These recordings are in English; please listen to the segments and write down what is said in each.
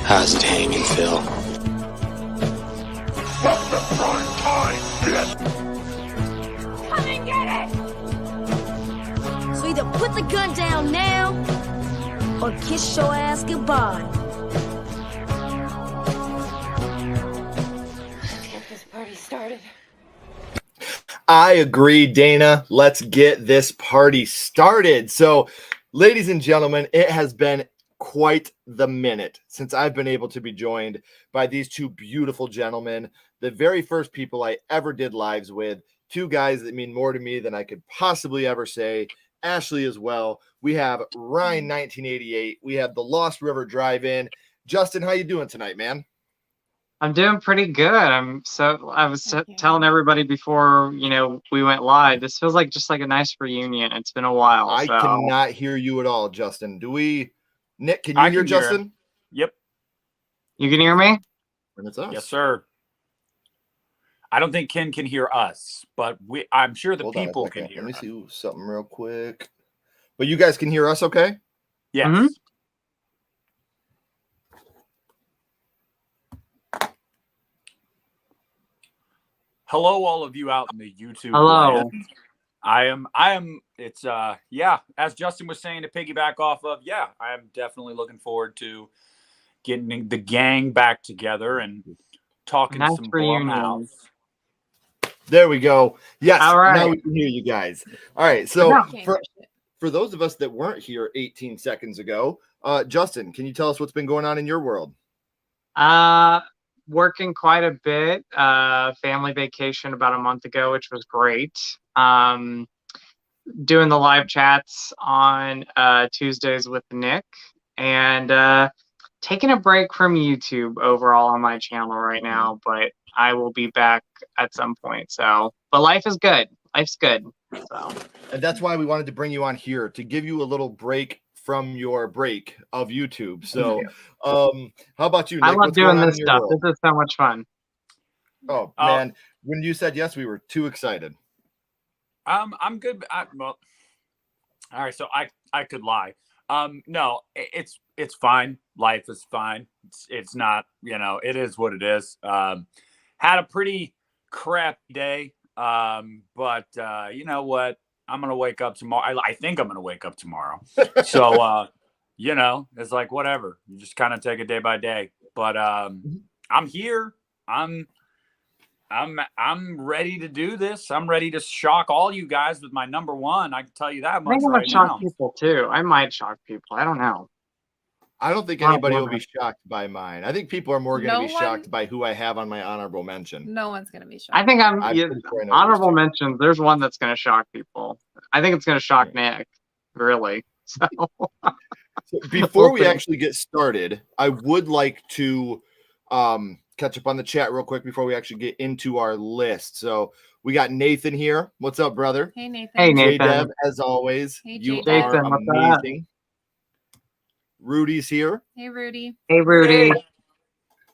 How's it hanging, Phil? Come and get it! So either put the gun down now, or kiss your ass goodbye. Let's get this party started. I agree, Dana. Let's get this party started. So, ladies and gentlemen, it has been quite the minute since I've been able to be joined by these two beautiful gentlemen, the very first people I ever did lives with, two guys that mean more to me than I could possibly ever say. Ashley as well. We have Rhine1988. We have the Lost River Drive-In. Justin, how you doing tonight, man? I'm doing pretty good. I was telling everybody before, we went live. This feels like just like a nice reunion. It's been a while. I cannot hear you at all, Justin. Nick, can you hear Justin? Yep. You can hear me? And it's us. Yes, sir. I don't think Ken can hear us, but I'm sure the people can hear us. Let me see something real quick. But you guys can hear us okay? Yes. Mm-hmm. Hello, all of you out in the YouTube Hello. land. As Justin was saying, to piggyback off of, I am definitely looking forward to getting the gang back together and talking some Blumhouse. There we go. Yes, all right. Now we can hear you guys. All right, so for those of us that weren't here 18 seconds ago, Justin, can you tell us what's been going on in your world? Working quite a bit. Family vacation about a month ago, which was great. Doing the live chats on Tuesdays with Nick, and taking a break from YouTube overall on my channel right now, but I will be back at some point. So, but life is good. Life's good. So, and that's why we wanted to bring you on here to give you a little break from your break of YouTube. So, how about you, Nick? I love doing this stuff. This is so much fun. Oh man, when you said yes, we were too excited. I'm good. All right, so I could lie. No, it's fine. Life is fine. It's not, it is what it is. Had a pretty crappy day. But you know what? I'm going to wake up tomorrow. I think I'm going to wake up tomorrow. So, it's like, whatever. You just kind of take it day by day. But I'm here. I'm ready to do this. I'm ready to shock all you guys with my number one. I can tell you that much. I think I'm right shock now. people too. I might shock people. I don't know. I don't think anybody will be shocked by mine. I think people are more going to be shocked by who I have on my honorable mention. No one's going to be shocked. I think honorable mentions. There's one that's going to shock people. I think it's going to shock Nick. Really. So before we actually get started, I would like to catch up on the chat real quick before we actually get into our list. So we got Nathan here. What's up, brother? Hey, Nathan. Hey, Nathan. J-Dev, as always. Hey, you J-Dev. are amazing. Rudy's here. Hey, Rudy. Hey, Rudy.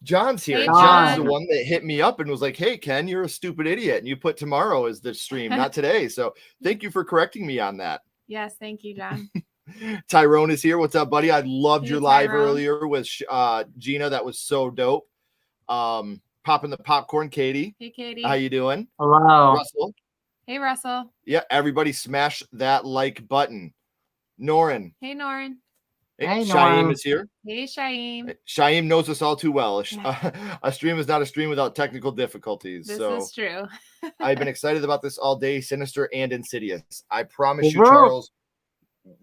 John's here. Hey, John's John. the one that hit me up and was like, "Hey, Ken, you're a stupid idiot, and you put tomorrow as the stream, not today." So thank you for correcting me on that. Yes, thank you, John. Tyrone is here. What's up, buddy? I loved Hey, your live Tyrone. earlier with Gina. That was so dope. Popping the popcorn, Katie. Hey, Katie. How you doing? Hello. Russell. Hey, Russell. Yeah, everybody smash that like button. Norin. Hey, Norin. Hey, Shaim Norin. is here. Hey, Shaim. Shaim knows us all too well. A stream is not a stream without technical difficulties. This so is true. I've been excited about this all day. Sinister and Insidious. I promise you, Woo! Charles,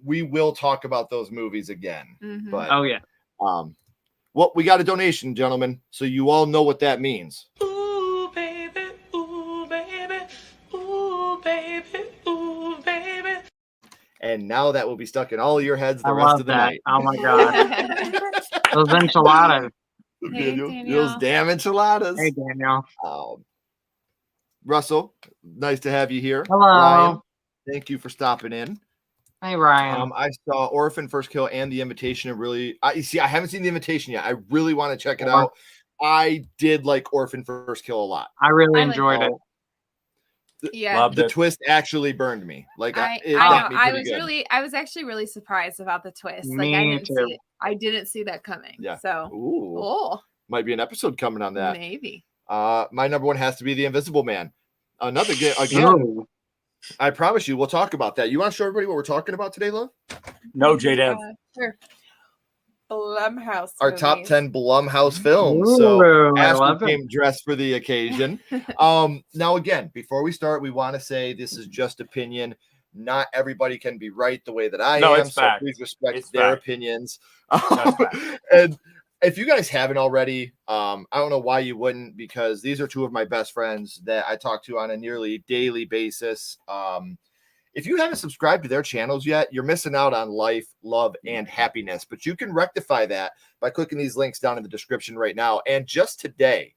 we will talk about those movies again. Mhm. But Oh yeah. well, we got a donation, gentlemen, so you all know what that means. Ooh, baby, ooh, baby, ooh, baby, ooh, baby. And now that will be stuck in all your heads the I rest love of the that. night. Oh my god. Those enchiladas. Hey, Daniel, Daniel. those damn enchiladas. Hey, Daniel. Russell, nice to have you here. Hello. Ryan, thank you for stopping in. Hey, Ryan. I saw Orphan First Kill and The Invitation, and really, you see, I haven't seen The Invitation yet. I really want to check it out. I did like Orphan First Kill a lot. I really I like enjoyed it. Yeah. Loved The it. twist actually burned me. Like I it know. got me I pretty was good. I was actually really surprised about the twist. Me Like I didn't too. see it. I didn't see that coming. Yeah. So Ooh, oh, might be an episode coming on that. maybe. My number one has to be The Invisible Man. Another good again. Oh, I promise you, we'll talk about that. You want to show everybody what we're talking about today, love? No, J-Dev. Sure. Blumhouse. Our top movies. 10 Blumhouse films. So Ooh, I Ashley love it. came dressed for the occasion. Now again, before we start, we want to say this is just opinion. Not everybody can be right the way that I No, am. it's So fact. please respect It's their fact. opinions. That's fact. And if you guys haven't already, I don't know why you wouldn't, because these are two of my best friends that I talk to on a nearly daily basis. If you haven't subscribed to their channels yet, you're missing out on life, love, and happiness. But you can rectify that by clicking these links down in the description right now. And just today,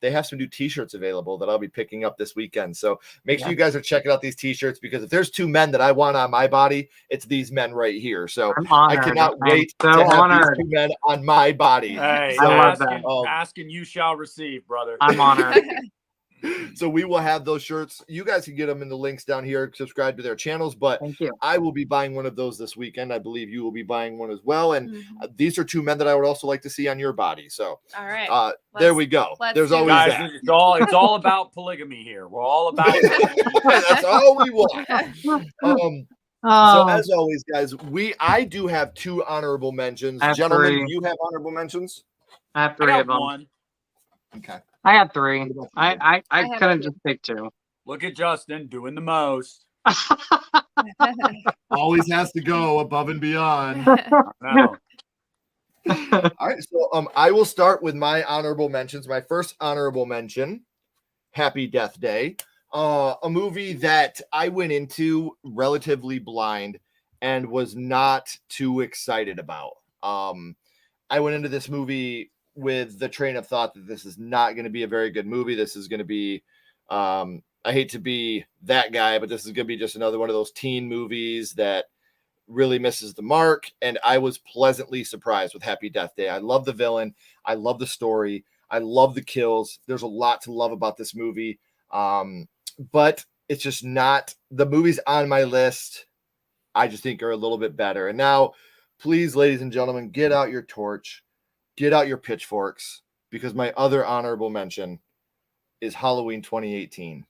they have some new t-shirts available that I'll be picking up this weekend. So make sure you guys are checking out these t-shirts, because if there's two men that I want on my body, it's these men right here. So I'm honored. I cannot I'm wait so to have honored. these two men on my body. Hey, I love asking, that. asking you shall receive, brother. I'm honored. So we will have those shirts. You guys can get them in the links down here. Subscribe to their channels, but Thank you. I will be buying one of those this weekend. I believe you will be buying one as well. And Mhm. these are two men that I would also like to see on your body. So All right. there Let's- we go. let's There's do always it. Guys, that. it's all about polygamy here. We're all about That's all we want. So Oh, as always, guys, I do have two honorable mentions. I have Gentlemen, three. do you have honorable mentions? I have I three of got them. one. Okay. I had three. I have couldn't two. just pick two. Look at Justin doing the most. Always has to go above and beyond. No. All right, so I will start with my honorable mentions. My first honorable mention, Happy Death Day, a movie that I went into relatively blind and was not too excited about. I went into this movie with the train of thought that this is not going to be a very good movie. This is going to be, I hate to be that guy, but this is going to be just another one of those teen movies that really misses the mark. And I was pleasantly surprised with Happy Death Day. I love the villain. I love the story. I love the kills. There's a lot to love about this movie. But it's just not the movies on my list. I just think are a little bit better. And now, please, ladies and gentlemen, get out your torch, get out your pitchforks, because my other honorable mention is Halloween 2018.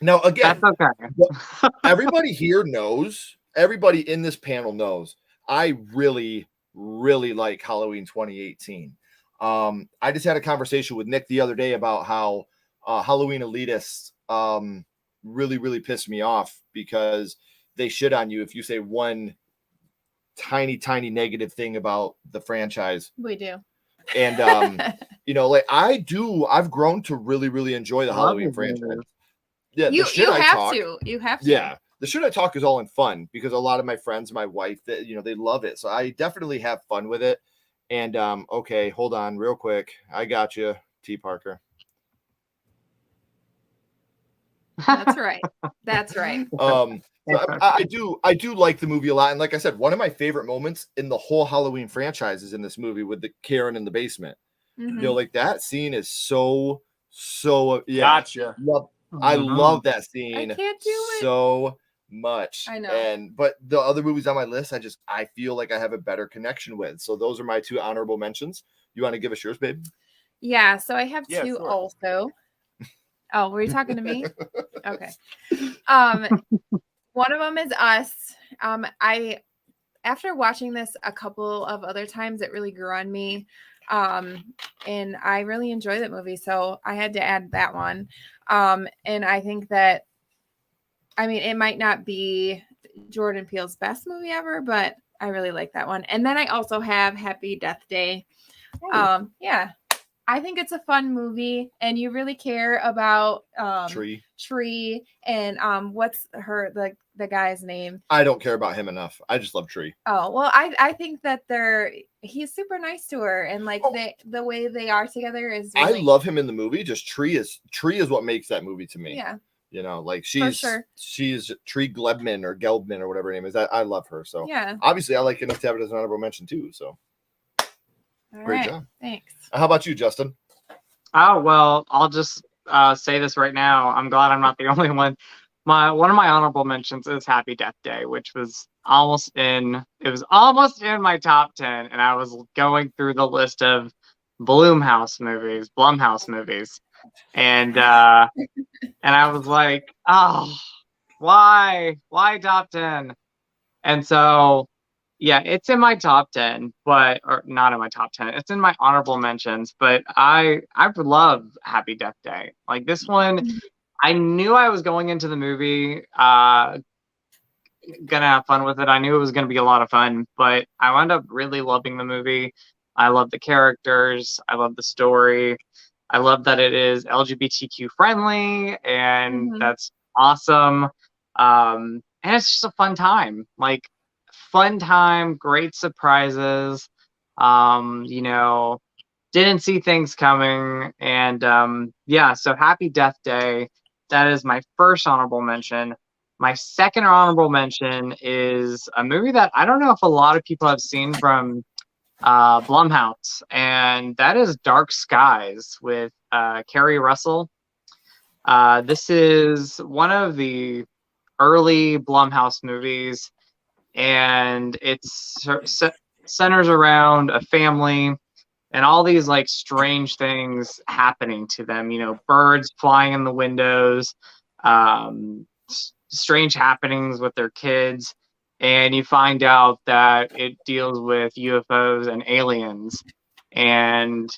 Now, again, That's okay. everybody here knows, everybody in this panel knows, I really, really like Halloween 2018. I just had a conversation with Nick the other day about how Halloween elitists really, really pissed me off because they shit on you if you say one tiny, tiny negative thing about the franchise. We do. And, like I've grown to really, really enjoy the I love Halloween these franchise. movies. Yeah, the You shit I have talk, to. You have to. yeah, the shit I talk is all in fun because a lot of my friends, my wife, that they love it. So I definitely have fun with it. And okay, hold on real quick. I got you, T. Parker. That's right. That's right. So I do like the movie a lot, and like I said, one of my favorite moments in the whole Halloween franchise is in this movie with the Karen in the basement. Mhm. You know, like that scene is so yeah. Gotcha. I love that I scene can't do it. so much. I know. But the other movies on my list, I feel like I have a better connection with. So those are my two honorable mentions. You want to give us yours, babe? Yeah, so I have Yeah, two sure. also. Oh, were you talking to me? Okay. One of them is Us. I after watching this a couple of other times, it really grew on me. And I really enjoy that movie, so I had to add that one. And I think that, I mean, it might not be Jordan Peele's best movie ever, but I really like that one. And then I also have Happy Death Day. Yeah, I think it's a fun movie, and you really care about Tree and what's the guy's name? I don't care about him enough. I just love Tree. Oh, well, I think that he's super nice to her, and like the way they are together is really... I love him in the movie. Just Tree is what makes that movie to me. Yeah. You know, like she's Tree Glebman or Gelbman or whatever her name is. I love her. So yeah, obviously I like enough to have it as an honorable mention too. So great job. Thanks. How about you, Justin? Oh, well, I'll just say this right now. I'm glad I'm not the only one. One of my honorable mentions is Happy Death Day, which was almost in my top 10, and I was going through the list of Blumhouse movies. And I was like, oh, why top 10? And so yeah, it's in my top 10, or not in my top 10. It's in my honorable mentions, but I love Happy Death Day. Like this one, I knew I was going into the movie gonna have fun with it. I knew it was gonna be a lot of fun, but I wound up really loving the movie. I love the characters. I love the story. I love that it is LGBTQ friendly, and that's awesome. And it's just a fun time. Like fun time, great surprises. You know, didn't see things coming, and yeah. So Happy Death Day. That is my first honorable mention. My second honorable mention is a movie that I don't know if a lot of people have seen from Blumhouse, and that is Dark Skies with Kerry Russell. This is one of the early Blumhouse movies, and it's centers around a family and all these like strange things happening to them. You know, birds flying in the windows, strange happenings with their kids. And you find out that it deals with UFOs and aliens. And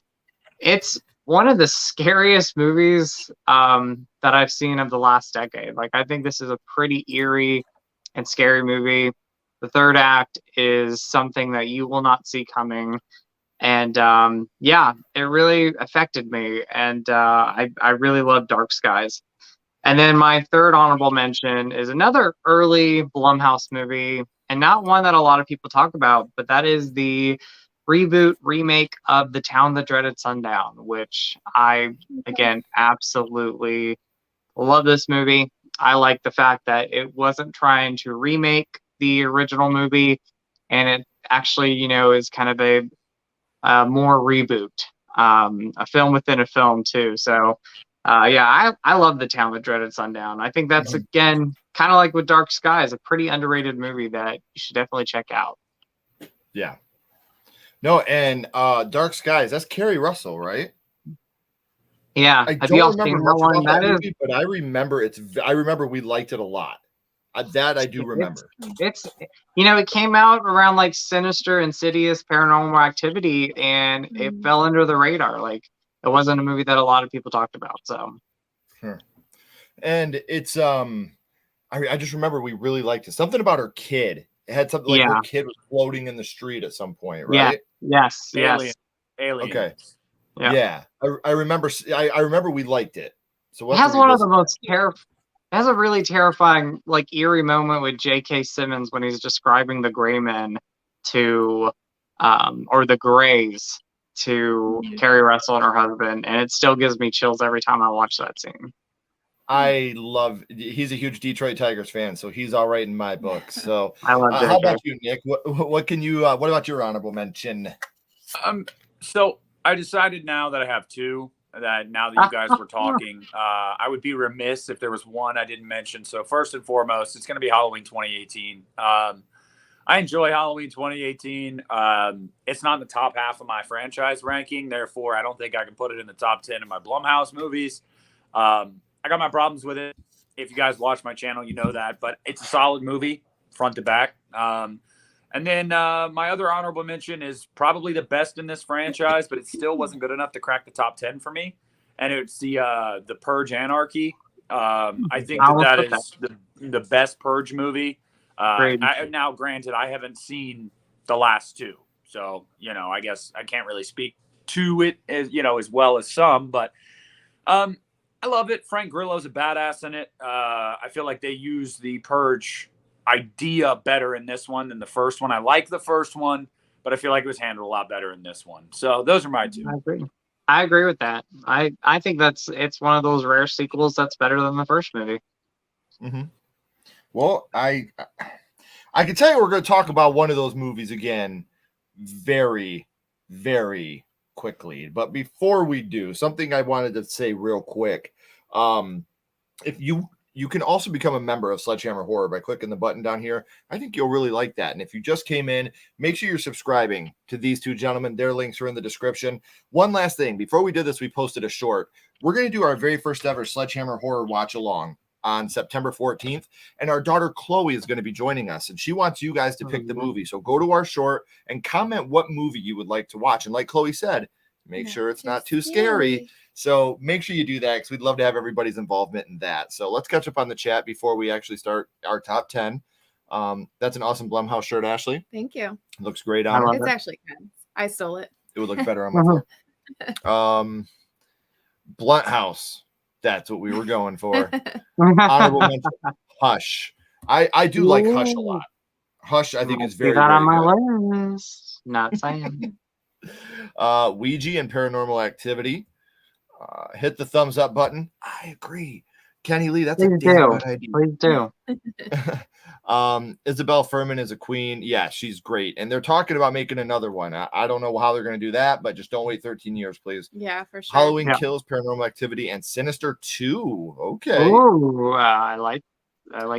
it's one of the scariest movies that I've seen of the last decade. Like, I think this is a pretty eerie and scary movie. The third act is something that you will not see coming. And yeah, it really affected me. And I really love Dark Skies. And then my third honorable mention is another early Blumhouse movie, and not one that a lot of people talk about, but that is the remake of The Town That Dreaded Sundown, which I, again, absolutely love this movie. I like the fact that it wasn't trying to remake the original movie, and it actually, you know, is kind of a more reboot, a film within a film too. So yeah, I love The Town That Dreaded Sundown. I think that's, again, kind of like with Dark Skies, a pretty underrated movie that you should definitely check out. Yeah. No, and Dark Skies, that's Kerry Russell, right? Yeah. I don't remember much about that movie, but I remember we liked it a lot. That I do remember. It's you know, it came out around like Sinister, Insidious, Paranormal Activity, and it fell under the radar. Like, it wasn't a movie that a lot of people talked about. So, and it's I just remember we really liked it. Something about her kid. It had something like her kid was floating in the street at some point, right? Yeah. Yes. Alien. Okay. Yeah. I remember. I remember we liked it. So it has one of the most It has a really terrifying, like, eerie moment with J.K. Simmons when he's describing the Gray Men to, or the Grays to Kerry Russell and her husband, and it still gives me chills every time I watch that scene. I love. He's a huge Detroit Tigers fan, so he's all right in my book. So, I love how JJ. about you, Nick? What can you? What about your honorable mention? So I decided now that I have two. That now that you guys were talking, I would be remiss if there was one I didn't mention. So first and foremost, it's going to be Halloween 2018. I enjoy Halloween 2018. It's not in the top half of my franchise ranking, therefore I don't think I can put it in the top 10 of my Blumhouse movies. I got my problems with it. If you guys watch my channel, you know that, but it's a solid movie, front to back. And then my other honorable mention is probably the best in this franchise, but it still wasn't good enough to crack the top 10 for me. And it's the Purge Anarchy. I think that is the best Purge movie. Now, granted, I haven't seen the last two, so I guess I can't really speak to it as well as some. But I love it. Frank Grillo's a badass in it. I feel like they use the Purge idea better in this one than the first one. I like the first one, but I feel like it was handled a lot better in this one. So those are my two. I agree with that. I think it's one of those rare sequels that's better than the first movie. Mm-hmm. Well, I can tell you we're going to talk about one of those movies again very, very quickly. But before we do, something I wanted to say real quick. If you can also become a member of Sledgehammer Horror by clicking the button down here. I think you'll really like that. And if you just came in, make sure you're subscribing to these two gentlemen. Their links are in the description. One last thing. Before we did this, we posted a short. We're going to do our very first ever Sledgehammer Horror watch along on September 14th. And our daughter Chloe is going to be joining us. And she wants you guys to pick the movie. So go to our short and comment what movie you would like to watch. And like Chloe said, make sure it's not too scary. So make sure you do that because we'd love to have everybody's involvement in that. So let's catch up on the chat before we actually start our top 10. That's an awesome Blumhouse shirt, Ashley. Thank you. It looks great on It's actually good. I stole it. It would look better on my phone. Blumhouse. That's what we were going for. Honorable mention, Hush. I do like Hush a lot. Hush, I think, is very, very on my good. list. Not saying. Ouija and Paranormal Activity. Hit the thumbs up button. I agree. Kenny Lee, that's a damn good idea. Please do. Isabel Furman is a queen. Yeah, she's great. And they're talking about making another one. I don't know how they're going to do that, but just don't wait 13 years, please. Yeah, for sure. Halloween Kills, Paranormal Activity, and Sinister 2. Okay. Ooh, I like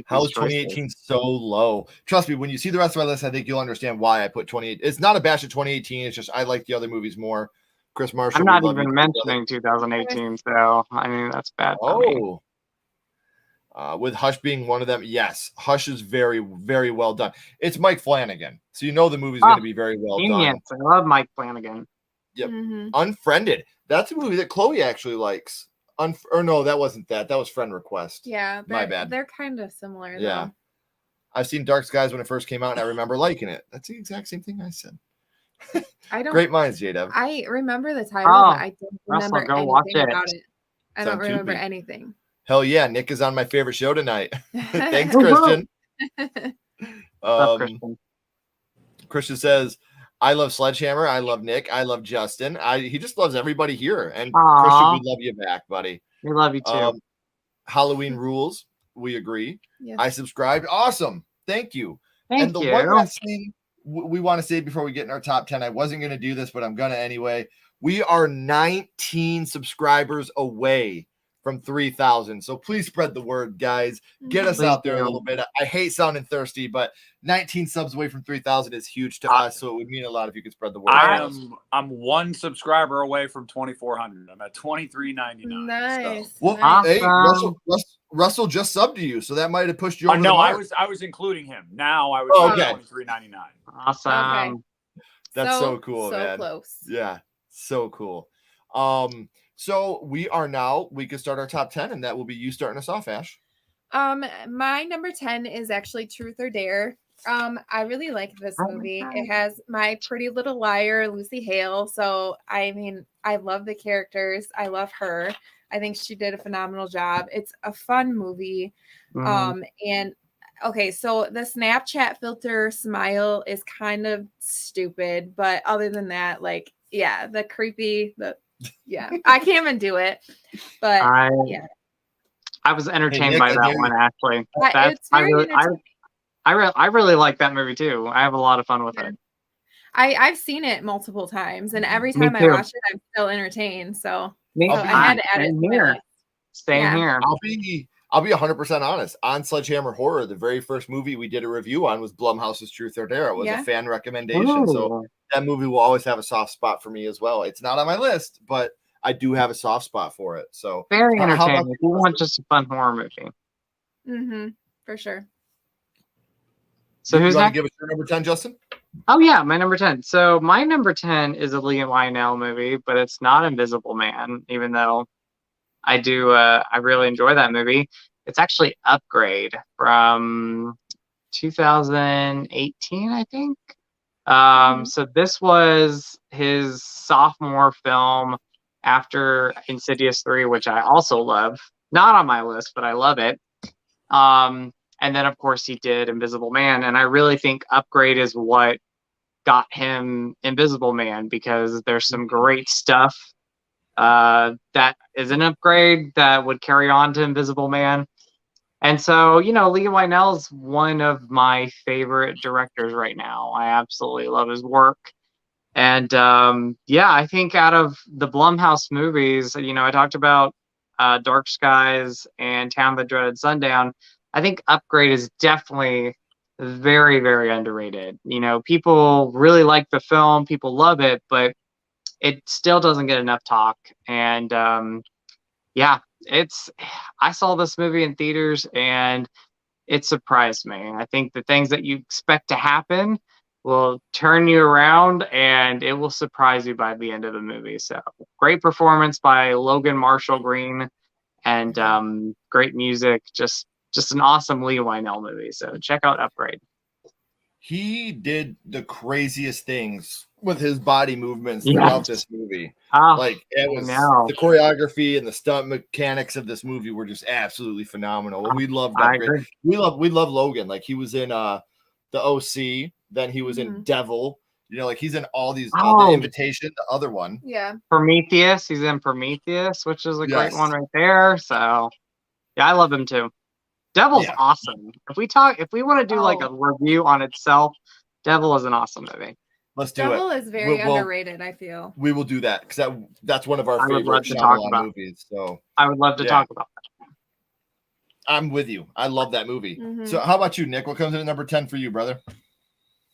How is 2018 so low? Trust me, when you see the rest of my list, I think you'll understand why I put 28. It's not a bash at 2018. It's just I like the other movies more. Chris Marshall. I'm not even mentioning 2018, so I mean that's bad. Oh, with Hush being one of them, yes, Hush is very, very well done. It's Mike Flanagan, so you know the movie's going to be very well done. I love Mike Flanagan. Yep. Unfriended. That's a movie that Chloe actually likes. Or no, that wasn't that. That was Friend Request. Yeah, my bad. They're kind of similar. Yeah, though. I've seen Dark Skies when it first came out, and I remember liking it. That's the exact same thing I said. I don't. Great minds, J-Dub. I remember the title, but I don't remember anything about it. I don't remember anything. Hell yeah, Nick is on my favorite show tonight. Thanks, Christian. Christian says, I love Sledgehammer. I love Nick. I love Justin. He just loves everybody here. And Christian, we love you back, buddy. We love you too. Halloween rules. We agree. Yes. I subscribed. Awesome. Thank you. Thank you. One last thing we want to say before we get in our top 10. I wasn't going to do this, but I'm going to anyway. We are 19 subscribers away from 3,000. So please spread the word, guys. Get us out there a little bit. I hate sounding thirsty, but 19 subs away from 3,000 is huge to us. So it would mean a lot if you could spread the word. I'm one subscriber away from 2,400. I'm at 23.99. Nice. So. Well, awesome. hey, Russell just subbed to you, so that might have pushed you over. No, the mark. I was including him. Now I was at 23.99. Awesome. Okay. That's so cool, so man. Close. Yeah, so cool. So we can start our top 10, and that will be you starting us off, Ash. My number 10 is actually Truth or Dare. I really like this movie. It has my Pretty Little Liar, Lucy Hale. So I mean, I love the characters. I love her. I think she did a phenomenal job. It's a fun movie. And okay, so the Snapchat filter smile is kind of stupid, but other than that, like, yeah, the creepy, I can't even do it. But I was entertained Nick, by I that hear you. one actually. It's very entertaining. I really like that movie too. I have a lot of fun with it. I've seen it multiple times, and every Me time I too. watch it, I'm still entertained. So Me I had to add it same to my here. list. Same Yeah. here. I'll be 100% honest. On Sledgehammer Horror, the very first movie we did a review on was Blumhouse's Truth or Dare. It was a fan recommendation. So Ooh. that movie will always have a soft spot for me as well. It's not on my list, but I do have a soft spot for it. So Very how about entertaining. If you want just a fun horror movie. Mm-hmm. For sure. So you who's want to next? give us your number 10, Justin? Oh yeah, my number 10. So my number 10 is a Lee Lionel movie, but it's not Invisible Man, even though I do I really enjoy that movie. It's actually Upgrade from 2018, I think. So this was his sophomore film after Insidious 3, which I also love. Not on my list, but I love it. And then of course he did Invisible Man, and I really think Upgrade is what got him Invisible Man, because there's some great stuff that is an Upgrade that would carry on to Invisible Man. And so, Lee Wynell's one of my favorite directors right now. I absolutely love his work. And I think out of the Blumhouse movies, I talked about Dark Skies and Town of the Dreaded Sundown. I think Upgrade is definitely very, very underrated. People really like the film, people love it, but it still doesn't get enough talk. And I saw this movie in theaters and it surprised me. I think the things that you expect to happen will turn you around and it will surprise you by the end of the movie. So great performance by Logan Marshall Green, and great music. Just an awesome Lee Wynell movie. So check out Upgrade. He did the craziest things with his body movements throughout this movie. Like it was the choreography and the stunt mechanics of this movie were just absolutely phenomenal. We love that. We love Logan. Like he was in the OC, then he was in Devil. Like he's in all these the Invitation, the other one. Yeah. Prometheus. He's in Prometheus, which is a great one right there. So yeah, I love him too. Devil's awesome. If we want to do like a review on itself, Devil is an awesome movie. Let's do it. Devil is very underrated, I feel. We will do that because that's one of our favorite Shyamalan movies. So I would love to talk about that. I'm with you. I love that movie. So how about you, Nick? What comes in at number 10 for you, brother?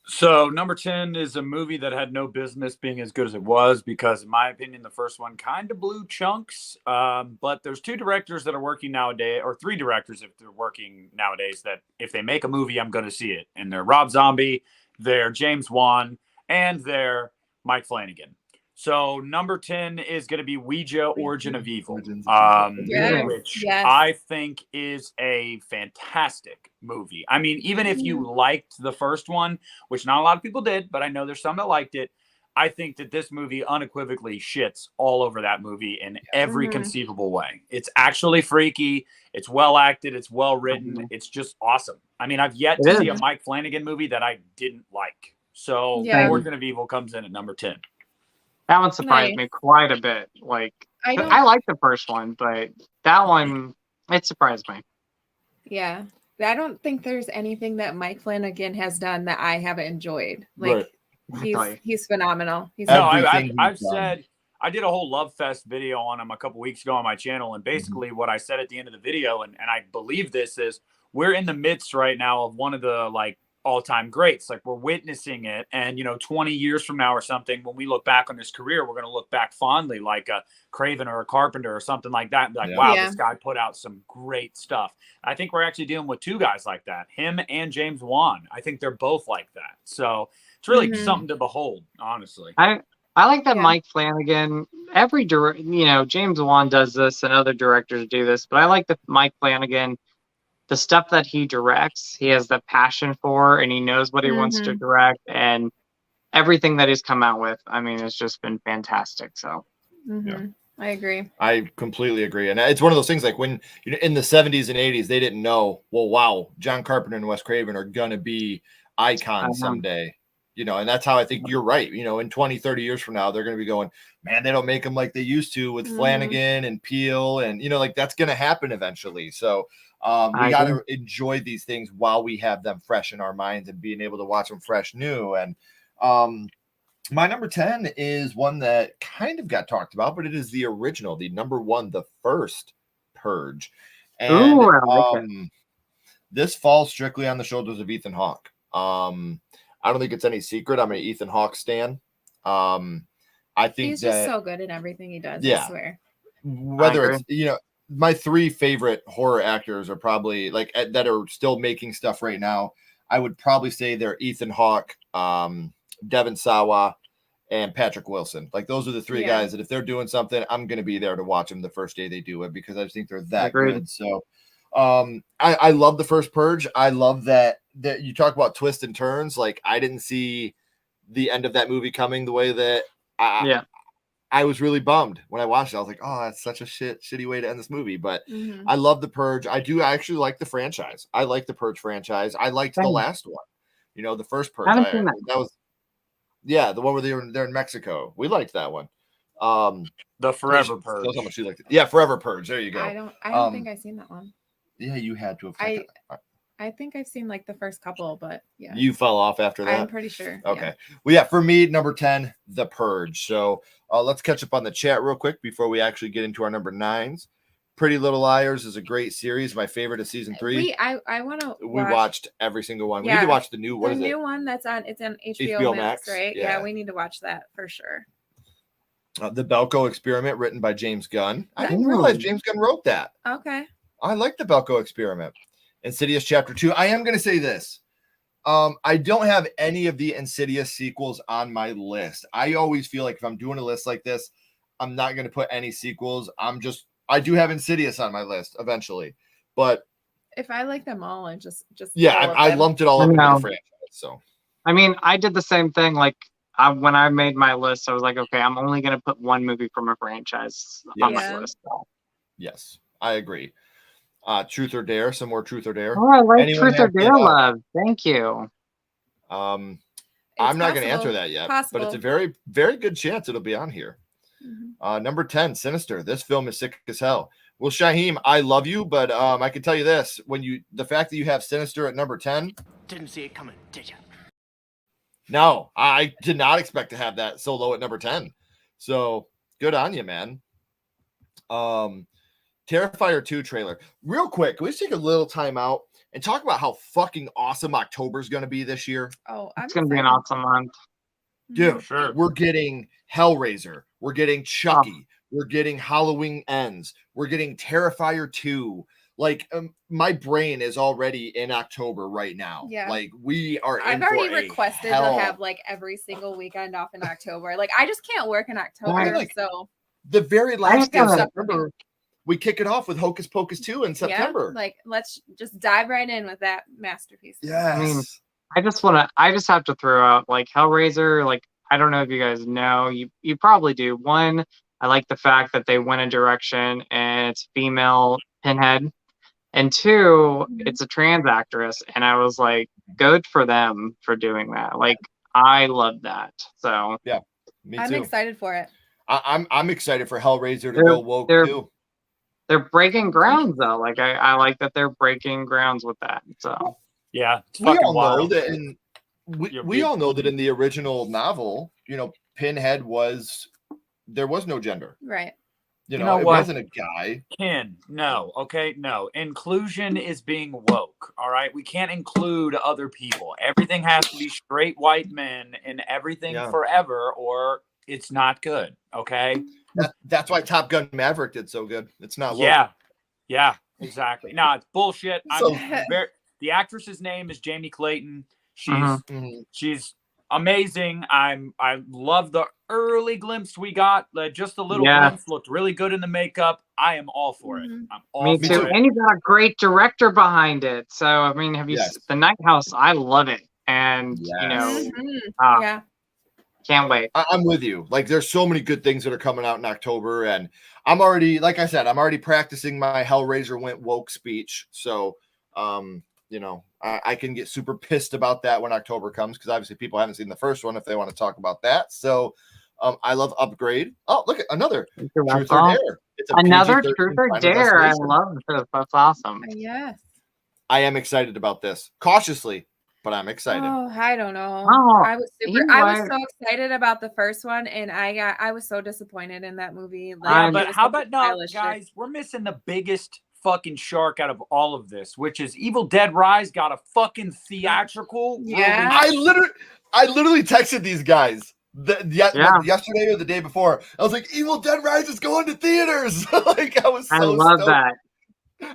So number 10 is a movie that had no business being as good as it was, because in my opinion, the first one kind of blew chunks. But there's two directors that are working nowadays, or three directors if they're working nowadays, that if they make a movie, I'm going to see it. And they're Rob Zombie, they're James Wan, and they're Mike Flanagan. So number 10 is going to be Ouija, Origin of Evil, which I think is a fantastic movie. I mean, even if you liked the first one, which not a lot of people did, but I know there's some that liked it, I think that this movie unequivocally shits all over that movie in every conceivable way. It's actually freaky. It's well acted. It's well written. It's just awesome. I mean, I've yet to see a Mike Flanagan movie that I didn't like. So Origin of Evil comes in at number 10. That one surprised me quite a bit. Like I like the first one, but that one, it surprised me. Yeah. I don't think there's anything that Mike Flanagan has done that I haven't enjoyed. Like he's phenomenal. I've said I did a whole Love Fest video on him a couple weeks ago on my channel, and basically what I said at the end of the video, and I believe this is, we're in the midst right now of one of the all-time greats. Like we're witnessing it, and 20 years from now or something, when we look back on his career, we're going to look back fondly like a Craven or a Carpenter or something like that, and be like, wow, this guy put out some great stuff. I think we're actually dealing with two guys like that, him and James Wan. I think they're both like that. So it's really something to behold, honestly. I like that Mike Flanagan, James Wan does this and other directors do this, but I like that Mike Flanagan, the stuff that he directs, he has the passion for, and he knows what he wants to direct, and everything that he's come out with, I mean, it's just been fantastic. So I agree. I completely agree. And it's one of those things, like when in the 70s and 80s, they didn't know, well, wow, John Carpenter and Wes Craven are going to be icons someday. And that's how I think you're right. In 20, 30 years from now, they're going to be going, man, they don't make them like they used to with Flanagan and Peele. And, like that's going to happen eventually. So we got to enjoy these things while we have them fresh in our minds and being able to watch them fresh new. And my number 10 is one that kind of got talked about, but it is the original, the number one, the first Purge. And Ooh, I like it. This falls strictly on the shoulders of Ethan Hawke. I don't think it's any secret I'm an Ethan Hawke stan. I think he's just so good at everything he does. Yeah. I swear. Whether it's my three favorite horror actors are probably like that are still making stuff right now. I would probably say they're Ethan Hawke, Devin Sawa, and Patrick Wilson. Like those are the three guys that if they're doing something, I'm going to be there to watch them the first day they do it because I just think they're that good. So I love the first Purge. I love that you talk about twists and turns. Like I didn't see the end of that movie coming the way that I was really bummed when I watched it. I was like, oh, that's such a shitty way to end this movie. But I love the Purge. I actually like the franchise. I like the Purge franchise. I liked the last one. The first Purge. That was the one where they're in Mexico. We liked that one. The Forever Purge. That's how much you liked it. Yeah, Forever Purge. There you go. I don't think I've seen that one. Yeah, you had to have. I think I've seen like the first couple, but yeah. You fell off after that? I'm pretty sure. Okay. Well, for me, number 10, The Purge. So let's catch up on the chat real quick before we actually get into our number 9s. Pretty Little Liars is a great series. My favorite of season 3. I want to. We watched every single one. We need to watch the new. What is it? The new one that's on. It's on HBO Max, right? Yeah, we need to watch that for sure. The Belko Experiment, written by James Gunn. I didn't realize James Gunn wrote that. Okay. I like the Belko Experiment. Insidious Chapter 2. I am going to say this. I don't have any of the Insidious sequels on my list. I always feel like if I'm doing a list like this, I'm not going to put any sequels. I do have Insidious on my list eventually, but if I like them all, I just I lumped it all up in the franchise. So, I mean, I did the same thing. Like when I made my list, I was like, okay, I'm only going to put one movie from a franchise on my list. Yes, I agree. Truth or Dare, some more Truth or Dare. Oh, I like Truth or Dare, love. Thank you. I'm not going to answer that yet, but it's a very, very good chance it'll be on here. Number 10, Sinister. This film is sick as hell. Well, Shaheem, I love you, but I can tell you this: the fact that you have Sinister at number 10, didn't see it coming, did you? No, I did not expect to have that so low at number 10. So good on you, man. Terrifier 2 trailer. Real quick, can we just take a little time out and talk about how fucking awesome October is going to be this year? Oh, it's going to be an awesome month. Dude, we're getting Hellraiser. We're getting Chucky. We're getting Halloween Ends. We're getting Terrifier 2. Like, my brain is already in October right now. Yeah. Like, we are I've already requested to have, like, every single weekend off in October. Like, I just can't work in October, so. The very last day of September, we kick it off with Hocus Pocus 2 in September. Yeah, like, let's just dive right in with that masterpiece. Yes. I mean, I just have to throw out, like, Hellraiser. Like, I don't know if you guys know. You probably do. One, I like the fact that they went a direction and it's female Pinhead. And two, it's a trans actress. And I was like, good for them for doing that. Like, I love that. So, yeah, me too. I'm excited for it. I'm excited for Hellraiser to go woke too. They're breaking grounds though. Like I like that they're breaking grounds with that. So yeah, we all know that in the original novel, Pinhead there was no gender. Right. It wasn't a guy. No. Inclusion is being woke. All right. We can't include other people. Everything has to be straight white men in everything forever, or it's not good. Okay. That's why Top Gun Maverick did so good. It's not woke. Yeah, exactly. No, it's bullshit. The actress's name is Jamie Clayton. She's amazing. I love the early glimpse we got. Just a little glimpse, looked really good in the makeup. I am all for it. I'm all Me for too. it. And you got a great director behind it. So I mean, have you seen The Night House? I love it. And can't wait. I'm with you. Like, there's so many good things that are coming out in October, and I'm already, like I said, I'm already practicing my Hellraiser went woke speech. So, you know, I can get super pissed about that when October comes because obviously people haven't seen the first one if they want to talk about that. So I love Upgrade. Oh, look at another Truth or Dare. It's a Another PG-13 Truth or Final Dare. I Destination. love this. That's awesome. Yes. I am excited about this cautiously, but I'm excited. Oh, I don't know. Oh, I was so excited about the first one, and I was so disappointed in that movie. Like, Yeah, it but was how such a about no, stylish shit. guys? We're missing the biggest fucking shark out of all of this, which is Evil Dead Rise got a fucking theatrical Yeah. release. I literally texted these guys yesterday or the day before. I was like, Evil Dead Rise is going to theaters. Like I was so I love stoked. that.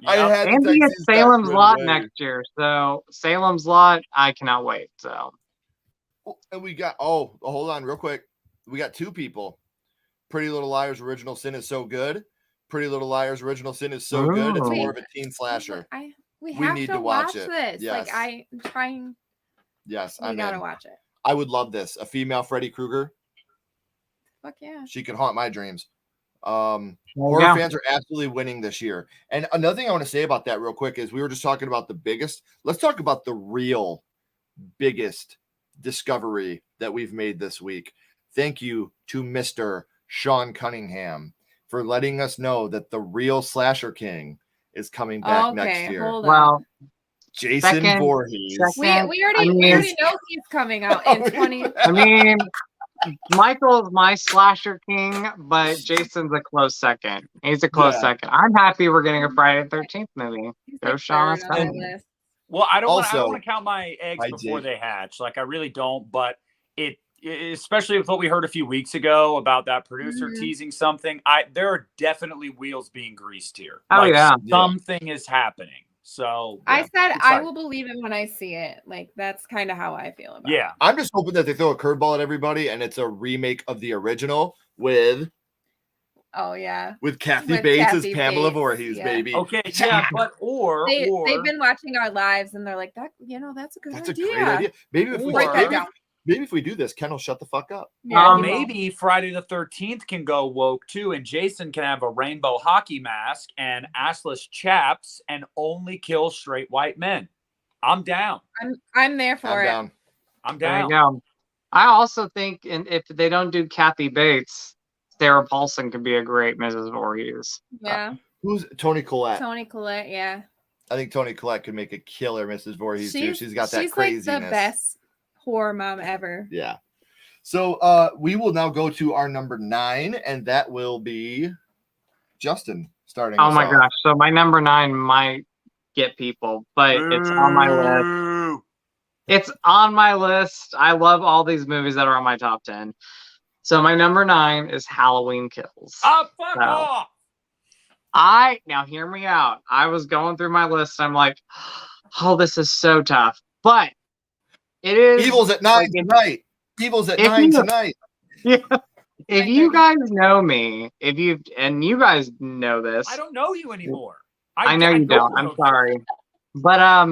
I had And to we text get these guys Salem's right Lot away. next year. So Salem's Lot, I cannot wait. So And we got hold on real quick. We got two people. Pretty Little Liars Original Sin is so good. Pretty Little Liars Original Sin is so good. It's more of a teen slasher. We have need to to watch watch it. this. Yes. Like I'm trying. Yes, We gotta watch it. I would love this. A female Freddy Krueger. Fuck yeah. She can haunt my dreams. Horror fans are absolutely winning this year. And another thing I want to say about that real quick is we were just talking about the biggest. Let's talk about the real biggest discovery that we've made this week. Thank you to Mr. Sean Cunningham for letting us know that the real Slasher King is coming back next year. Hold on. Jason Voorhees. We already know he's coming out in 20. I mean, Michael's my slasher king, but Jason's a close second. He's a close second. I'm happy we're getting a Friday the 13th movie. Go Sean. Well, I don't want Also, to count my eggs before they hatch. Like I really don't, but it especially with what we heard a few weeks ago about that producer teasing something, there are definitely wheels being greased here. Oh, like, yeah. Something is happening. So I said I will believe it when I see it. Like that's kind of how I feel about it. I'm just hoping that they throw a curveball at everybody and it's a remake of the original with Kathy Bates as Pamela Voorhees, baby. Okay, yeah, but they've been watching our lives and they're like that. That's a good idea. That's a great idea. Maybe if we do this, Ken will shut the fuck up. Maybe Friday the 13th can go woke too, and Jason can have a rainbow hockey mask and assless chaps and only kill straight white men. I'm down. I'm there for it. I'm down. There you go. I also think, and if they don't do Kathy Bates, Sarah Paulson could be a great Mrs. Voorhees. Yeah. Who's Toni Collette? Toni Collette, yeah. I think Toni Collette could make a killer Mrs. Voorhees too. She's got that craziness. She's like the best horror mom ever. Yeah. So we will now go to our number 9, and that will be Justin starting. Oh my gosh. So my number 9 might get people, but it's on my list. It's on my list. I love all these movies that are on my top 10. So my number 9 is Halloween Kills. Oh, fuck off! Now hear me out. I was going through my list. I'm like, oh, this is so tough. But it is. Evil's at 9 tonight. Evil's at 9 tonight. Yeah. If you guys know me, and you guys know this. I don't know you anymore. I know you don't. I'm sorry. But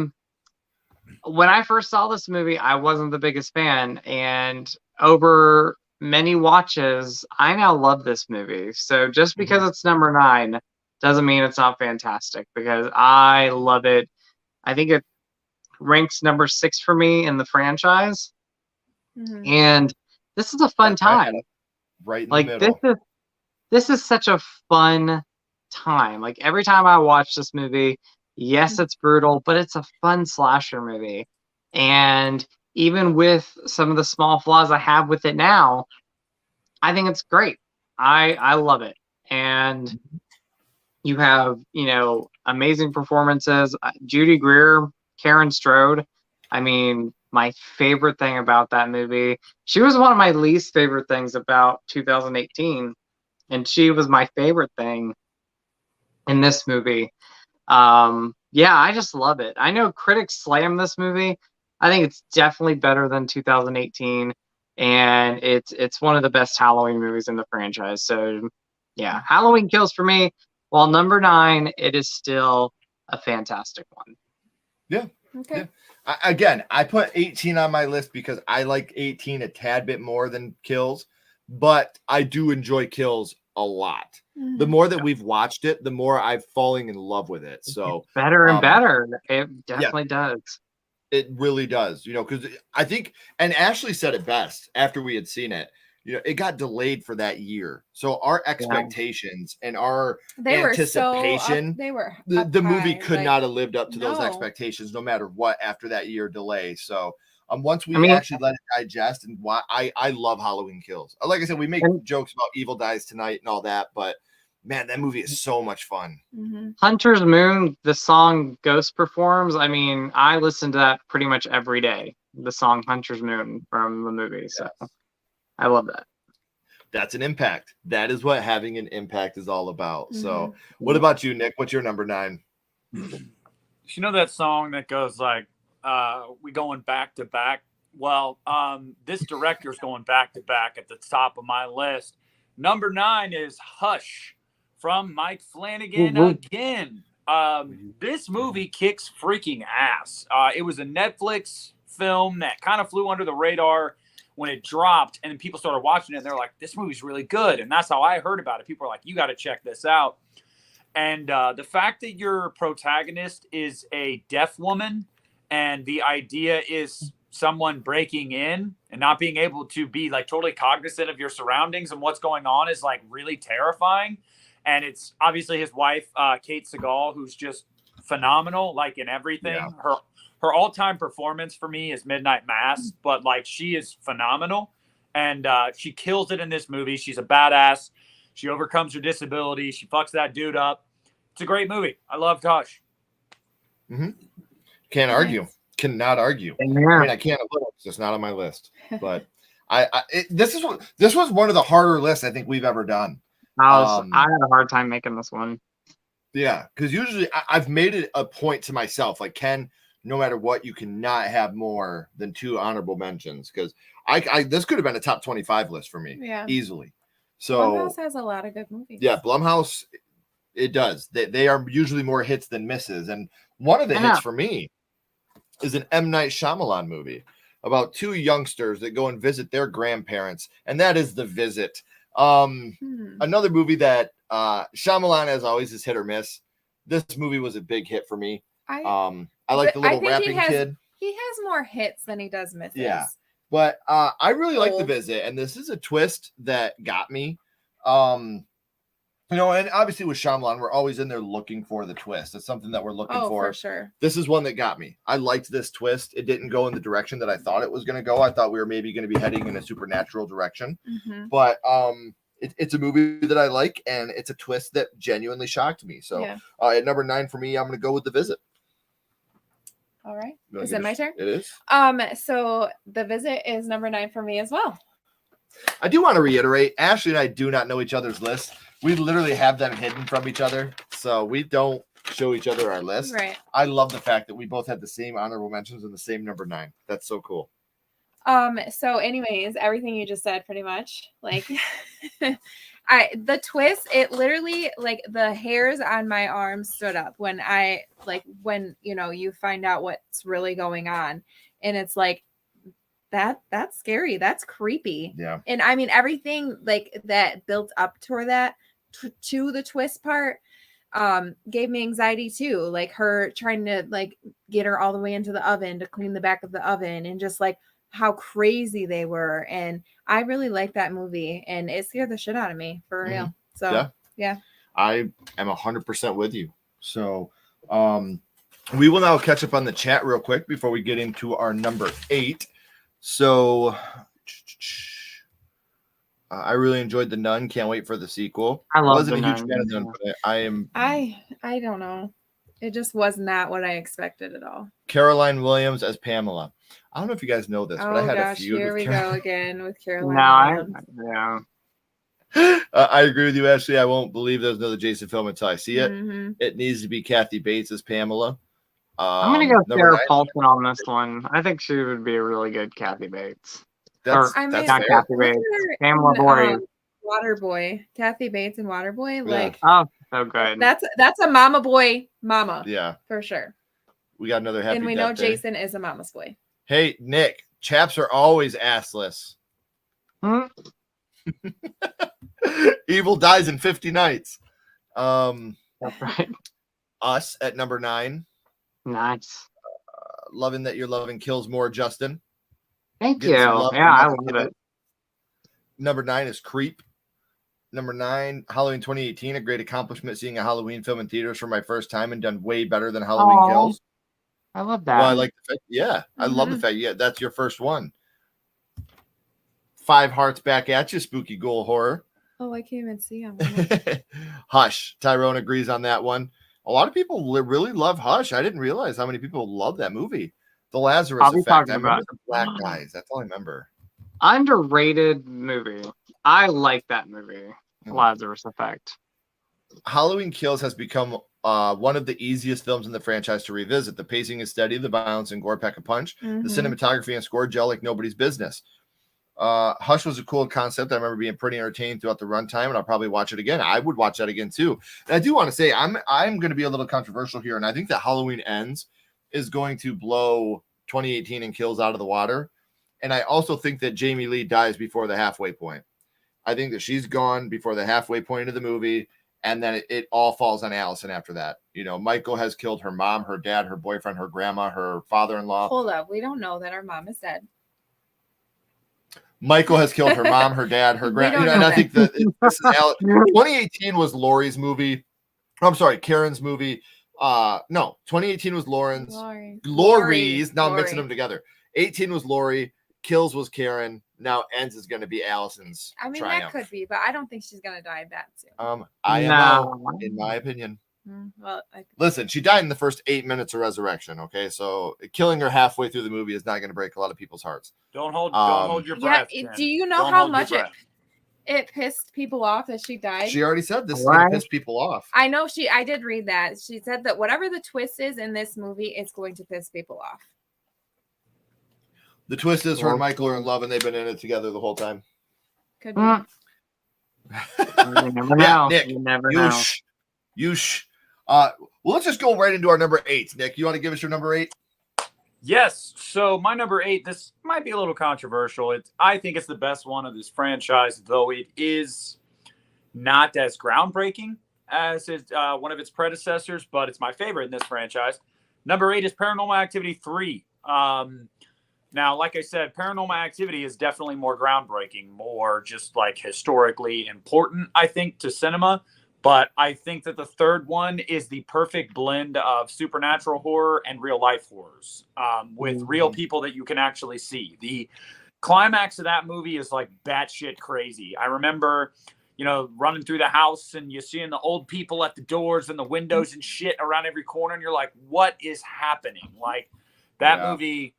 when I first saw this movie, I wasn't the biggest fan. And over many watches, I now love this movie. So just because it's number 9 doesn't mean it's not fantastic, because I love it. I think it ranks number 6 for me in the franchise. And this is a fun time. Right in the middle. This is such a fun time. Like every time I watch this movie, yes, it's brutal, but it's a fun slasher movie. And even with some of the small flaws I have with it now, I think it's great. I love it. And you have, amazing performances. Judy Greer, Karen Strode. I mean, my favorite thing about that movie, she was one of my least favorite things about 2018. And she was my favorite thing in this movie. I just love it. I know critics slam this movie. I think it's definitely better than 2018, and it's one of the best Halloween movies in the franchise. So, yeah, Halloween Kills for me. While number 9, it is still a fantastic one. Yeah. Okay. Yeah. Again, I put 18 on my list because I like 18 a tad bit more than Kills, but I do enjoy Kills a lot. Mm-hmm. The more that we've watched it, the more I'm falling in love with it. So better and better. It definitely does. it really does, because I think, and Ashley said it best after we had seen it. It got delayed for that year. So our expectations and our anticipation, the movie could not have lived up to those expectations no matter what after that year delay. So once we actually let it digest, and why I love Halloween Kills. Like I said, we make jokes about Evil Dies Tonight and all that, but man, that movie is so much fun. Mm-hmm. Hunter's Moon, the song Ghost performs. I mean, I listen to that pretty much every day. The song Hunter's Moon from the movie. So I love that. That's an impact. That is what having an impact is all about. Mm-hmm. So what about you, Nick? What's your number 9? You know that song that goes like, we going back to back? Well, this director's going back to back at the top of my list. Number 9 is Hush from Mike Flanagan again. This movie kicks freaking ass. It was a Netflix film that kind of flew under the radar when it dropped, and then people started watching it, and they're like, this movie's really good. And that's how I heard about it. People are like, you got to check this out. And the fact that your protagonist is a deaf woman, and the idea is someone breaking in and not being able to be like totally cognizant of your surroundings and what's going on is like really terrifying. And it's obviously his wife, Kate Segal, who's just phenomenal, like in everything. Yeah. Her all-time performance for me is Midnight Mass, but like she is phenomenal, and she kills it in this movie. She's a badass. She overcomes her disability. She fucks that dude up. It's a great movie. I love Hush. Mm-hmm. Can't argue. Cannot argue. I mean, I can't. It's just not on my list. But this was one of the harder lists I think we've ever done. I had a hard time making this one. Yeah, because usually I've made it a point to myself, like, Ken, no matter what, you cannot have more than 2 honorable mentions, because this could have been a top 25 list for me, easily. So Blumhouse has a lot of good movies. Yeah, Blumhouse, it does. They are usually more hits than misses, and one of the hits for me is an M. Night Shyamalan movie about 2 youngsters that go and visit their grandparents, and that is The Visit. Another movie that Shyamalan, as always, is hit or miss. This movie was a big hit for me. I like the little rapping kid. He has more hits than he does misses. Yeah, but I really like The Visit, and this is a twist that got me. And obviously with Shyamalan, we're always in there looking for the twist. It's something that we're looking for. For sure. This is one that got me. I liked this twist. It didn't go in the direction that I thought it was going to go. I thought we were maybe going to be heading in a supernatural direction. Mm-hmm. But it's a movie that I like, and it's a twist that genuinely shocked me. So at number 9 for me, I'm going to go with The Visit. All right. Is it my turn? It is. So The Visit is number 9 for me as well. I do want to reiterate, Ashley and I do not know each other's lists. We literally have them hidden from each other, so we don't show each other our list. Right. I love the fact that we both had the same honorable mentions and the same number 9. That's so cool. So anyways, everything you just said pretty much, like the twist, it literally, like, the hairs on my arms stood up when you find out what's really going on, and it's like that's scary, that's creepy. Yeah. And I mean, everything like that built up toward that to the twist part gave me anxiety too, like her trying to like get her all the way into the oven to clean the back of the oven, and just like how crazy they were. And I really liked that movie, and it scared the shit out of me for real. So yeah, I am 100% with you. So we will now catch up on the chat real quick before we get into our number 8. So I really enjoyed The Nun. Can't wait for the sequel. I wasn't a huge fan of The Nun, but I don't know. It just was not what I expected at all. Caroline Williams as Pamela. I don't know if you guys know this, but I had a feud. Here we go again with Caroline. Yeah. I agree with you, Ashley. I won't believe there's another Jason film until I see it. Mm-hmm. It needs to be Kathy Bates as Pamela. I'm going to go Sarah Paulson on this one. I think she would be a really good Kathy Bates. That's not Kathy Bates. Pamela Voorhees. Waterboy. Kathy Bates and Waterboy. Yeah. Like, oh, so good. That's a mama boy mama. Yeah. For sure. We got another happy And we know day. Jason is a mama's boy. Hey, Nick, chaps are always assless. Evil dies in 50 nights. That's right. Us at number 9. Nice. Loving that you're loving kills more, Justin. Thank Getting you. some love Yeah, from I Mother love Kiddo. it. Number 9 is Creep. Number 9, Halloween 2018, a great accomplishment seeing a Halloween film in theaters for my first time and done way better than Halloween Aw. Kills. I love that. Well, I like the fact, yeah, I love the fact, yeah, that's your first one. 5 hearts back at you, spooky ghoul horror. Oh, I can't even see him. Hush. Tyrone agrees on that one. A lot of people really love Hush. I didn't realize how many people love that movie. The Lazarus I'll be Effect. talking I remember about the black guys. That's all I remember. underrated movie. I like that movie, Lazarus Effect. Halloween Kills has become one of the easiest films in the franchise to revisit. The pacing is steady, the violence and gore pack a punch. The cinematography and score gel like nobody's business. Hush was a cool concept. I remember being pretty entertained throughout the runtime, and I'll probably watch it again. I would watch that again too. And I do want to say I'm going to be a little controversial here, and I think that Halloween Ends is going to blow 2018 and Kills out of the water. And I also think that Jamie Lee dies before the halfway point. I think that she's gone before the halfway point of the movie, and then it all falls on Allison after that. You know, Michael has killed her mom, her dad, her boyfriend, her grandma, her father-in-law. Hold up. We don't know that our mom is dead. Michael has killed her mom, her dad, her grandma. You know, and I think that this is 2018 was Lori's movie. I'm sorry, Karen's movie. No, 2018 was Lauren's. Lori's. Now I'm mixing them together. 18 was Lori. Kills was Karen. Now Ends is going to be Allison's. I mean, triumph. that could be, but I don't think she's gonna die that soon. I am out, in my opinion. Well, Listen, she died in the first 8 minutes of Resurrection. Okay, so killing her halfway through the movie is not going to break a lot of people's hearts. Don't hold your breath. Yeah. Ken. Do you know Don't how hold your much breath. it pissed people off that she died? She already said this is going to piss people off. I know I did read that. She said that whatever the twist is in this movie, it's going to piss people off. The twist is her and Michael are in love, and they've been in it together the whole time. Could be. You never know. Nick, you never know. Well, let's just go right into our number 8. Nick, you want to give us your number 8? Yes. So my number 8, this might be a little controversial. I think it's the best one of this franchise, though it is not as groundbreaking as one of its predecessors, but it's my favorite in this franchise. Number 8 is Paranormal Activity 3. Now, like I said, Paranormal Activity is definitely more groundbreaking, more just like historically important, I think, to cinema. But I think that the third one is the perfect blend of supernatural horror and real life horrors with real people that you can actually see. The climax of that movie is like batshit crazy. I remember, running through the house and you're seeing the old people at the doors and the windows and shit around every corner. And you're like, what is happening? Like that movie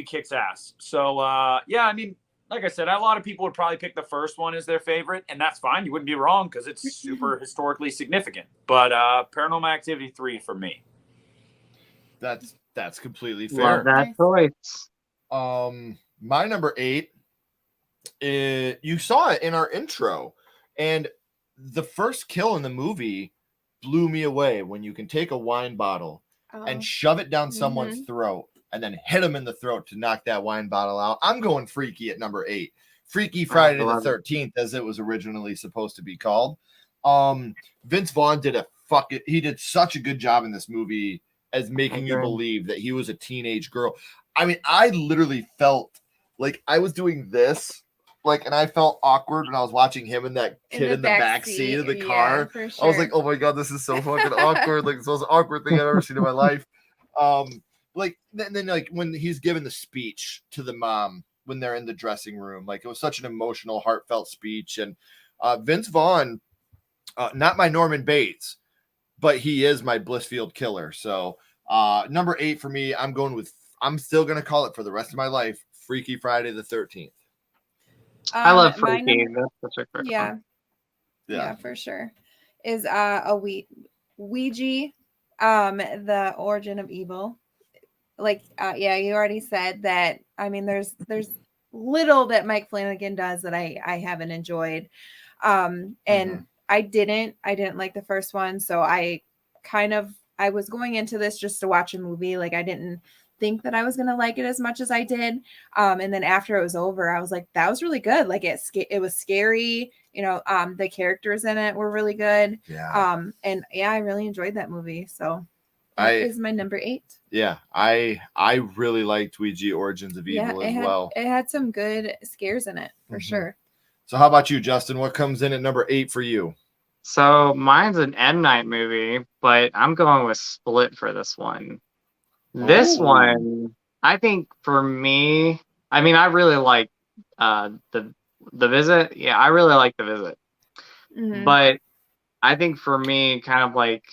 kicks ass. So, I mean, like I said, a lot of people would probably pick the first one as their favorite, and that's fine. You wouldn't be wrong because it's super historically significant. But Paranormal Activity 3 for me. That's completely fair. Love that choice. My number 8 is, you saw it in our intro, and the first kill in the movie blew me away when you can take a wine bottle and shove it down someone's throat and then hit them in the throat to knock that wine bottle out. I'm going Freaky at number 8. Freaky Friday the 13th, as it was originally supposed to be called. Vince Vaughn he did such a good job in this movie as making you believe that he was a teenage girl. I mean, I literally felt like I was doing this, and I felt awkward when I was watching him and that kid in the back seat of the car. For sure. I was like, oh my God, this is so fucking awkward. Like, it's the most awkward thing I've ever seen in my life. Then when he's giving the speech to the mom when they're in the dressing room, it was such an emotional, heartfelt speech. And Vince Vaughn, not my Norman Bates, but he is my Blissfield killer. So number 8 for me, I'm still going to call it for the rest of my life, Freaky Friday the 13th. I love Freaky. That's such a great one. Yeah, for sure. Is a Ouija, the origin of evil. You already said that. I mean, there's little that Mike Flanagan does that I haven't enjoyed. And I didn't like the first one. So I was going into this just to watch a movie. I didn't think that I was gonna like it as much as I did. And then after it was over, I was like, that was really good. Like it was scary. The characters in it were really good. Yeah. And yeah, I really enjoyed that movie. So that is my number 8. Yeah, I really liked Ouija Origins of Evil as well. It had some good scares in it for sure. So how about you, Justin? What comes in at number 8 for you? So mine's an M. Night movie, but I'm going with Split for this one. This one, I think for me, I mean, I really like the Visit. Yeah, I really like The Visit. But I think for me, kind of like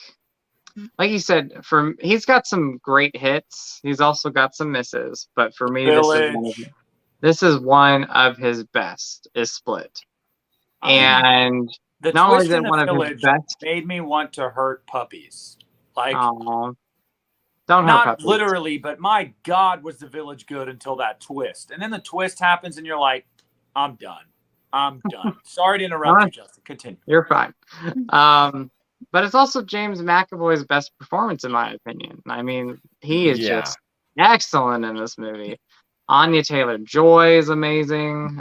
you said, he's got some great hits. He's also got some misses. But for me, this is one of his best. Is Split, and the not only twist is in it the one of Village his best, made me want to hurt puppies. Like, don't hurt not puppies. literally, but my God, was the Village good until that twist, and then the twist happens, and you're like, I'm done. I'm done. Sorry to interrupt you, Justin. Continue. You're fine. But it's also James McAvoy's best performance, in my opinion. I mean, he is just excellent in this movie. Anya Taylor-Joy is amazing.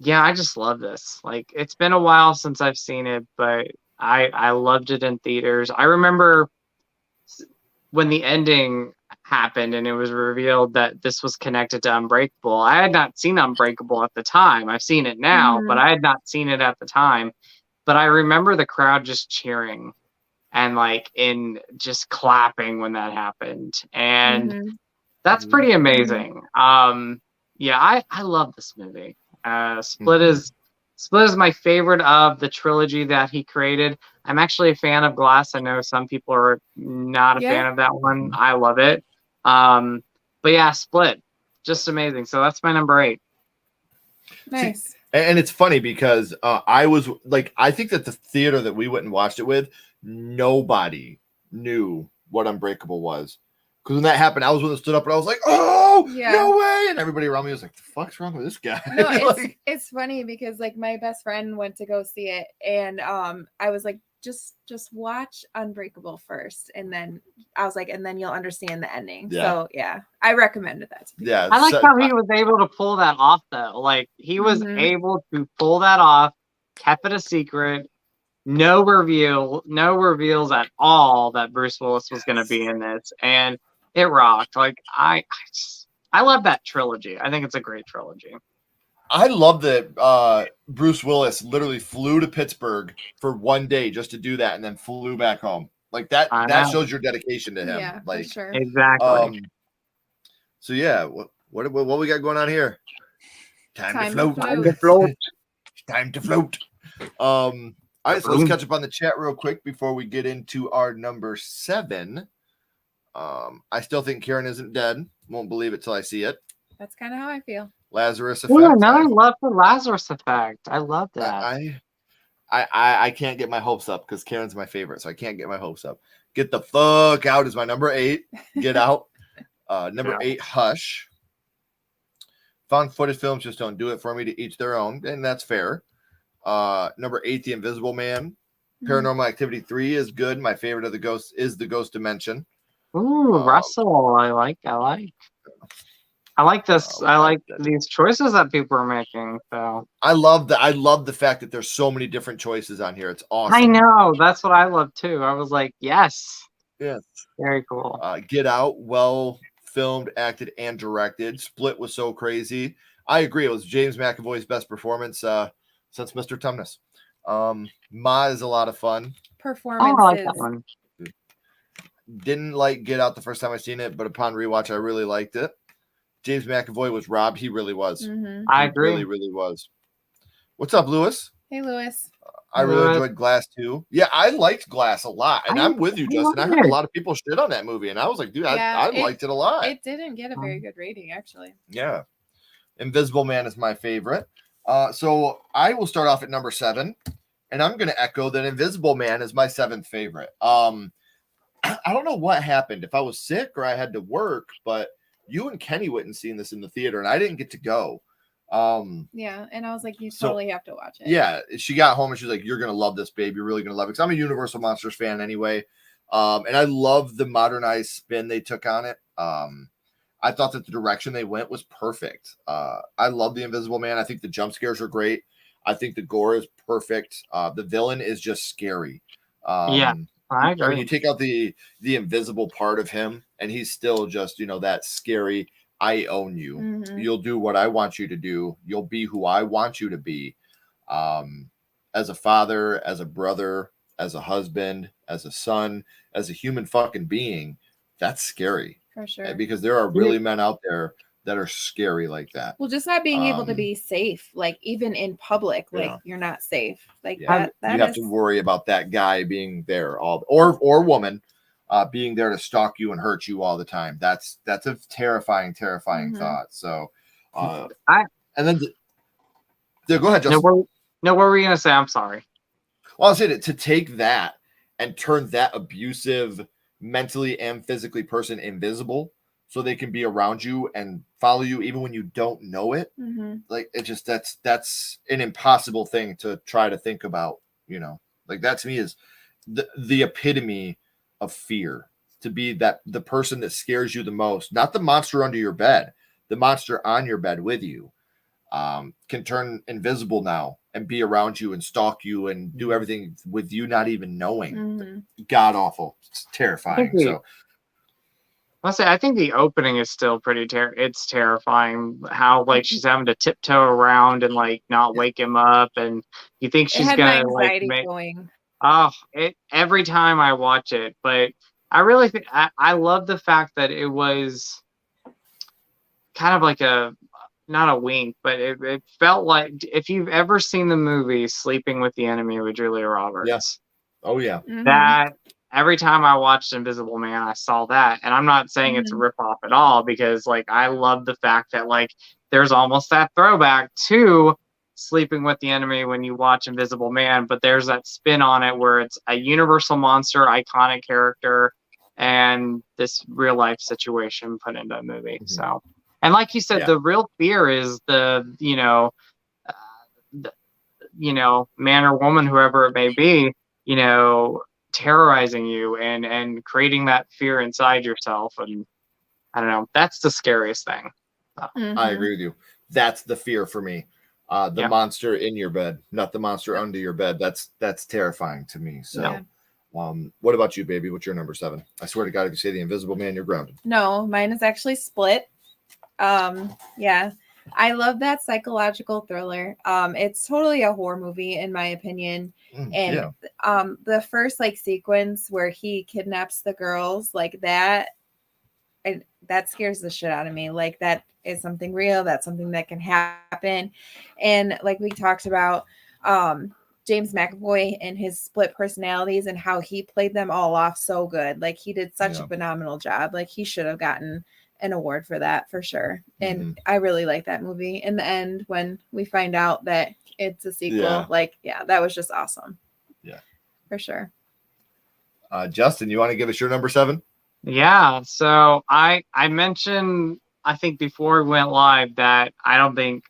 Yeah, I just love this. Like, it's been a while since I've seen it, but I loved it in theaters. I remember when the ending happened and it was revealed that this was connected to Unbreakable. I had not seen Unbreakable at the time. I've seen it now, but I had not seen it at the time. But I remember the crowd just cheering and in just clapping when that happened. And that's pretty amazing. Yeah, I love this movie. Split is my favorite of the trilogy that he created. I'm actually a fan of Glass. I know some people are not a fan of that one. I love it. But yeah, Split, just amazing. So that's my number 8. Nice. See, and it's funny because I was I think that the theater that we went and watched it with, nobody knew what Unbreakable was. Because when that happened, I was one that stood up and I was like, "Oh, no way!" And everybody around me was like, "The fuck's wrong with this guy?" No, it's funny because my best friend went to go see it, and I was like, just watch Unbreakable first, and then I was like, and then you'll understand the ending. Yeah. So yeah, I recommended that to people. Yeah, I like how he was able to pull that off, though. Like, he was able to pull that off, kept it a secret. No reveals at all that Bruce Willis was going to be in this, and it rocked. Like, I love that trilogy. I think it's a great trilogy. I love that Bruce Willis literally flew to Pittsburgh for one day just to do that, and then flew back home. Like that shows your dedication to him. Yeah, like, for sure. Exactly. So yeah, what we got going on here? Time to float. Time to float. All right, so let's catch up on the chat real quick before we get into our number 7. I still think Karen isn't dead. Won't believe it till I see it. That's kind of how I feel. Lazarus Effect. Yeah, no, I love the Lazarus Effect. I love that. I can't get my hopes up because Karen's my favorite, so I can't get my hopes up. Get the Fuck Out is my number 8. Get Out. Number 8, Hush. Found footage films just don't do it for me, to each their own, and that's fair. Number 8, The Invisible Man. Paranormal Activity 3 is good. My favorite of the ghosts is The Ghost Dimension. Ooh, Russell. I like this. I like these choices that people are making. So I love the fact that there's so many different choices on here. It's awesome. I know. That's what I love too. I was like, yes. Yes. Very cool. Get Out, well filmed, acted, and directed. Split was so crazy. I agree. It was James McAvoy's best performance since Mr. Tumnus. Ma is a lot of fun. Performances. Oh, I like that one. Didn't like Get Out the first time I seen it, but upon rewatch, I really liked it. James McAvoy was robbed. He really was. I agree. Really, really was. What's up, Lewis? Hey, Lewis. I really enjoyed Glass too. Yeah, I liked Glass a lot. And I'm with you, Justin. I heard a lot of people shit on that movie. And I was like, dude, I liked it a lot. It didn't get a very good rating, actually. Yeah. Invisible Man is my favorite. So I will start off at number 7. And I'm going to echo that Invisible Man is my 7th favorite. I don't know what happened. If I was sick or I had to work, but you and Kenny went and seen this in the theater, and I didn't get to go. Yeah, and I was like, you totally have to watch it. Yeah, she got home and she was like, "You're gonna love this, babe. You're really gonna love it." Because I'm a Universal Monsters fan anyway, and I love the modernized spin they took on it. I thought that the direction they went was perfect. I love the Invisible Man. I think the jump scares are great. I think the gore is perfect. The villain is just scary. Yeah, I I mean, agree. you take out the invisible part of him, and he's still just, that scary. I own you. Mhm. You'll do what I want you to do. You'll be who I want you to be. As a father, as a brother, as a husband, as a son, as a human fucking being, that's scary. For sure. Because there are really men out there that are scary like that. Well, just not being able to Um, be safe, like even in public, like Yeah. you're not safe. Like Yeah. that You have is to worry about that guy being there or woman being there to stalk you and hurt you all the time. That's a terrifying Mhm. thought. So, I and then go ahead, no, Justin. what were you gonna say? I'm sorry. Well, I'll say that to take that and turn that abusive, mentally and physically person invisible, so they can be around you and follow you even when you don't know it. Mhm. Like it just that's an impossible thing to try to think about. Like that to me is the epitome of fear. To be that the person that scares you the most, not the monster under your bed, the monster on your bed with you. Can turn invisible now and be around you and stalk you and do everything with you not even knowing. Mhm. God awful. It's terrifying. So I think the opening is still pretty it's terrifying how like she's having to tiptoe around and like not wake him up, and you think It she's had my gonna like anxiety make going. it every time I watch it. But I really think I love the fact that it was kind of like not a wink, but it felt like if you've ever seen the movie Sleeping with the Enemy with Julia Roberts. Yeah. Oh yeah. Mhm. That every time I watched Invisible Man, I saw that. And I'm not saying it's a Mhm. ripoff at all, because like I love the fact that like there's almost that throwback to Sleeping with the Enemy when you watch Invisible Man, but there's that spin on it where it's a universal monster, iconic character, and this real life situation put into a movie. Mhm. So, and like you said, Yeah. the real fear is man or woman, whoever it may be, terrorizing you and creating that fear inside yourself. And I don't know, that's the scariest thing. I Mhm. agree with you. That's the fear for me. The Yeah. monster in your bed, not the monster under your bed. That's terrifying to me. So, Yeah. What about you, baby? What's your number 7? I swear to God, if you say the Invisible Man, you're grounded. No, mine is actually split. Yeah. I love that psychological thriller. It's totally a horror movie in my opinion. And Yeah. The first like sequence where he kidnaps the girls, like that scares the shit out of me. Like that is something real. That's something that can happen. And like we talked about, James McAvoy and his split personalities and how he played them all off so good. Like he did such a phenomenal job. Like he should have gotten an award for that for sure. And I really like that movie. In the end, when we find out that it's a sequel, that was just awesome. Yeah, for sure. Justin, you want to give us your number 7? Yeah. So I mentioned, I think before we went live, that I don't think,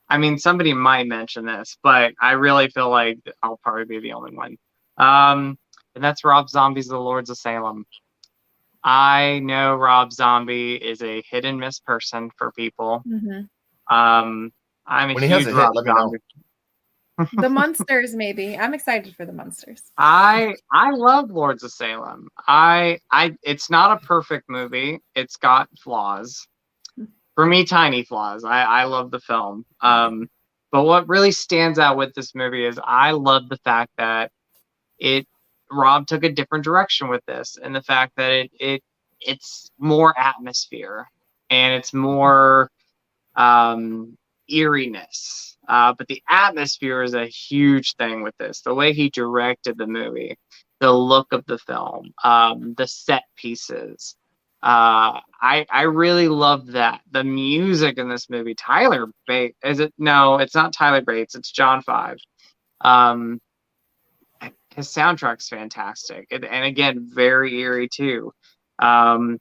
I mean, somebody might mention this, but I really feel like I'll probably be the only one. And that's Rob Zombie's The Lords of Salem. I know Rob Zombie is a hit and miss person for people. Mm-hmm. I'm a when he huge has a Rob hit, let me Zombie. know. The Munsters, maybe. I'm excited for the Munsters. I love Lords of Salem. It's not a perfect movie. It's got flaws. For me, tiny flaws. I love the film. But what really stands out with this movie is I love the fact that Rob took a different direction with this, and the fact that it's more atmosphere and it's more eeriness. But the atmosphere is a huge thing with this. The way he directed the movie, the look of the film, the set pieces. I really love that. The music in this movie, Tyler Bates, No, it's not Tyler Bates. It's John Five. His soundtrack's fantastic, and again, very eerie too. I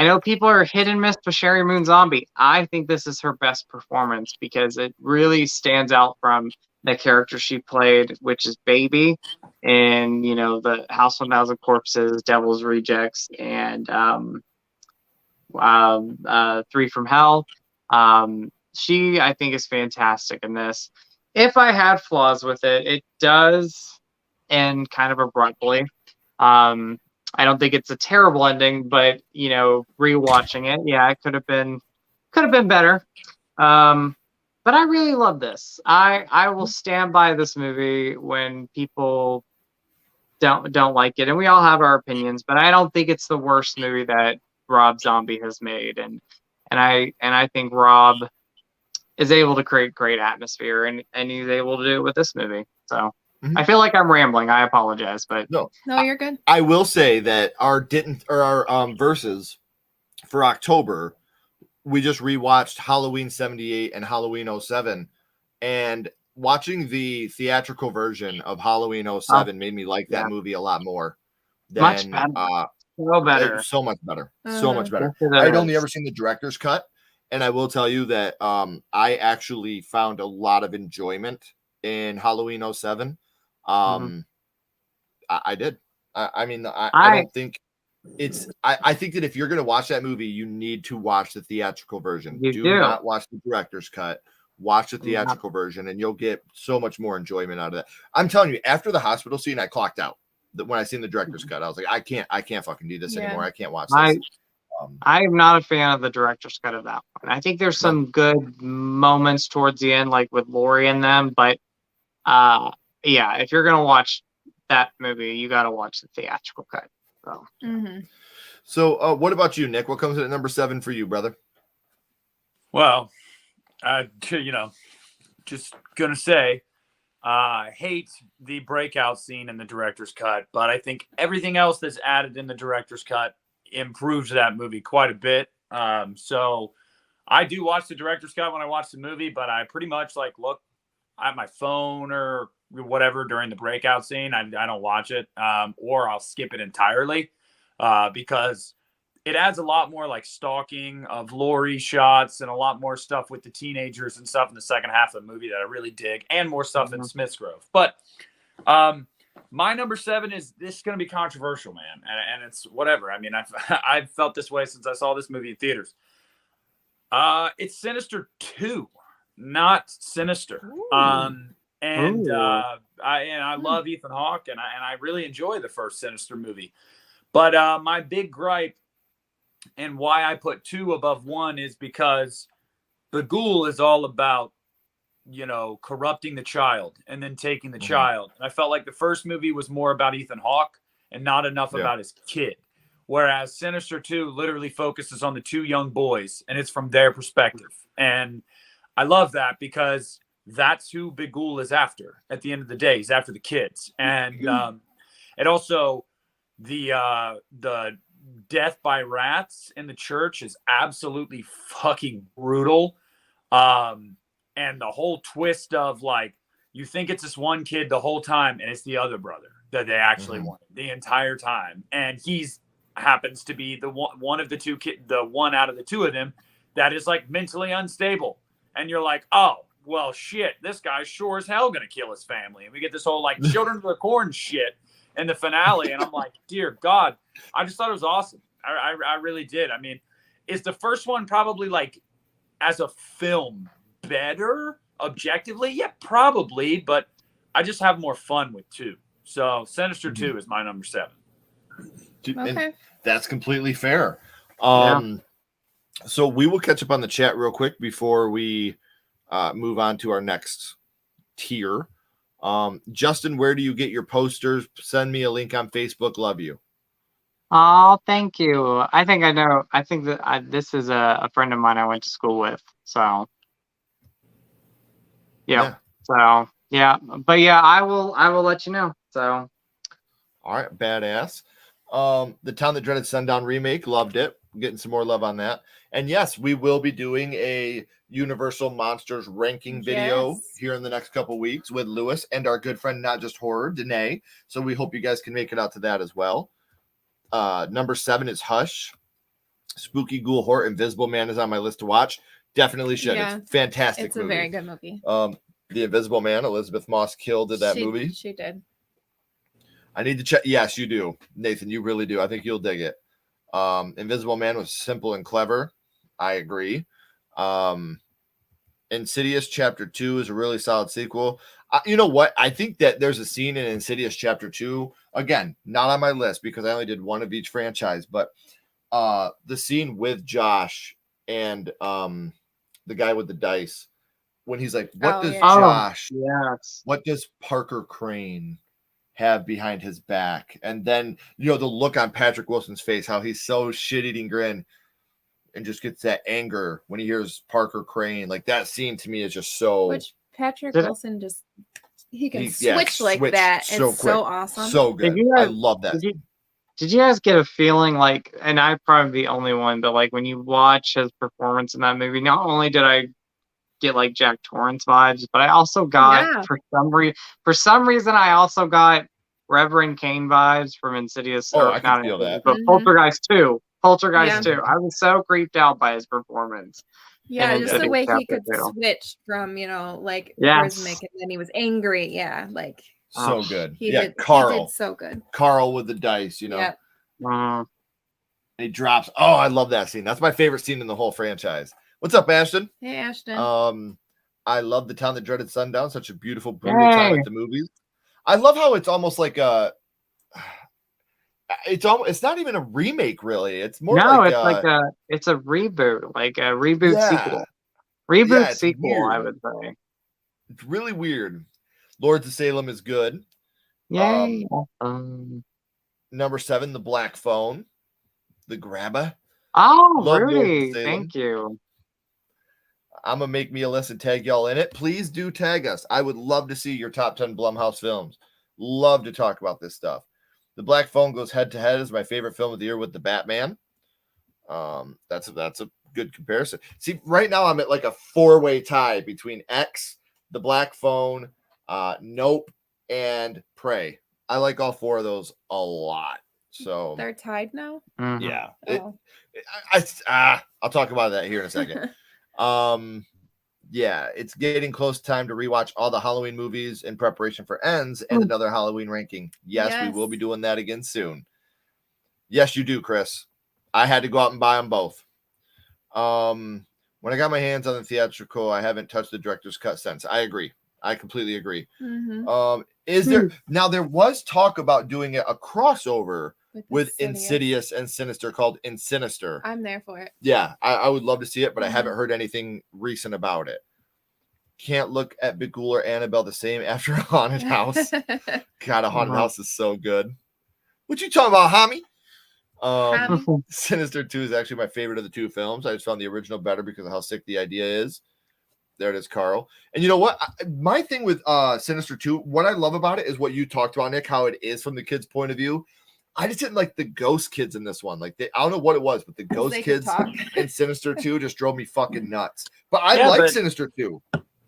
know people are hit and miss with Sherry Moon Zombie. I think this is her best performance because it really stands out from the character she played, which is Baby, in the House of 1,000 Corpses, Devil's Rejects, and Three from Hell. She, I think, is fantastic in this. If I had flaws with it, it does end kind of abruptly. I don't think it's a terrible ending, but rewatching it, yeah, it could have been better. But I really love this. I will stand by this movie when people don't like it, and we all have our opinions, but I don't think it's the worst movie that Rob Zombie has made, and I think Rob is able to create great atmosphere, and he's able to do it with this movie. So I feel like I'm rambling. I apologize, but No, you're good. I will say that our verses for October, we just rewatched Halloween 78 and Halloween 07, and watching the theatrical version of Halloween 07 made me like that movie a lot more. Much better. So better. So much better. So much better. I'd only ever seen the director's cut, and I will tell you that I actually found a lot of enjoyment in Halloween 07. I did. I mean, I don't think it's. I think that if you're going to watch that movie, you need to watch the theatrical version. Do not watch the director's cut. Watch the theatrical version, and you'll get so much more enjoyment out of that. I'm telling you, after the hospital scene, I clocked out. When I seen the director's cut, I was like, I can't fucking do this anymore. I can't watch this. I am not a fan of the director's cut of that one. I think there's some good moments towards the end, like with Laurie and them, but yeah, if you're gonna watch that movie, you got to watch the theatrical cut. So, so what about you, Nick? What comes in at number 7 for you, brother? Well, just gonna say, I hate the breakout scene in the director's cut, but I think everything else that's added in the director's cut improves that movie quite a bit. So I do watch the director's cut when I watch the movie, but I pretty much look at my phone or whatever during the breakout scene. I don't watch it, or I'll skip it entirely, because it adds a lot more stalking of Laurie shots and a lot more stuff with the teenagers and stuff in the second half of the movie that I really dig, and more stuff in Smith's Grove. But my number 7 is going to be controversial, man, and it's whatever. I mean, I've felt this way since I saw this movie in theaters. It's Sinister 2, not Sinister. I love Ethan Hawke, and I really enjoy the first Sinister movie. But my big gripe, and why I put 2 above 1, is because the Ghoul is all about, corrupting the child and then taking the child. And I felt like the first movie was more about Ethan Hawke and not enough about his kid. Whereas Sinister 2 literally focuses on the 2 young boys, and it's from their perspective. And I love that, because that's who Big Ghoul is after at the end of the day. He's after the kids. And it also, the death by rats in the church is absolutely fucking brutal. And the whole twist of you think it's this one kid the whole time, and it's the other brother that they actually wanted the entire time. And he's happens to be the one of the 2 kids, the one out of the 2 of them that is mentally unstable. And you're like, oh, well, shit, this guy's sure as hell going to kill his family. And we get this whole Children of the Corn shit in the finale. And I'm like, dear God, I just thought it was awesome. I really did. I mean, is the first one probably as a film better objectively? Yeah, probably. But I just have more fun with 2. So Sinister 2 is my number 7. And that's completely fair. So we will catch up on the chat real quick before we move on to our next tier. Justin, where do you get your posters? Send me a link on Facebook. Love you. Oh, thank you. I think I know. I think that this is a friend of mine I went to school with. So, yeah. So, yeah. But yeah, I will let you know. So, all right, badass. The Town That Dreaded Sundown remake, loved it. Getting some more love on that. And yes, we will be doing a Universal Monsters ranking video here in the next couple weeks with Lewis and our good friend, Not Just Horror, Danae. So we hope you guys can make it out to that as well. Number 7 is Hush. Spooky Ghoul Horror. Invisible Man is on my list to watch. Definitely should. It's a fantastic It's a very good movie. The Invisible Man, Elizabeth Moss killed in that movie. She did. I need to check. Yes, you do, Nathan. You really do. I think you'll dig it. Invisible Man was simple and clever. I agree. Insidious Chapter 2 is a really solid sequel. You know what? I think that there's a scene in Insidious Chapter 2, again, not on my list because I only did one of each franchise, but the scene with Josh and the guy with the dice, when he's like, what does Josh, what does Parker Crane have behind his back? And then, the look on Patrick Wilson's face, how he's so shit-eating grin and just gets that anger when he hears Parker Crane. Like, that scene to me is just so... Which Patrick Wilson he can switch that. So it's quick. so awesome. So good. I love that. Did you guys get a feeling like, and I'd probably be the only one, but like when you watch his performance in that movie, not only did I get like Jack Torrance vibes, but I also got for some reason I also got Reverend Kane vibes from Insidious. I can feel that. But Poltergeist 2. Poltergeist 2. I was so creeped out by his performance. Yeah, just the way he could switch from, like charismatic, and then he was angry. Yeah, like so good. Carl. He did so good. Carl with the dice, Yep. He drops. Oh, I love that scene. That's my favorite scene in the whole franchise. What's up, Ashton? Hey, Ashton. I love The Town That Dreaded Sundown. Such a beautiful, brutal time at the movies. I love how it's almost like it's not even a remake, really. It's more it's a reboot, like a reboot sequel. Reboot sequel, weird. I would say. It's really weird. Lords of Salem is good. Yay. Number 7, The Black Phone. The Grabber. Oh, Rudy. Thank you. I'm going to make me a list and tag y'all in it. Please do tag us. I would love to see your top 10 Blumhouse films. Love to talk about this stuff. The Black Phone goes head to head as my favorite film of the year with The Batman. That's a good comparison. See, right now I'm at like a 4-way tie between X, The Black Phone, Nope, and Prey. I like all 4 of those a lot. So they're tied now. Yeah. I'll talk about that here in a second. Yeah, it's getting close time to rewatch all the Halloween movies in preparation for Ends and another Halloween ranking. Yes, we will be doing that again soon. Yes, you do, Chris. I had to go out and buy them both. When I got my hands on the theatrical, I haven't touched the director's cut since. I agree. I completely agree. Is there now? There was talk about doing a crossover with Insidious and Sinister called Insinister. I'm there for it. Yeah, I would love to see it, but I haven't heard anything recent about it. Can't look at Bigul or Annabelle the same after a haunted house. God, a haunted house is so good. What you talking about, Hami? Sinister 2 is actually my favorite of the 2 films. I just found the original better because of how sick the idea is. There it is, Carl. And you know what? My thing with Sinister 2, what I love about it is what you talked about, Nick, how it is from the kids' point of view. I just didn't like the ghost kids in this one. Like, I don't know what it was, but the ghost kids in Sinister 2 just drove me fucking nuts. But I like Sinister 2.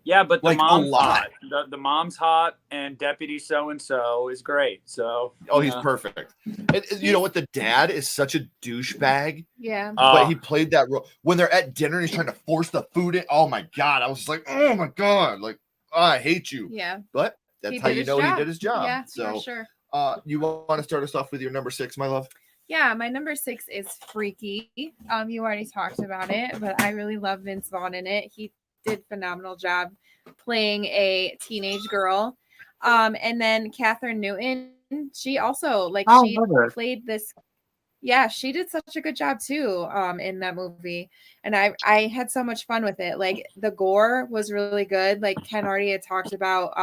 Yeah, but the like, mom's hot. The mom's hot, and Deputy So-and-so is great. So, he's perfect. And you know what? The dad is such a douchebag. Yeah. But he played that role. When they're at dinner and he's trying to force the food in. Oh, my God. I was just like, oh, my God. Like, I hate you. Yeah. But that's how you know he did his job. Yeah, so, for sure. You want to start us off with your number 6, my love? Yeah, my number 6 is Freaky. You already talked about it, but I really love Vince Vaughn in it. He did a phenomenal job playing a teenage girl. And then Catherine Newton, she also she played this. Yeah, she did such a good job too in that movie. And I had so much fun with it. Like, the gore was really good. Like Ken already had talked about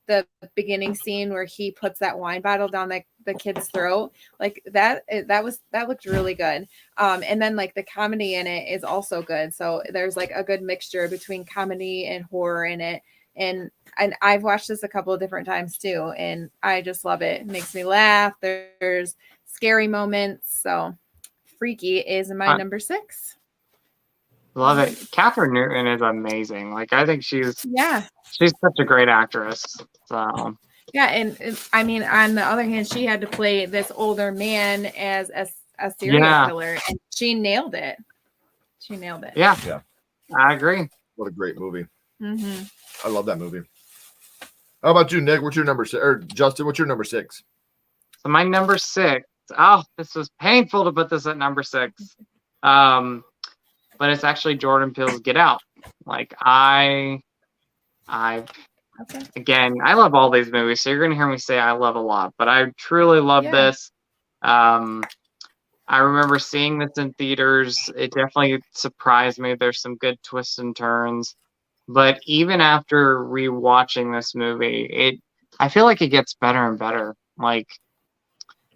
the beginning scene where he puts that wine bottle down the kid's throat. Like that looked really good. And then like the comedy in it is also good. So there's like a good mixture between comedy and horror in it. And I've watched this a couple of different times too, and I just love it. It makes me laugh. There's scary moments. So Freaky is my number 6. Love it. Catherine Newton is amazing. Like, I think she's such a great actress. So yeah, and I mean, on the other hand, she had to play this older man as a serial killer, and she nailed it. Yeah. I agree. What a great movie. I love that movie. How about you, Nick? What's your number 6? Or Justin, what's your number 6? So my number 6 Oh, this was painful to put this at number 6. But it's actually Jordan Peele's Get Out. Like I again, I love all these movies, so you're gonna hear me say I love a lot, but I truly love this. I remember seeing this in theaters. It definitely surprised me. There's some good twists and turns. But even after rewatching this movie, I feel like it gets better and better. Like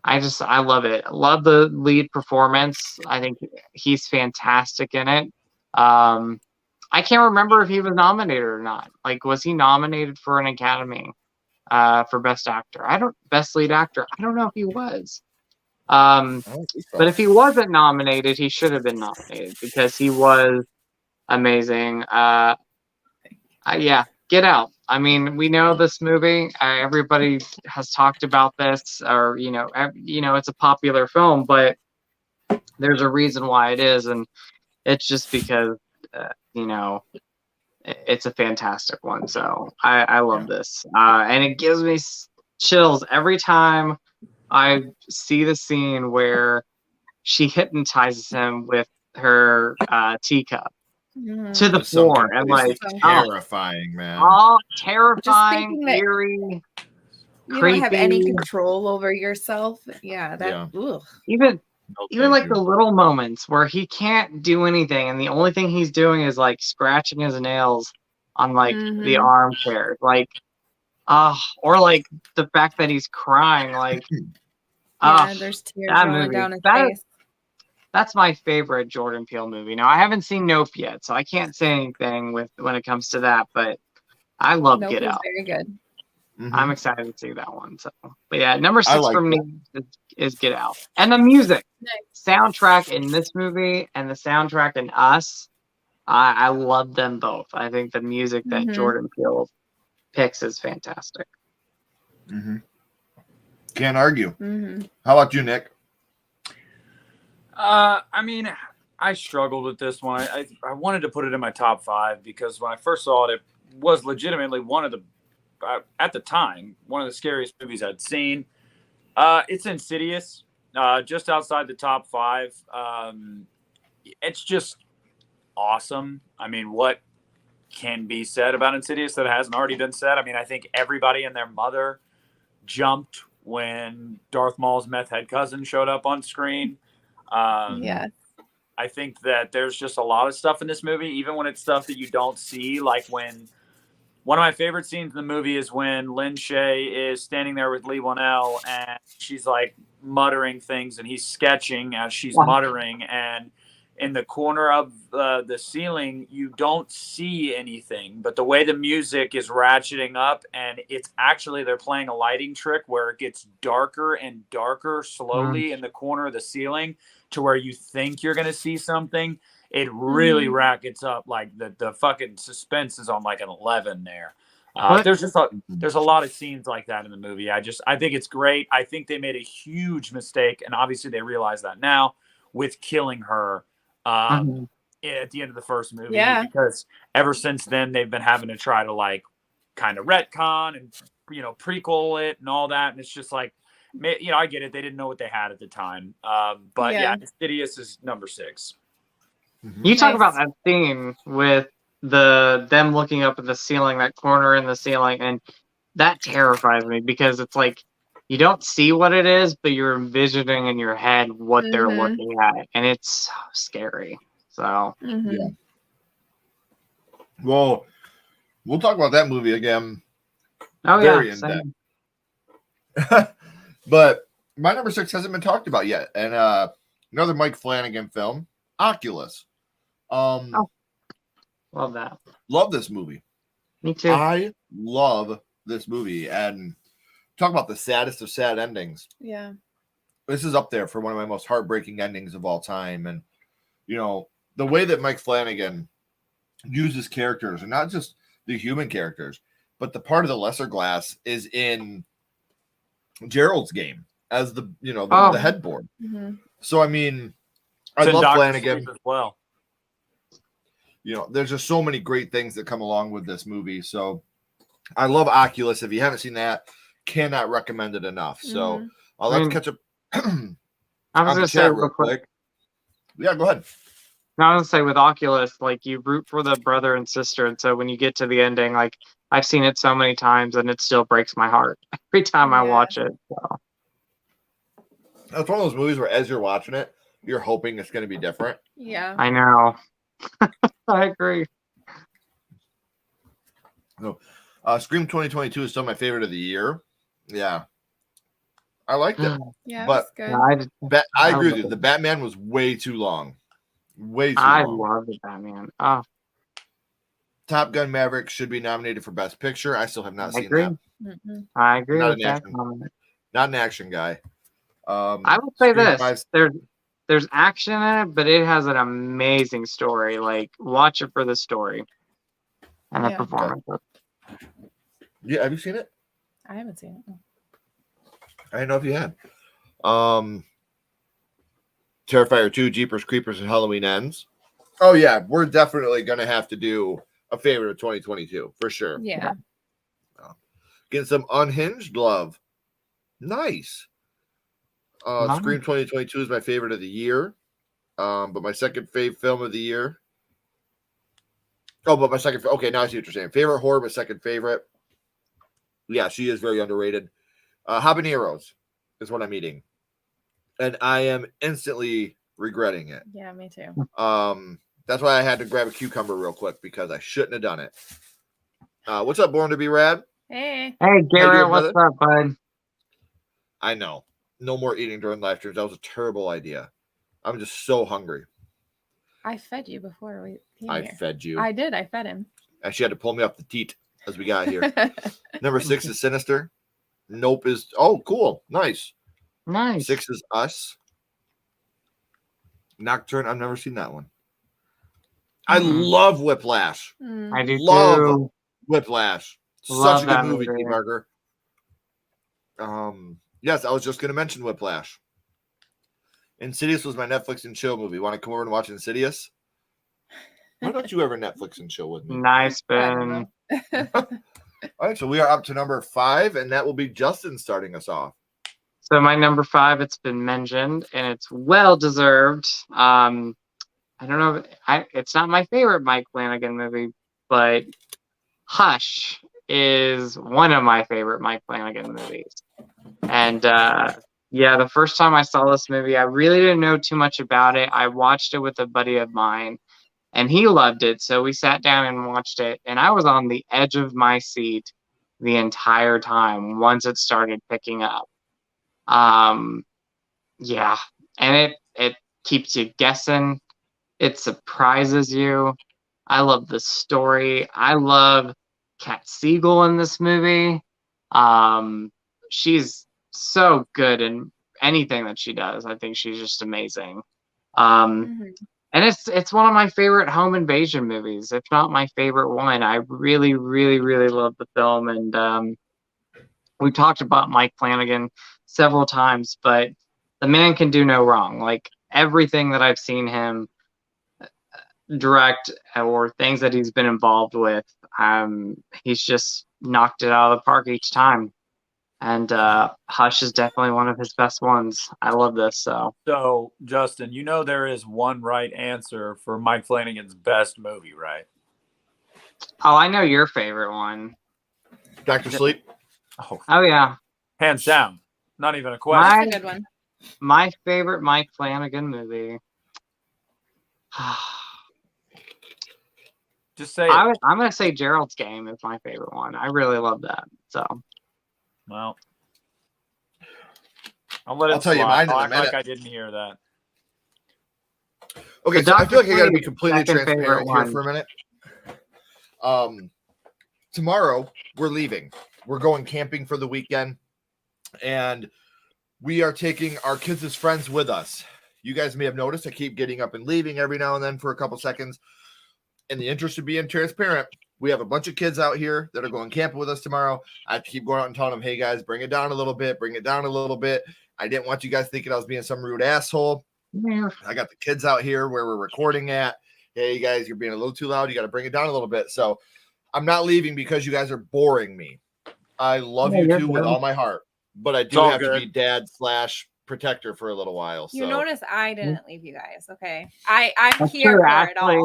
I love it. I love the lead performance. I think he's fantastic in it. I can't remember if he was nominated or not. Like, was he nominated for an Academy for Best Actor? Best Lead Actor. I don't know if he was. But if he wasn't nominated, he should have been nominated because he was amazing. Yeah, Get Out. I mean, we know this movie. Everybody has talked about this, or it's a popular film, but there's a reason why it is, and it's just because it's a fantastic one. So I love this, and it gives me chills every time I see the scene where she hypnoptizes him with her teacup to the floor, and like terrifying, man. Oh, terrifying, eerie, you creepy. don't have any control over yourself. Ugh. Even like the little moments where he can't do anything, and the only thing he's doing is like scratching his nails on like the armchair, like or like the fact that he's crying, like there's tears rolling down his face. That's my favorite Jordan Peele movie. Now I haven't seen Nope yet, so I can't say anything when it comes to that. But I love Get Out. Very good. I'm excited to see that one. So, but yeah, number 6 for me is Get Out, and the music, soundtrack in this movie and the soundtrack in Us. I love them both. I think the music that Jordan Peele picks is fantastic. Can't argue. How about you, Nick? I mean, I struggled with this one. I wanted to put it in my top 5 because when I first saw it, it was legitimately one of the, at the time, one of the scariest movies I'd seen. It's Insidious, just outside the top 5. It's just awesome. I mean, what can be said about Insidious that hasn't already been said? I mean, I think everybody and their mother jumped when Darth Maul's meth head cousin showed up on screen. I think that there's just a lot of stuff in this movie, even when it's stuff that you don't see. Like when one of my favorite scenes in the movie is when Lin Shaye is standing there with Lee Wanell and she's like muttering things and he's sketching as she's muttering, and in the corner of the ceiling you don't see anything, but the way the music is ratcheting up, and it's actually they're playing a lighting trick where it gets darker and darker slowly in the corner of the ceiling to where you think you're going to see something. It really rackets up. Like the fucking suspense is on like an 11 there. There's a lot of scenes like that in the movie. I think it's great. I think they made a huge mistake, and obviously they realize that now, with killing her at the end of the first movie, because ever since then they've been having to try to like kind of retcon and prequel it and all that, and it's just like, I get it, they didn't know what they had at the time, but Insidious is number 6. You talk about that scene with them looking up at the ceiling, that corner in the ceiling, and that terrifies me because it's like you don't see what it is, but you're envisioning in your head what they're looking at, and it's so scary. So, Well, we'll talk about that movie again. Oh very yeah, in depth. But my number 6 hasn't been talked about yet, and another Mike Flanagan film, Oculus. Love that. Love this movie. Me too. I love this movie, and talk about the saddest of sad endings. Yeah. This is up there for one of my most heartbreaking endings of all time. And, the way that Mike Flanagan uses characters, and not just the human characters, but the part of the lesser glass is in Gerald's game as the headboard. So, I mean, I love Dr. Flanagan Sleep as well. There's just so many great things that come along with this movie. So I love Oculus. If you haven't seen that, cannot recommend it enough. So let's catch up. I was on the gonna say chat real real quick. quick. Yeah, go ahead. No, I was gonna say with Oculus, like you root for the brother and sister, and so when you get to the ending, like I've seen it so many times, and it still breaks my heart every time I Yeah. watch it. So. That's one of those movies where, as you're watching it, you're hoping it's going to be different. Yeah. I know. I agree. No, Scream 2022 is still my favorite of the year. Yeah, I liked it. Yeah, But it's good. No, I agree with you. The Batman was way too long. Way too I long. love the Batman. Oh, Top Gun Maverick should be nominated for Best Picture. I still have not I seen agree. that. Mhm. I agree Not with an that action. comment. Not an action guy. I will say Scream this: 5 there's action in it, but it has an amazing story. Like, watch it for the story and the Yeah. performance. Yeah, have you seen it? I haven't seen it. I didn't know if you had. Terrifier 2, Jeepers Creepers, and Halloween Ends. Oh yeah, we're definitely gonna have to do a favorite of 2022 for sure. Yeah. Getting some Unhinged love. Nice. Nice. Scream 2022 is my favorite of the year. But my second favorite film of the year. Oh, but my second. Okay, now I see what you're saying. Favorite horror, but second favorite. Yeah, she is very underrated. Habaneros is what I'm eating, and I am instantly regretting it. Yeah, me too. That's why I had to grab a cucumber real quick because I shouldn't have done it. What's up, Born to Be Rad? Hey. Hey, Garrett, doing, what's up, bud? I know. No more eating during live streams. That was a terrible idea. I'm just so hungry. I fed you before we came I here. fed you. I did. I fed him. And she had to pull me off the teat as we got here. Number 6 is Sinister. Nope is. Oh, cool. Nice. Nice. 6 is Us. Nocturne. I've never seen that one. I love Whiplash. I do Love too. Whiplash. Love Such a good that movie, movie. T. Barker. Yes, I was just going to mention Whiplash. Insidious was my Netflix and chill movie. Want to come over and watch Insidious? Why don't you ever Netflix and chill with me? Nice, I don't Ben. know. All right, so we are up to number 5, and that will be Justin starting us off. So my number 5, it's been mentioned, and it's well deserved. I don't know. It's not my favorite Mike Flanagan movie, but Hush is one of my favorite Mike Flanagan movies. And yeah, the first time I saw this movie, I really didn't know too much about it. I watched it with a buddy of mine, and he loved it. So we sat down and watched it, and I was on the edge of my seat the entire time once it started picking up. Yeah, and it keeps you guessing. It surprises you. I love the story. I love Kat Siegel in this movie. She's so good in anything that she does. I think she's just amazing. And it's one of my favorite home invasion movies, if not my favorite one. I really, really, really love the film. And we've talked about Mike Flanagan several times, but the man can do no wrong. Like everything that I've seen him direct or things that he's been involved with, he's just knocked it out of the park each time. And Hush is definitely one of his best ones. I love this. So, Justin, you know there is one right answer for Mike Flanagan's best movie, right? Oh, I know your favorite one. Dr. Sleep. Oh yeah. Hands down. Not even a question. That's a good one. My favorite Mike Flanagan movie. Just say it. I'm going to say Gerald's Game is my favorite one. I really love that. So, Well, I'll let it I'll tell you slide. mine in a I'll act minute. like I didn't hear that. Okay, The so I feel like I got to Dr. be completely Sleep, second transparent favorite here for a minute. Tomorrow we're leaving. We're going camping for the weekend, and we are taking our kids as friends with us. You guys may have noticed I keep getting up and leaving every now and then for a couple seconds. In the interest of being transparent, we have a bunch of kids out here that are going camping with us tomorrow. I have to keep going out and telling them, hey guys, bring it down a little bit, bring it down a little bit. I didn't want you guys thinking I was being some rude asshole. I got the kids out here where we're recording at. Hey, you guys, you're being a little too loud. You got to bring it down a little bit. So I'm not leaving because you guys are boring me. I love you you're two with good. all my heart, but I do all have good. to be dad / protector for a little while. So You notice I didn't leave you guys, okay? I'm That's here true, for it all.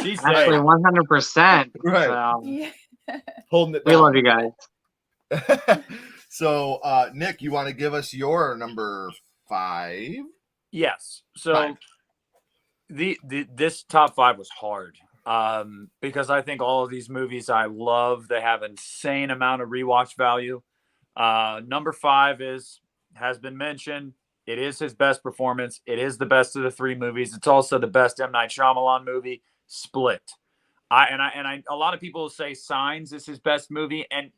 She's Actually, saying, 100%. Right. So, Yeah. holding it we down. love you guys. So Nick, you want to give us your number 5? yes. So Five. this top 5 was hard. Because I think all of these movies I love, they have insane amount of rewatch value. Number 5 has been mentioned. It is his best performance. It is the best of the 3 movies. It's also the best M. Night Shyamalan movie, Split. A lot of people say Signs is his best movie, and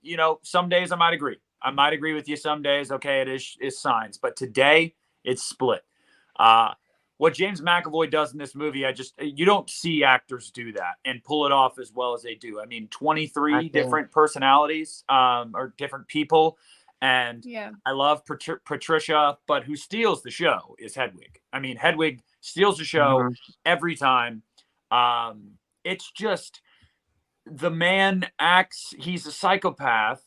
some days I might agree. I might agree with you. Some days, okay, it is Signs, but today it's Split. What James McAvoy does in this movie, you don't see actors do that and pull it off as well as they do. I mean, 23 different personalities, or different people. And Yeah. I love Patricia, but who steals the show is Hedwig. I mean, Hedwig steals the show every time. It's just, the man acts, he's a psychopath,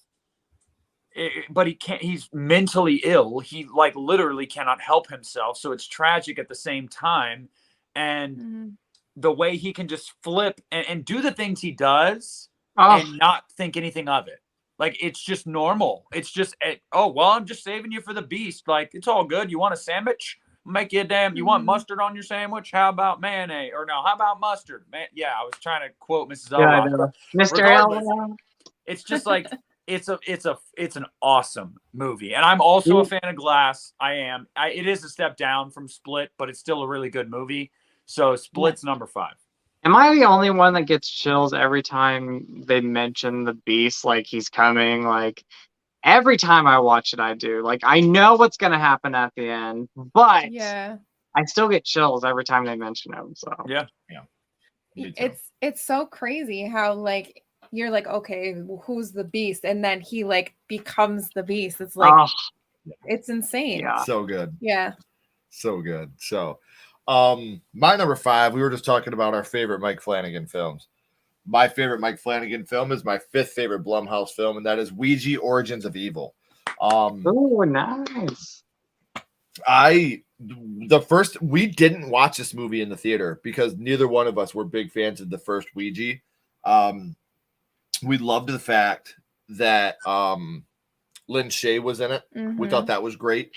but he's mentally ill. He literally cannot help himself. So it's tragic at the same time. And the way he can just flip and do the things he does and not think anything of it. It's just normal. It's just, I'm just saving you for the beast. It's all good. You want a sandwich? Make you you want mustard on your sandwich? How about mayonnaise? Or no, how about mustard? Man, yeah, I was trying to quote Mrs. Elrod. Mr. Elrod. It's just it's an awesome movie. And I'm also a fan of Glass. It is a step down from Split, but it's still a really good movie. So Split's number 5. Am I the only one that gets chills every time they mention the beast? He's coming. Every time I watch it, I do. I know what's gonna happen at the end, but Yeah. I still get chills every time they mention him. So yeah. It's so crazy how you're okay, who's the beast? And then he becomes the beast. It's it's insane. Yeah. So good. Yeah. So good. So my number 5, we were just talking about our favorite Mike Flanagan films. My favorite Mike Flanagan film is my 5th favorite Blumhouse film, and that is Ouija Origins of Evil. Oh, nice. We didn't watch this movie in the theater because neither one of us were big fans of the first Ouija. We loved the fact that Lynn Shay was in it. We thought that was great.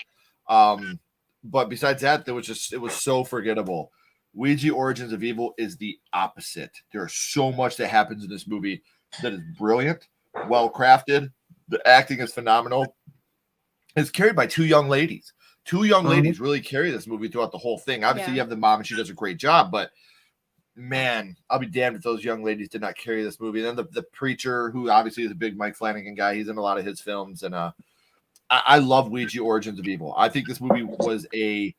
But besides that, it was so forgettable. Ouija Origins of Evil is the opposite. There's so much that happens in this movie that is brilliant, well crafted. The acting is phenomenal. It's carried by 2 young ladies. 2 young ladies really carry this movie throughout the whole thing. Obviously, you have the mom, and she does a great job. But man, I'll be damned if those young ladies did not carry this movie. And then the preacher, who obviously is a big Mike Flanagan guy, he's in a lot of his films, and I love Ouija Origins of Evil. I think this movie was a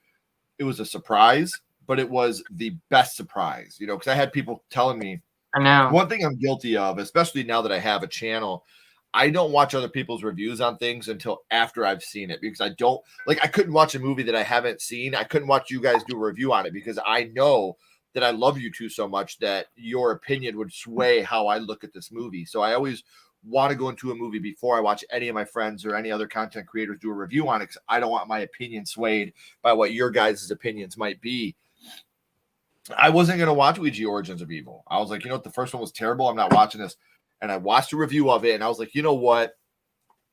surprise, but it was the best surprise, because I had people telling me. I know. One thing I'm guilty of, especially now that I have a channel, I don't watch other people's reviews on things until after I've seen it, because I don't I couldn't watch a movie that I haven't seen. I couldn't watch you guys do a review on it because I know that I love you two so much that your opinion would sway how I look at this movie. So I always want to go into a movie before I watch any of my friends or any other content creators do a review on it, because I don't want my opinion swayed by what your guys' opinions might be. I wasn't going to watch Ouija Origins of Evil. I was like, you know what? The first one was terrible. I'm not watching this. And I watched a review of it, and I was like, you know what?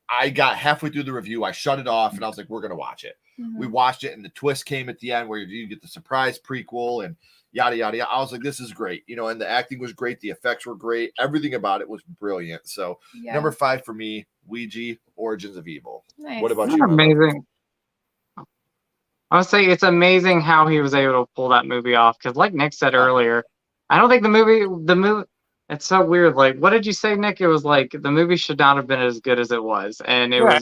I got halfway through the review. I shut it off, and I was like, we're going to watch it. We watched it, and the twist came at the end where you get the surprise prequel and yada, yada, yada. I was like, this is great. And the acting was great. The effects were great. Everything about it was brilliant. So number 5 for me, Ouija Origins of Evil. Nice. What about you? Amazing. I would say it's amazing how he was able to pull that movie off. Because like Nick said earlier, I don't think the movie, it's so weird. What did you say, Nick? It was the movie should not have been as good as it was. And it was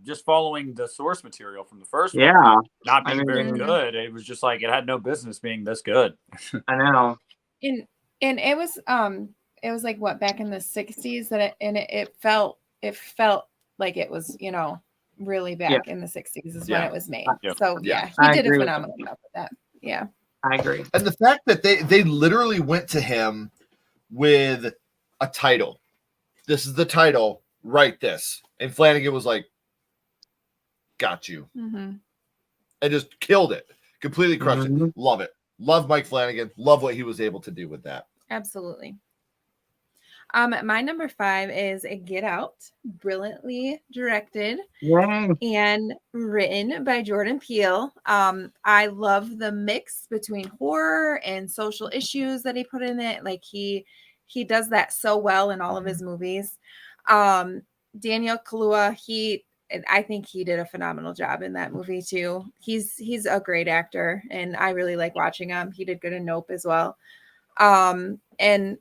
just following the source material from the first one. Yeah. Not being very good. It was just it had no business being this good. I know. And it was what, back in the 60s it felt like it was, really back in the 60s is when it was made. So he did a phenomenal job with that. Yeah. I agree. And the fact that they literally went to him with a title. This is the title, write this. And Flanagan was like, got you. Mm-hmm. And just killed it. Completely crushed it. Mhm. Love it. Love Mike Flanagan. Love what he was able to do with that. Absolutely. My number 5 is Get Out, brilliantly directed Yay. and written by Jordan Peele. I love the mix between horror and social issues that he put in it. Like he does that so well in all of his movies. Daniel Kaluuya, I think he did a phenomenal job in that movie too. He's a great actor, and I really like watching him. He did good in Nope as well. And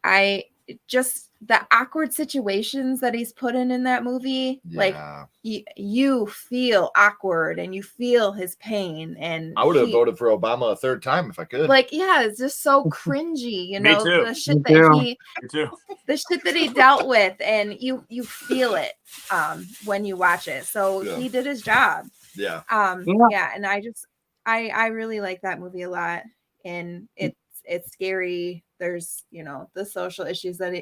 I just the awkward situations that he's put in that movie, like you feel awkward and you feel his pain. And I would have voted for Obama a third time if I could. Like, yeah, it's just so cringy, you Me know, too. the shit Me that too. Me too. the shit that he dealt with, and you feel it when you watch it. So he did his job. Yeah. Yeah, and I really like that movie a lot, and it's scary. There's, you know, the social issues that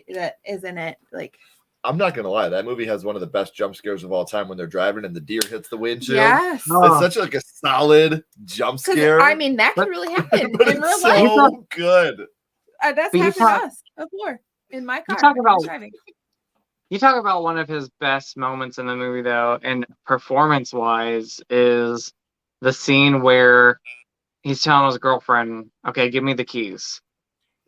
is in it. Like, I'm not gonna lie, that movie has one of the best jump scares of all time when they're driving and the deer hits the windshield. yes, It's such like a solid jump scare. I mean, that could really happen but in real it's life. so good. That's But you happened talk- to us before in my car. talk when I was about- driving. You talk about one of his best moments in the movie, though, and performance-wise, is the scene where he's telling his girlfriend, "Okay, give me the keys."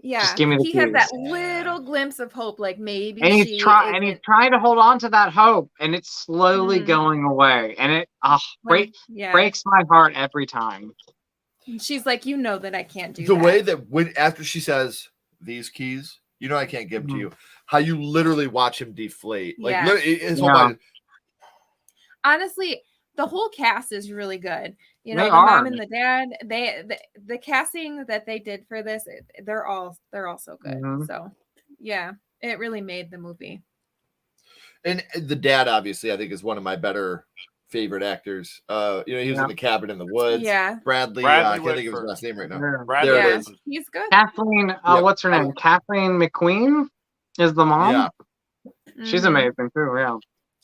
Yeah, Just give me the he has that keys. little glimpse of hope, like maybe And she he's trying to hold on to that hope, and it's slowly Mm. going away, and it yeah. breaks my heart every time. And she's like, you know that I can't do The that. way that when after she says these keys, you know I can't give to you. How you literally watch him deflate. Like Yeah. literally, his whole Yeah. body. Honestly, the whole cast is really good. You know, They the mom are. and the dad, the casting that they did for this, they're all so good. Mhm. So yeah, it really made the movie. And the dad, obviously, I think is one of my better favorite actors. You know, he was in the cabin in the woods. Yeah. Bradley Bradley I can't think of his Whitford. last name right now. Yeah. Bradley There it Yeah, is. he's good. Kathleen, Yep. what's her name? Kathleen McQueen is the mom. Yeah. She's Mhm. amazing too. Yeah.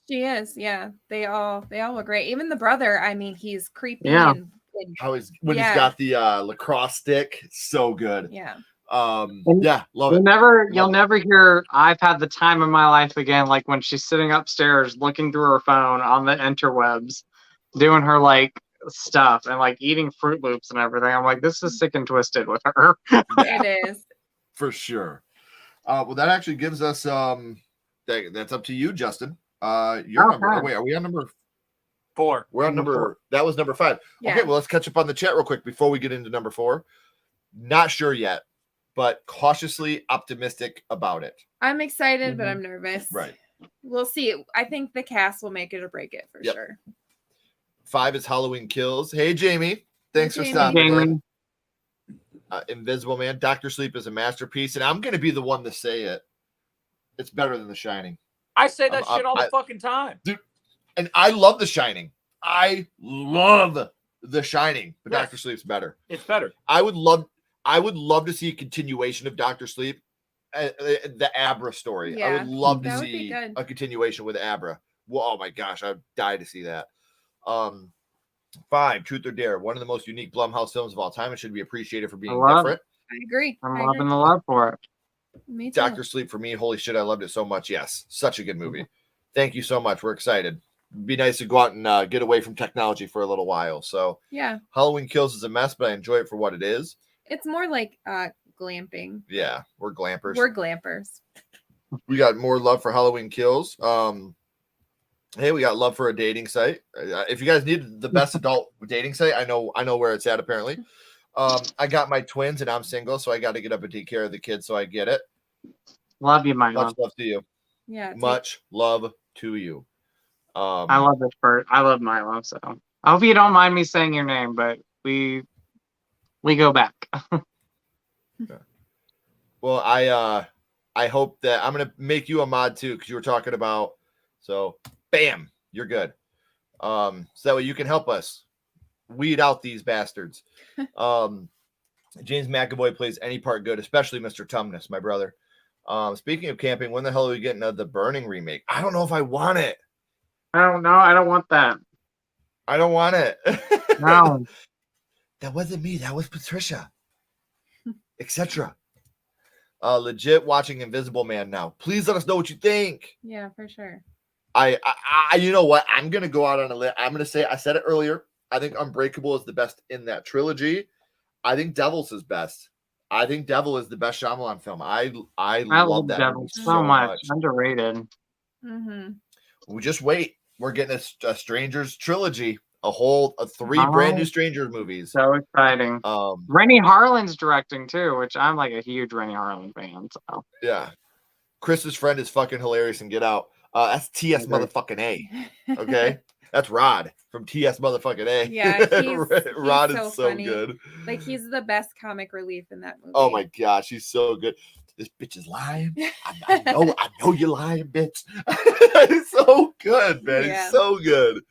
She is. Yeah, they all were great. Even the brother. I mean, he's creepy Yeah. and How he's when Yeah. he's got the lacrosse stick, so good. yeah. Yeah, love it. You'll never hear "I've had the time of my life" again. Like when she's sitting upstairs looking through her phone on the interwebs, doing her like stuff and like eating Fruit Loops and everything. I'm like, this is sick and twisted with her. It is. For sure. Well, that actually gives us that's up to you, Justin. Your number. Okay. Oh, wait, are we on number 4. We're on number. That was number 5. Yeah. Okay, well, let's catch up on the chat real quick before we get into number 4. Not sure yet, but cautiously optimistic about it. I'm excited, but Mhm. I'm nervous. Right. We'll see. I think the cast will make it or break it for Yep. sure. 5 is Halloween Kills. Hey, Jamie. Thanks for Jamie. stopping in. Jamie. Invisible Man. Dr. Sleep is a masterpiece, and I'm going to be the one to say it. It's better than The Shining. I say that I'm- shit all the fucking time. And I love The Shining. I love The Shining, but Yes. Dr. Sleep's better. It's better. I would love to see a continuation of Dr. Sleep, the Abra story. I Yeah, would love to that would be see good. a continuation with Abra. Well, oh my gosh, I'd die to see that. 5, Truth or Dare, one of the most unique Blumhouse films of all time. It should be appreciated for being love different. I agree. I'm I loving agree. the love for it. Me too. Dr. Sleep for me, holy shit, I loved it so much. Yes, such a good movie. Thank you so much. We're excited. Be nice to go out and get away from technology for a little while. So Yeah, Halloween Kills is a mess, but I enjoy it for what it is. it's more like glamping. Yeah, we're glampers. We're glampers. We got more love for Halloween Kills. Hey, we got love for a dating site. If you guys need the best adult dating site, I know where it's at. Apparently, I got my twins and I'm single, so I got to get up and take care of the kids. So I get it. Love you, my Much love. love to you. Yeah. Much love to you. I love this bird. I love Milo. So I hope you don't mind me saying your name, but we go back. Well, I hope that I'm gonna make you a mod too, because you were talking about. So, bam, you're good. So that way you can help us weed out these bastards. James McAvoy plays any part good, especially Mr. Tumnus, my brother. Speaking of camping, when the hell are we getting the Burning remake? I don't know if I want it. I don't know. I don't want that. I don't want it. No. That wasn't me. That was Patricia, etc. Legit watching Invisible Man now. Please let us know what you think. Yeah, for sure. I you know what? I'm gonna go out on a limb. I'm gonna say I said it earlier. I think Unbreakable is the best in that trilogy. I think Devil's is best. I think Devil is the best Shyamalan film. I love that Devil movie so much. Underrated. Mm-hmm. We just wait. We're getting a Strangers trilogy, a 3 brand new Strangers movies. So exciting. Rennie Harlin's directing too, which I'm like a huge Rennie Harlin fan. So yeah, Chris's friend is fucking hilarious and Get Out. That's TS motherfucking A. Okay, that's Rod from TS motherfucking A. Yeah, Rod he's is so funny. good. Like he's the best comic relief in that movie. Oh my gosh, he's so good. This bitch is lying. I know you're lying, bitch. He's so good, man. Yeah. He's so good.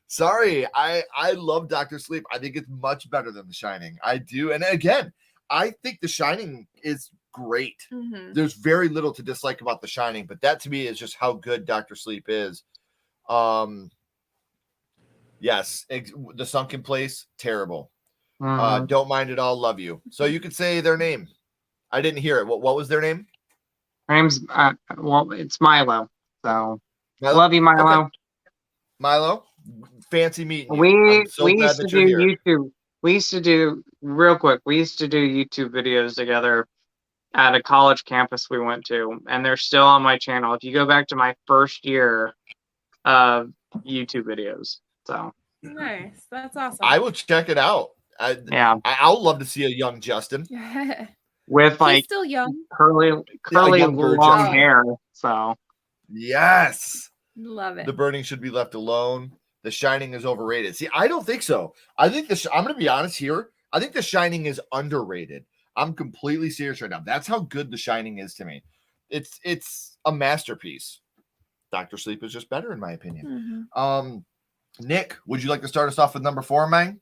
Sorry, I love Dr. Sleep. I think it's much better than The Shining. I do. And again, I think The Shining is great. Mm-hmm. There's very little to dislike about The Shining, but that to me is just how good Dr. Sleep is. Yes, The Sunken Place, terrible. Don't Mind It All, love you. So you could say their name. I didn't hear it. What was their name? name's well, it's Milo. So Milo? love you, Milo. Okay. Milo, fancy meeting you. We I'm so glad used to that do you're here. YouTube. We used to do real quick. We used to do YouTube videos together at a college campus we went to, and they're still on my channel. If you go back to my first year of YouTube videos, so Nice. That's awesome. I will check it out. I'll love to see a young Justin with He's like still young. curly younger long Justin. hair. So Yes. Love it. The Burning should be left alone. The Shining is overrated. See, I don't think so. I think I'm going to be honest here. I think The Shining is underrated. I'm completely serious right now. That's how good The Shining is to me. It's a masterpiece. Dr. Sleep is just better in my opinion. Mm-hmm. Nick, would you like to start us off with number 4, man?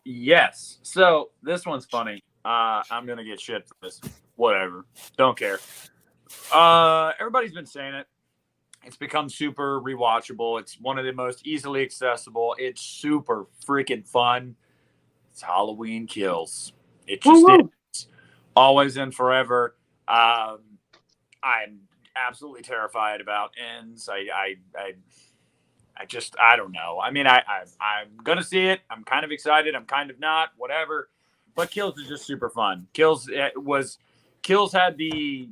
Yes. So this one's funny. I'm gonna get shit for this. Whatever. Don't care. Everybody's been saying it. It's become super rewatchable. It's one of the most easily accessible. It's super freaking fun. It's Halloween Kills. It just is. Always and forever. I'm absolutely terrified about ends. I don't know. I mean, I'm gonna see it. I'm kind of excited. I'm kind of not. Whatever. But Kills is just super fun. Kills had the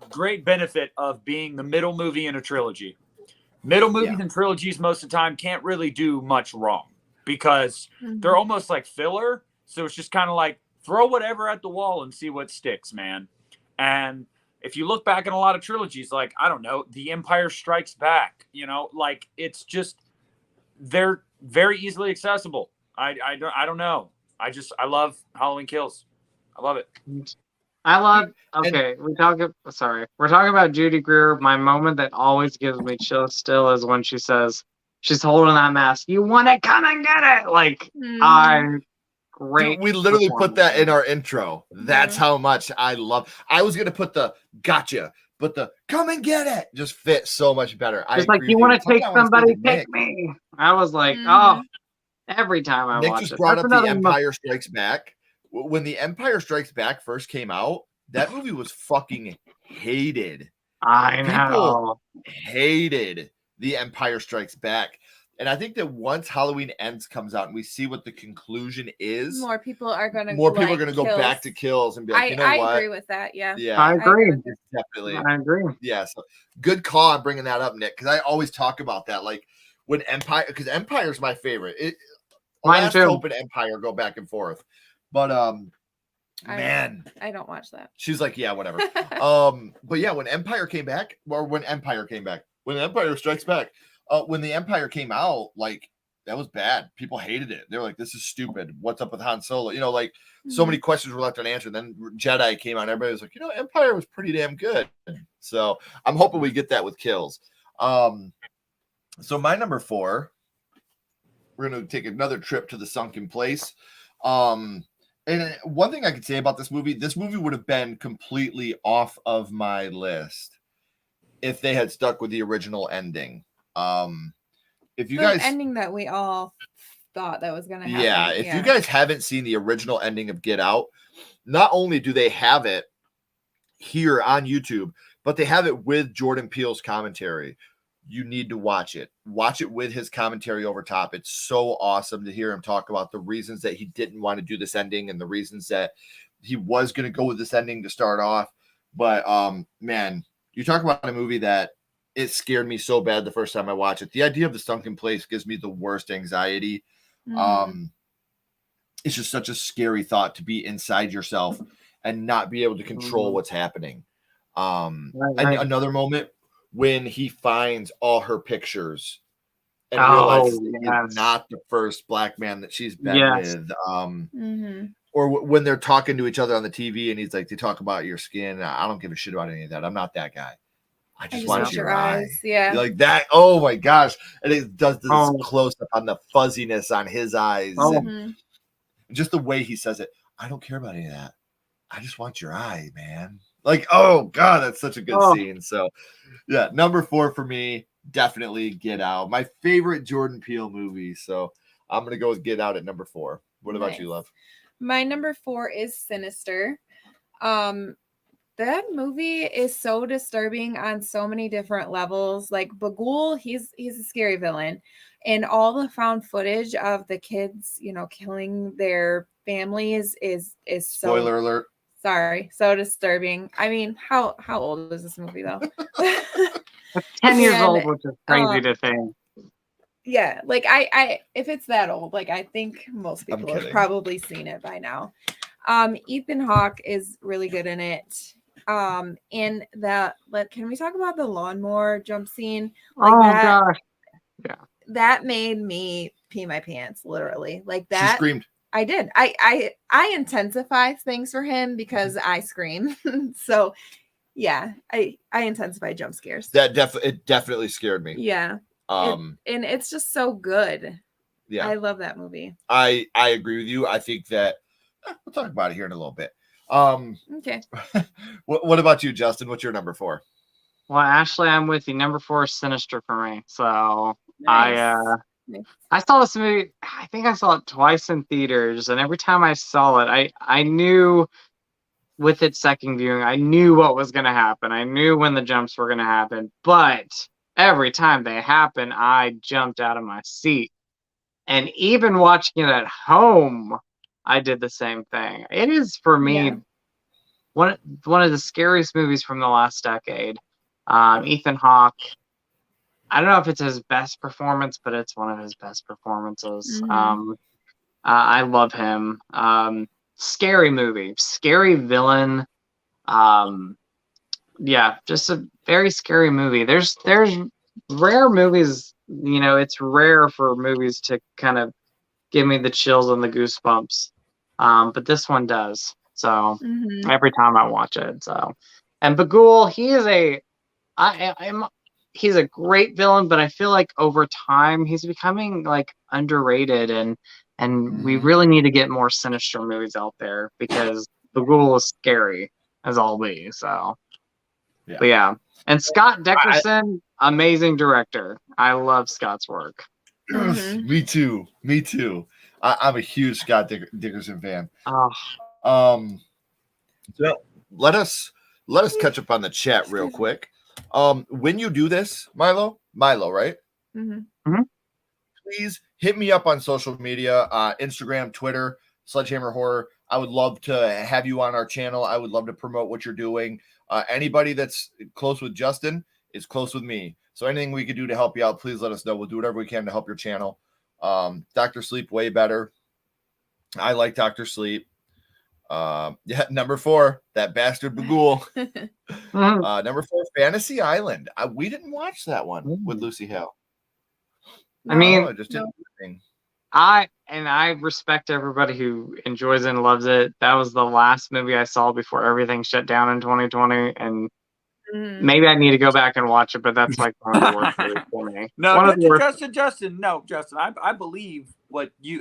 great benefit of being the middle movie in a trilogy. Middle movies and trilogies most of the time can't really do much wrong because they're almost like filler. So it's just kind of like throw whatever at the wall and see what sticks, man. And if you look back in a lot of trilogies, like, I don't know, The Empire Strikes Back, like it's just, they're very easily accessible. I don't know. I love Halloween Kills. I love it. We're talking about Judy Greer. My moment that always gives me chills still is when she says she's holding that mask. You want to come and get it? Like, great. Dude, we literally put that in our intro. That's how much I was going to put the gotcha, but the come and get it just fits so much better. It's like, you want to take somebody, take me. I was like, oh, every time I Nick watch just it. brought up The Empire Strikes Back. When The Empire Strikes Back first came out, that movie was fucking hated. I know. People hated The Empire Strikes Back. And I think that once Halloween Ends comes out and we see what the conclusion is, more people are going to go back to Kills and be like, I agree with that. Yeah. I agree. Definitely. I agree. Yeah. So good call on bringing that up, Nick, because I always talk about that. Like when Empire, because Empire's my favorite. Mine too. Hope and Empire go back and forth. But man, I don't watch that. She's like, yeah, whatever. But yeah, when Empire Strikes Back, when the Empire came out, like that was bad. People hated it. They were like, this is stupid. What's up with Han Solo? So many questions were left unanswered. Then Jedi came out. Everybody was like, Empire was pretty damn good. So I'm hoping we get that with Kills. So my number 4, we're going to take another trip to the sunken place. And one thing I could say about this movie would have been completely off of my list if they had stuck with the original ending. if you the guys ending that we all thought that was gonna happen. Yeah, if you guys haven't seen the original ending of Get Out, not only do they have it here on YouTube, but they have it with Jordan Peele's commentary. You need to watch it. Watch it with his commentary over top. It's so awesome to hear him talk about the reasons that he didn't want to do this ending and the reasons that he was going to go with this ending to start off. But man, you talk about a movie that it scared me so bad the first time I watched it. The idea of the sunken place gives me the worst anxiety. It's just such a scary thought to be inside yourself and not be able to control what's happening. And another moment when he finds all her pictures and realizes that he's not the first black man that she's been with. Or when they're talking to each other on the TV and he's like, they talk about your skin. I don't give a shit about any of that. I'm not that guy. I just want your eyes. Yeah. Like that. Oh my gosh. And it does this close up on the fuzziness on his eyes. And just the way he says it. I don't care about any of that. I just want your eye, man. Like, oh God, that's such a good scene. So yeah, number 4 for me, definitely Get Out. My favorite Jordan Peele movie. So I'm going to go with Get Out at number 4. What about you, Love? My number 4 is Sinister. That movie is so disturbing on so many different levels. Like Bagul, he's a scary villain. And all the found footage of the kids, killing their families is Spoiler alert. Sorry, so disturbing. I mean, how old is this movie though? 10 years old, which is crazy to think. Yeah, like I if it's that old, like I think most people have probably seen it by now. Ethan Hawke is really good in it. And can we talk about the lawnmower jump scene? Like gosh. Yeah. That made me pee my pants, literally. Like that. She screamed. I did. I intensify things for him because I scream. So yeah, I intensify jump scares. It definitely scared me. Yeah. And it's just so good. Yeah. I love that movie. I agree with you. I think that we'll talk about it here in a little bit. Okay. What about you, Justin? What's your number 4? Well, Ashley, I'm with you. Number 4 is Sinister for me. So nice. I saw this movie. I think I saw it twice in theaters, and every time I saw it, I knew with its second viewing, I knew what was going to happen. I knew when the jumps were going to happen, but every time they happen, I jumped out of my seat. And even watching it at home, I did the same thing. It is for me one of the scariest movies from the last decade. Ethan Hawke. I don't know if it's his best performance, but it's one of his best performances. I love him. Scary movie, scary villain. Just a very scary movie. There's rare movies, it's rare for movies to kind of give me the chills and the goosebumps. But this one does. So every time I watch it. So, and Bagul, he's a great villain, but I feel like over time he's becoming like underrated, and we really need to get more sinister movies out there because Bagul is scary as all be. So, but yeah. And Scott Dickerson, amazing director. I love Scott's work. Me too. I'm a huge Scott Dickerson fan. So let us catch up on the chat real quick. When you do this, Milo, right? Please hit me up on social media, Instagram, Twitter, Sledgehammer Horror. I would love to have you on our channel. I would love to promote what you're doing. Anybody that's close with Justin is close with me. So anything we could do to help you out, please let us know. We'll do whatever we can to help your channel. Dr. Sleep, way better. I like Dr. Sleep. Number 4, that bastard Bagul. Number 4, Fantasy Island. We didn't watch that one with Lucy Hale. I mean, I just didn't do anything. I respect everybody who enjoys it and loves it. That was the last movie I saw before everything shut down in 2020, and maybe I need to go back and watch it. But that's like one of the worst movies for me. Justin. No, Justin. I believe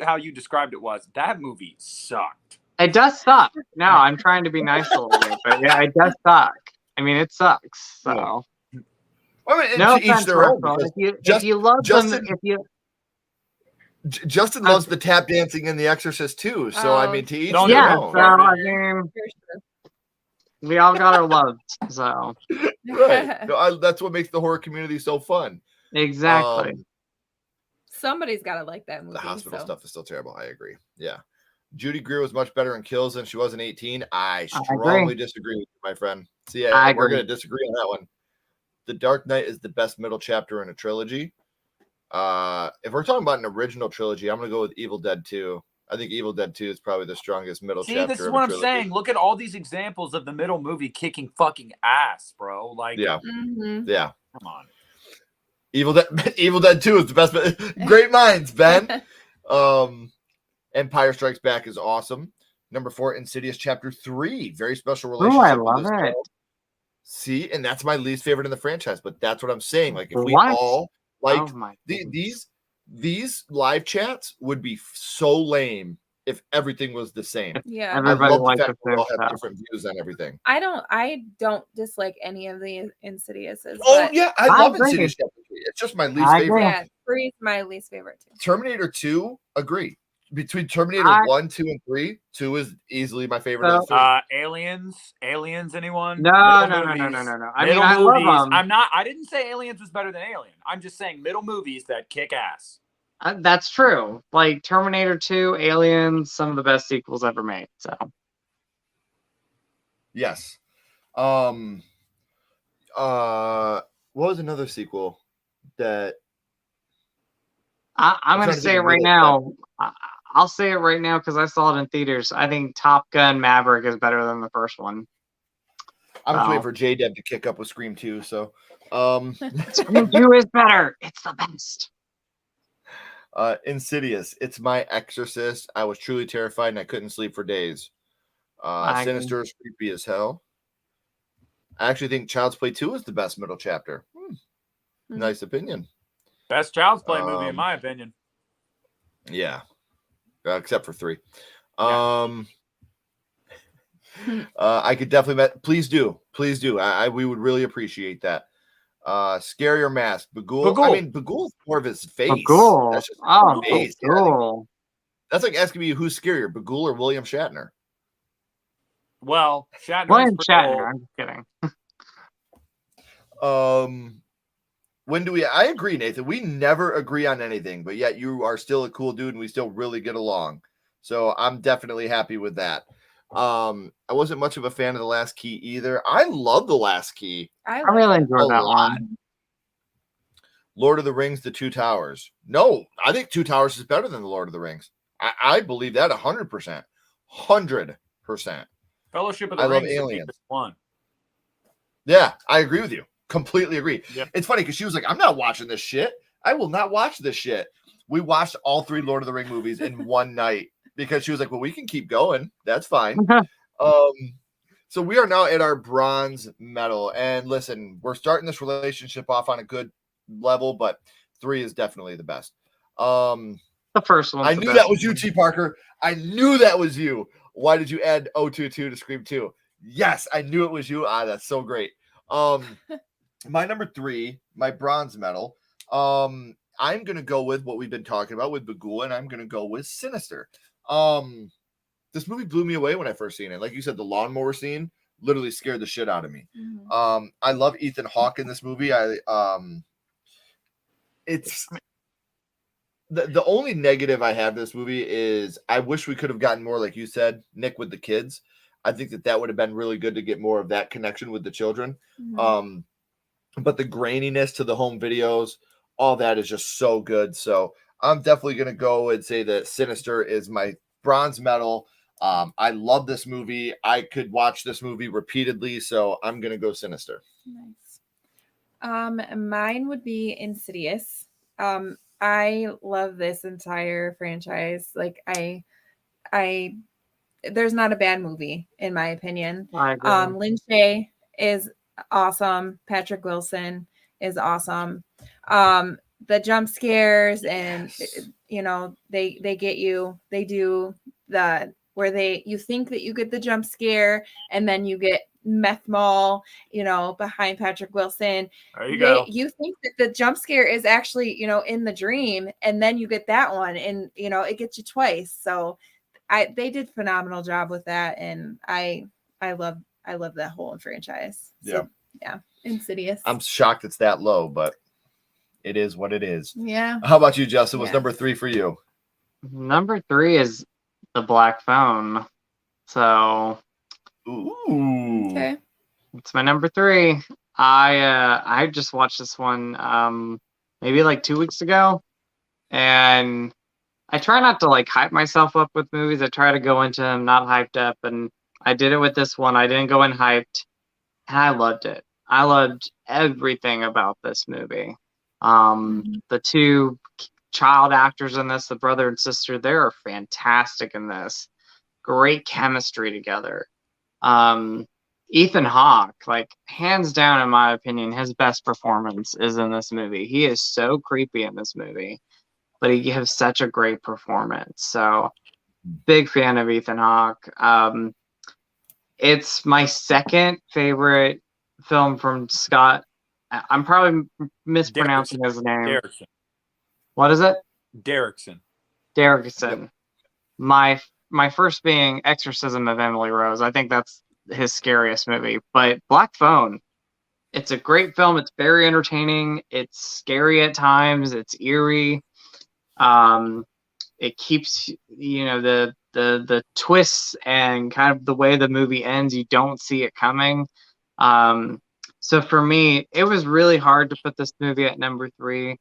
how you described it was that movie sucked. It does suck. No, I'm trying to be nice a little bit, but yeah, it does suck. I mean, it sucks. So I mean, No to each offense, their own. Russell. Because If you love them, Justin, if you Justin loves the tap dancing in The Exorcist too. So I mean, to each Don't their yeah, own. so I mean, we all got our loves. So Right. No, that's what makes the horror community so fun. exactly. Somebody's got to like that movie. The hospital so. stuff is still terrible. I agree. Yeah. Judy Greer was much better in Kills than she was in 18. I agree. strongly disagree with you, my friend. See, I we're agree. going to disagree on that one. The Dark Knight is the best middle chapter in a trilogy. If we're talking about an original trilogy, I'm going to go with Evil Dead 2. I think Evil Dead 2 is probably the strongest middle chapter. See, this is of what a I'm trilogy. saying. Look at all these examples of the middle movie kicking fucking ass, bro. Like, Yeah. Mhm. Yeah. come on. Evil Dead 2 is the best. Great minds, Ben. Empire Strikes Back is awesome. Number 4, Insidious Chapter 3. Very special Oh, relationship. I with love this it. girl. See, and that's my least favorite in the franchise. But that's what I'm saying. Like, if we What? all like Oh my goodness. these live chats would be so lame if everything was the same. Yeah. I Everybody love the likes fact the that we all same have stuff. different views on everything. I don't dislike any of the Insidiouses. Oh but yeah, I I love agree. Insidious Chapter 3. It's just my least I favorite. agree. yeah, 3 is my least favorite too. Terminator 2, agree. Between Terminator I- 1, 2, and 3, 2 is easily my favorite of the three. Aliens, anyone? No, Middle no, no, no, movies. no, no. I mean, Middle I love movies. them. I didn't say Aliens was better than Alien. I'm just saying middle movies that kick ass. That's true. Like Terminator 2, Aliens, some of the best sequels ever made. So Yes. What was another sequel that I'm I'm going trying to to say think it of right middle now. I'll say it right now because I saw it in theaters. I think Top Gun Maverick is better than the first one. I'm just Wow. waiting for J-Deb to kick up with Scream 2. So Scream 2 is better. It's the best. Insidious. It's my Exorcist. I was truly terrified and I couldn't sleep for days. I agree. Sinister is creepy as hell. I actually think Child's Play 2 is the best middle chapter. Nice opinion. Best Child's Play movie, in my opinion. Yeah. Except for 3. Yeah. I could definitely please do. We would really appreciate that. Scary or Mask? Bagul. I mean, Bagul is more of his face. Bagul. That's just Oh, his face. Bagul. That's like asking me who's scarier, Bagul or William Shatner. Well, Shatner. William Shatner. I'm just kidding. When do we? I agree, Nathan. We never agree on anything, but yet you are still a cool dude, and we still really get along. So I'm definitely happy with that. I wasn't much of a fan of The Last Key either. I love The Last Key. I really enjoyed a that lot. one. Lord of the Rings, The Two Towers. No, I think Two Towers is better than The Lord of the Rings. I believe that 100%. 100%. Fellowship of the I Ring love is the Aliens. deepest one. Yeah, I agree with you. Completely agree. Yep. It's funny because she was like, I'm not watching this shit. I will not watch this shit. We watched all 3 Lord of the Ring movies in one night because she was like, well, we can keep going. That's fine. So we are now at our bronze medal. And listen, we're starting this relationship off on a good level, but 3 is definitely the best. The first one. I knew that was you, T. Parker. I knew that was you. Why did you add 022 to Scream 2? Yes, I knew it was you. That's so great. My number 3, my bronze medal. I'm gonna go with what we've been talking about with Bagul, and I'm gonna go with Sinister. This movie blew me away when I first seen it. Like you said, the lawnmower scene literally scared the shit out of me. I love Ethan Hawke in this movie. It's the only negative I have in this movie is I wish we could have gotten more, like you said, Nick, with the kids. I think that would have been really good to get more of that connection with the children. But the graininess to the home videos, all that is just so good. So I'm definitely going to go and say that Sinister is my bronze medal. I love this movie. I could watch this movie repeatedly. So I'm going to go Sinister. Nice. Mine would be Insidious. I love this entire franchise. Like there's not a bad movie in my opinion. Lin Shaye is awesome. Patrick Wilson is awesome. The jump scares and they get you. They do the where you think that you get the jump scare and then you get meth mall, behind Patrick Wilson. There you go. You think that the jump scare is actually, in the dream, and then you get that one, and it gets you twice. So they did a phenomenal job with that, and I love that whole franchise. So, yeah, Insidious. I'm shocked it's that low, but it is what it is. Yeah. How about you, Justin? What's number 3 for you? Number 3 is The Black Phone. So, ooh, okay, it's my number 3. I just watched this one maybe like 2 weeks ago, and I try not to like hype myself up with movies. I try to go into them not hyped up, and I did it with this one. I didn't go in hyped, and I loved it. I loved everything about this movie. The 2 child actors in this, the brother and sister, they're fantastic in this. Great chemistry together. Ethan Hawke, like hands down, in my opinion, his best performance is in this movie. He is so creepy in this movie, but he gives such a great performance. So, big fan of Ethan Hawke. It's my second favorite film from Scott. I'm probably mispronouncing his name. Derrickson. What is it? Derrickson. Derrickson. Yep. My first being Exorcism of Emily Rose. I think that's his scariest movie. But Black Phone, it's a great film. It's very entertaining. It's scary at times. It's eerie. It keeps, the twists and kind of the way the movie ends, you don't see it coming. So for me, it was really hard to put this movie at number 3.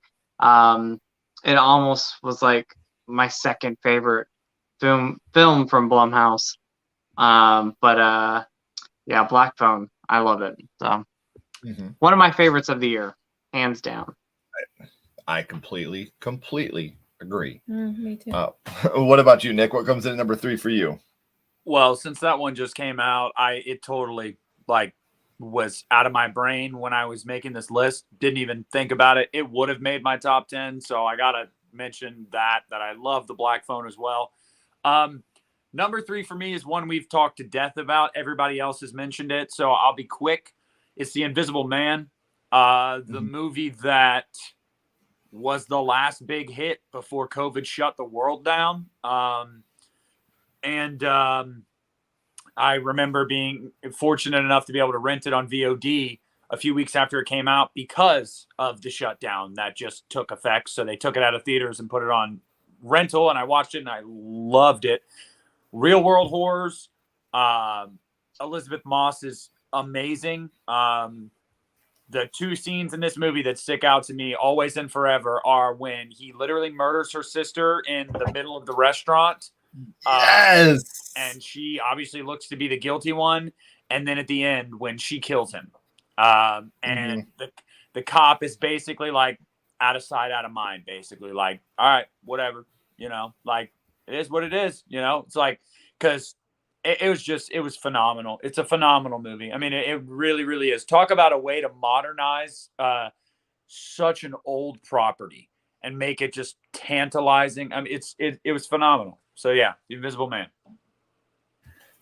It almost was like my second favorite film from Blumhouse. But yeah, Black Phone, I love it. So one of my favorites of the year, hands down. I completely agree. Me too. What about you, Nick? What comes in at number 3 for you? Well, since that one just came out, it totally was out of my brain when I was making this list. Didn't even think about it. It would have made my top 10. So I gotta mention that I love The Black Phone as well. Number 3 for me is one we've talked to death about. Everybody else has mentioned it, so I'll be quick. It's The Invisible Man, the movie that was the last big hit before COVID shut the world down. I remember being fortunate enough to be able to rent it on VOD a few weeks after it came out because of the shutdown that just took effect. So they took it out of theaters and put it on rental, and I watched it and I loved it. Real world horrors. Elizabeth Moss is amazing. The 2 scenes in this movie that stick out to me always and forever are when he literally murders her sister in the middle of the restaurant. Yes. And she obviously looks to be the guilty one. And then at the end, when she kills him, and the cop is basically like out of sight, out of mind, basically like, all right, whatever, like it is what it is, it's like, because it was phenomenal. It's a phenomenal movie. I mean, it really, really is. Talk about a way to modernize such an old property and make it just tantalizing. I mean, it was phenomenal. So yeah, The Invisible Man.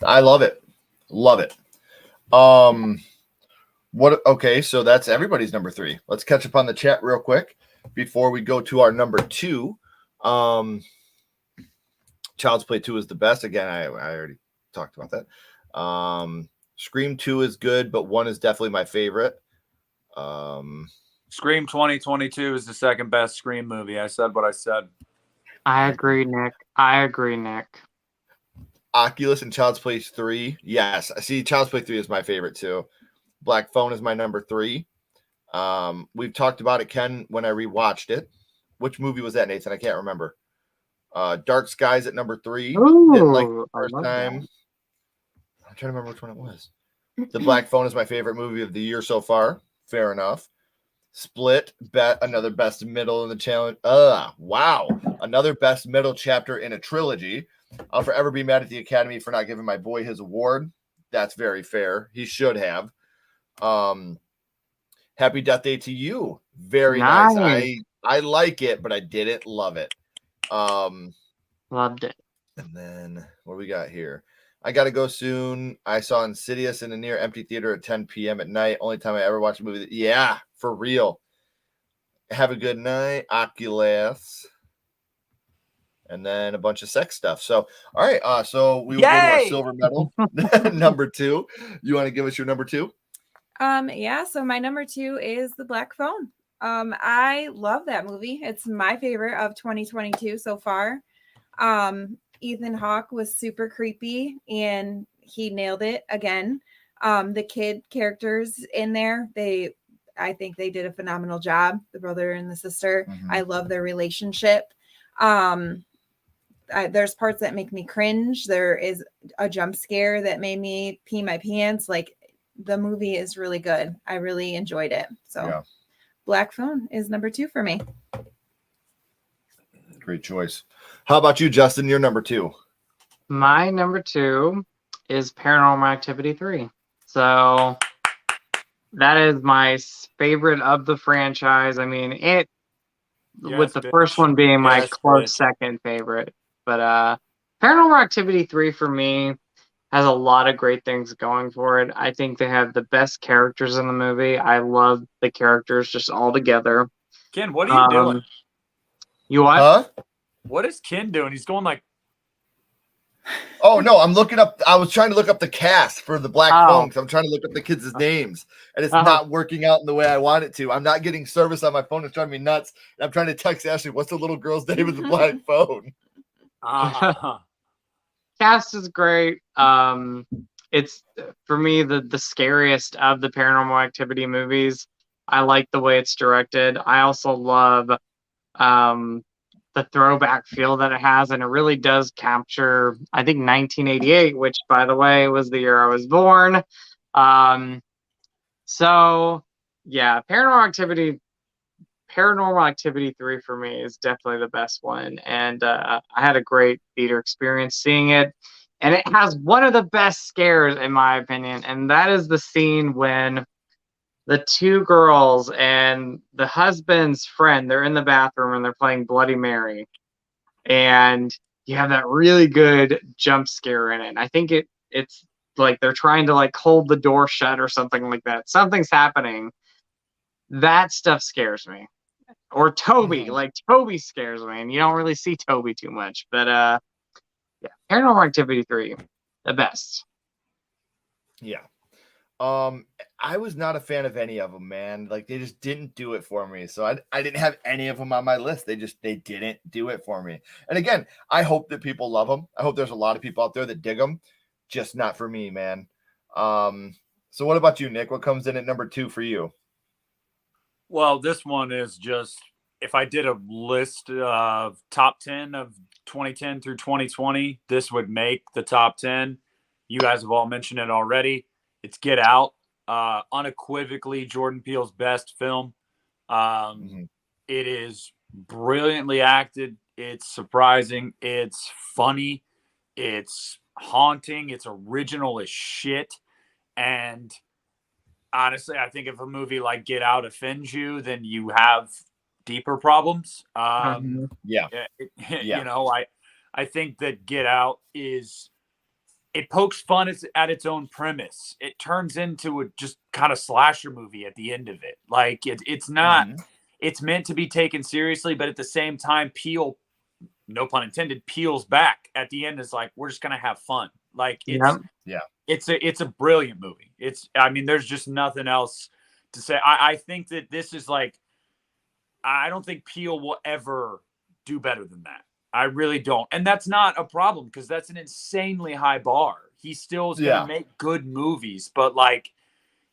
I love it. Love it. Okay, so that's everybody's number 3. Let's catch up on the chat real quick before we go to our number 2. Child's Play 2 is the best. Again, I already talked about that. Scream 2 is good, but 1 is definitely my favorite. Scream 2022 is the second best Scream movie. I said what I said. I agree, Nick. Oculus and Child's Play 3. Yes, I see. Child's Play 3 is my favorite too. Black Phone is my number 3. We've talked about it, Ken, when I rewatched it. Which movie was that, Nathan? I can't remember. Dark Skies at number 3. Ooh, didn't like the first time. That. I'm trying to remember which one it was. The Black Phone is my favorite movie of the year so far. Fair enough. Split, another best middle in the challenge. Wow. Another best middle chapter in a trilogy. I'll forever be mad at the Academy for not giving my boy his award. That's very fair. He should have. Happy Death Day to You. Very nice. I like it, but I didn't love it. Loved it. And then what do we got here? I gotta go soon. I saw Insidious in a near empty theater at 10 p.m. at night. Only time I ever watched a movie. Yeah, for real. Have a good night, Oculus. And then a bunch of sex stuff. So, all right. So we will go to our Yay! silver medal. Number 2. You want to give us your number 2? Yeah, so my number 2 is The Black Phone. I love that movie. It's my favorite of 2022 so far. Ethan Hawke was super creepy and he nailed it again. The kid characters in there, I think they did a phenomenal job. The brother and the sister. I love their relationship. There's parts that make me cringe. There is a jump scare that made me pee my pants. Like, the movie is really good. I really enjoyed it. So yeah. Black Phone is number 2 for me. Great choice. How about you, Justin? Your number 2. My number 2 is Paranormal Activity 3. So that is my favorite of the franchise. I mean, with the first one being my close second favorite. But Paranormal Activity 3 for me has a lot of great things going for it. I think they have the best characters in the movie. I love the characters just all together. Ken, what are you doing? You what? Huh? What is Ken doing? He's going like... Oh, no, I'm looking up. I was trying to look up the cast for the Black Phone because I'm trying to look up the kids' names. And it's not working out in the way I want it to. I'm not getting service on my phone. It's driving me nuts. And I'm trying to text Ashley, what's the little girl's name of the Black Phone? Cast is great. It's, for me, the scariest of the Paranormal Activity movies. I like the way it's directed. I also love the throwback feel that it has, and it really does capture, I think, 1988, which, by the way, was the year I was born. So, yeah, Paranormal Activity 3 for me is definitely the best one, and I had a great theater experience seeing it, and it has one of the best scares, in my opinion, and that is the scene when the 2 girls and the husband's friend, they're in the bathroom and they're playing Bloody Mary. And you have that really good jump scare in it. I think it's like they're trying to like hold the door shut or something like that. Something's happening. That stuff scares me. Or Toby, like Toby scares me. And you don't really see Toby too much. But yeah, Paranormal Activity 3, the best. Yeah. I was not a fan of any of them, man. Like, they just didn't do it for me. So I didn't have any of them on my list. They didn't do it for me. And again, I hope that people love them. I hope there's a lot of people out there that dig them. Just not for me, man. So what about you, Nick? What comes in at number 2 for you? Well, this one is just, if I did a list of top 10 of 2010 through 2020, this would make the top 10. You guys have all mentioned it already. It's Get Out. Unequivocally Jordan Peele's best film. It is brilliantly acted. It's surprising. It's funny. It's haunting. It's original as shit. And honestly, I think if a movie like Get Out offends you, then you have deeper problems. You know, I think that Get Out is... It pokes fun at its own premise. It turns into a just kind of slasher movie at the end of it. Like, it's not, it's meant to be taken seriously, but at the same time, Peele, no pun intended, peels back at the end. Is like, we're just going to have fun. Like, it's a brilliant movie. I mean, there's just nothing else to say. I think that this is like, I don't think Peele will ever do better than that. I really don't. And that's not a problem because that's an insanely high bar. He still is going to make good movies, but like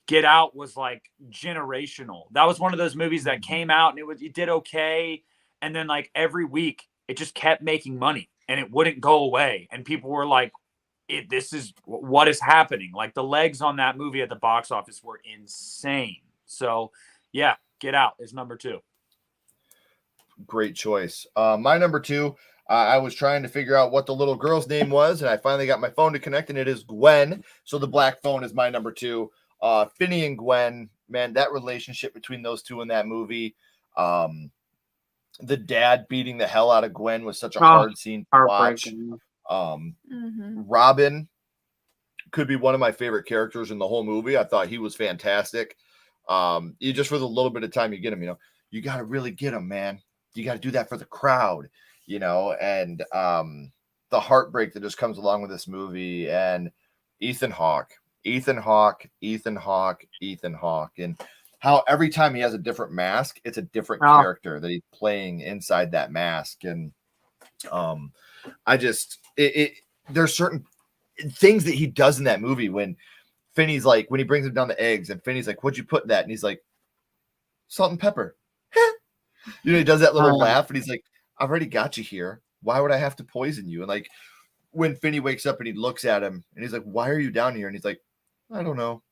Get Out was like generational. That was one of those movies that came out and it did okay. And then like every week it just kept making money and it wouldn't go away. And people were like, this is what is happening. Like the legs on that movie at the box office were insane. So yeah, Get Out is number 2. Great choice. My number 2, I was trying to figure out what the little girl's name was, and I finally got my phone to connect, and it is Gwen. So the Black Phone is my number 2. Finney and Gwen, man, that relationship between those two in that movie. The dad beating the hell out of Gwen was such a hard scene to watch. Robin, could be one of my favorite characters in the whole movie. I thought he was fantastic. You just for the little bit of time you get him, you got to really get him, man. You got to do that for the crowd, and the heartbreak that just comes along with this movie, and Ethan Hawke, and how every time he has a different mask, it's a different character that he's playing inside that mask. And there's certain things that he does in that movie when Finney's like, when he brings him down the eggs, and Finney's like, what'd you put in that? And he's like, salt and pepper. He does that little laugh, and he's like, I've already got you here. Why would I have to poison you? And like when Finney wakes up and he looks at him and he's like, why are you down here? And he's like, I don't know.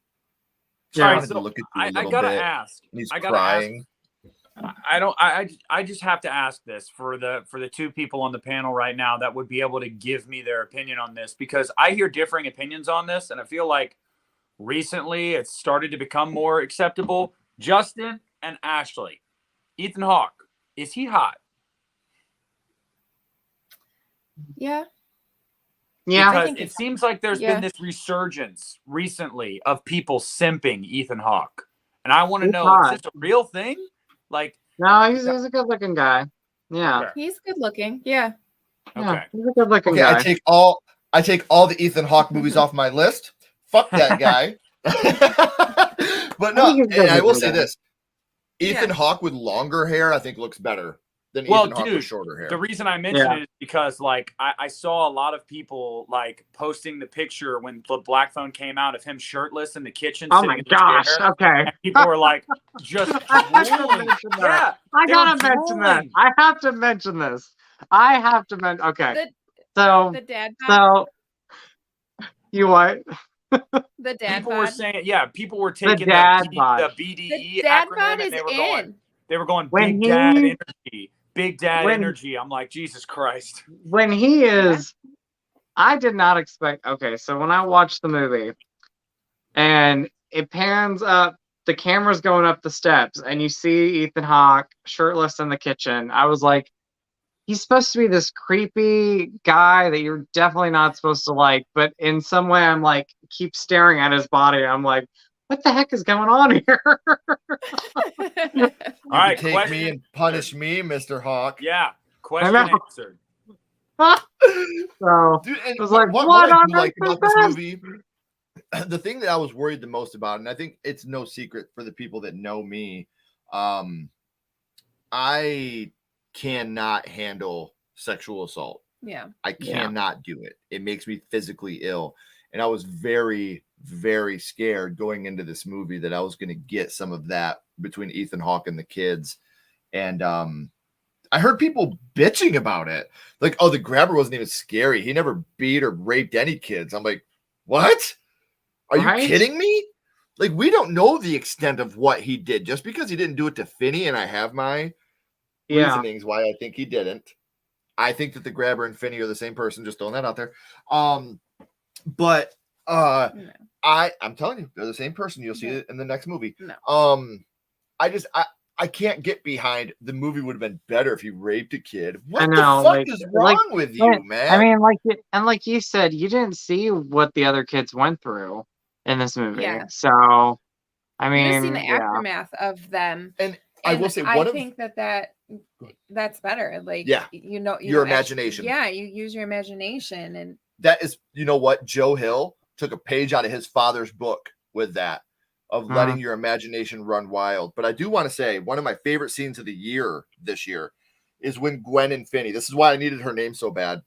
Yeah, to look at you a I little gotta bit. ask. And he's I gotta crying. Ask. I just have to ask this for the two people on the panel right now that would be able to give me their opinion on this, because I hear differing opinions on this, and I feel like recently it's started to become more acceptable. Justin and Ashley, Ethan Hawke, is he hot? Yeah. Yeah. Because it seems like there's been this resurgence recently of people simping Ethan Hawke. And I want to know, is this a real thing? Like, no, he's a good looking guy. Yeah. Okay. He's good looking. Yeah. Okay. He's a good looking Okay, guy. I take all the Ethan Hawke movies off my list. Fuck that guy. But no, and I will say this. Ethan Hawke with longer hair, I think, looks better than Ethan Hawke with shorter hair. The reason I mention it is because, like, I saw a lot of people, like, posting the picture when the Black Phone came out of him shirtless in the kitchen. Oh my gosh. Okay. And people were like, just drooling. Yeah. I gotta mention that. I have to mention this. Okay. So the dad bod. So you what? The dad people bod. were saying, people were taking dad the bod. BDE The dad acronym, bod and is they were going When big dad he- energy. Big dad energy. I'm like, Jesus Christ. When he is, I did not expect. Okay, so when I watched the movie and it pans up, the camera's going up the steps, and you see Ethan Hawke shirtless in the kitchen, I was like, he's supposed to be this creepy guy that you're definitely not supposed to like, but in some way I'm like, keep staring at his body. I'm like, what the heck is going on here? You All right, take question. me and punish me, Mr. Hawke. Yeah, question I know. answered. So Dude, and I was like, what what I on do like earth about is this this? movie, the thing that I was worried the most about, and I think it's no secret for the people that know me, I cannot handle sexual assault. Yeah. I cannot do it. It makes me physically ill. And I was very, very scared going into this movie that I was going to get some of that between Ethan Hawke and the kids. And I heard people bitching about it. Like, oh, the grabber wasn't even scary. He never beat or raped any kids. I'm like, what? Are you kidding me? Like, we don't know the extent of what he did. Just because he didn't do it to Finney, and I have my reasonings why I think he didn't. I think that the grabber and Finney are the same person. Just throwing that out there. But I'm telling you, they're the same person. You'll see it in the next movie. No. I can't get behind the movie would have been better if he raped a kid. What I know, the fuck like- is wrong with you, man? I mean, like you said, you didn't see what the other kids went through in this movie. Yeah. So, I mean, You've seen the aftermath of them. And I will say, I one of think that's better. Like, Yeah. you know, Your imagination. Yeah, you use your imagination, and that is, you know what? Joe Hill took a page out of his father's book with that, of letting your imagination run wild. But I do want to say one of my favorite scenes of the year this year is when Gwen and Finney, this is why I needed her name so bad,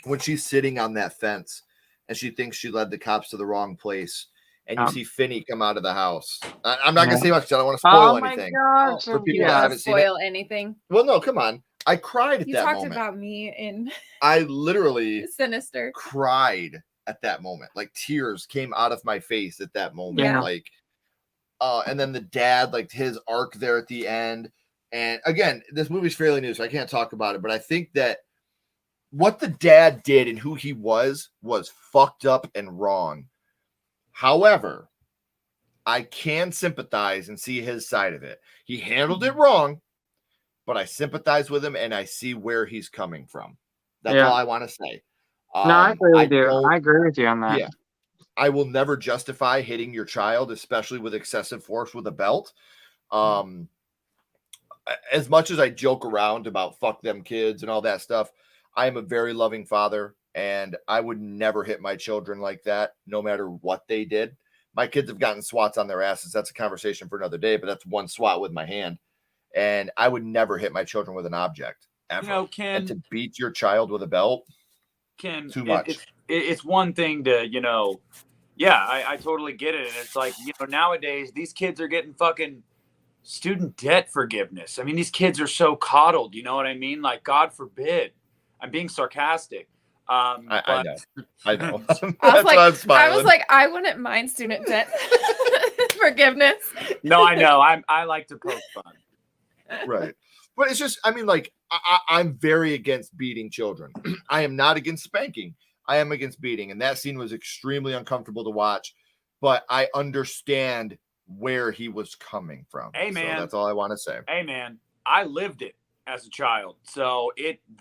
when she's sitting on that fence and she thinks she led the cops to the wrong place, and you see Finney come out of the house. I'm not gonna say much because I don't want to spoil anything for people that haven't seen it. Spoil anything. Well, no, come on. I cried at You that talked moment. about me in I literally Sinister. cried at that moment. Like, tears came out of my face at that moment. Yeah. Like, and then the dad, like his arc there at the end. And again, this movie's fairly new, so I can't talk about it. But I think that what the dad did and who he was fucked up and wrong. However, I can sympathize and see his side of it. He handled it wrong, but I sympathize with him and I see where he's coming from. That's all I want to say. No, I agree with you. I agree with you on that. Yeah. I will never justify hitting your child, especially with excessive force with a belt. As much as I joke around about fuck them kids and all that stuff, I am a very loving father, and I would never hit my children like that, no matter what they did. My kids have gotten swats on their asses. That's a conversation for another day, but that's one swat with my hand. And I would never hit my children with an object ever. You know, Ken, and to beat your child with a belt, Ken, too much. It's one thing to, you know, yeah, I totally get it. And it's like, you know, nowadays these kids are getting fucking student debt forgiveness. I mean, these kids are so coddled. You know what I mean? Like, God forbid. I'm being sarcastic. I know. That's I was like, why I'm smiling. I was like, I wouldn't mind student debt forgiveness. No, I know. I like to poke fun. Right. But it's just, I mean, like, I'm very against beating children. I am not against spanking. I am against beating. And that scene was extremely uncomfortable to watch. But I understand where he was coming from. Hey, man. So that's all I want to say. Hey, man, I lived it as a child. So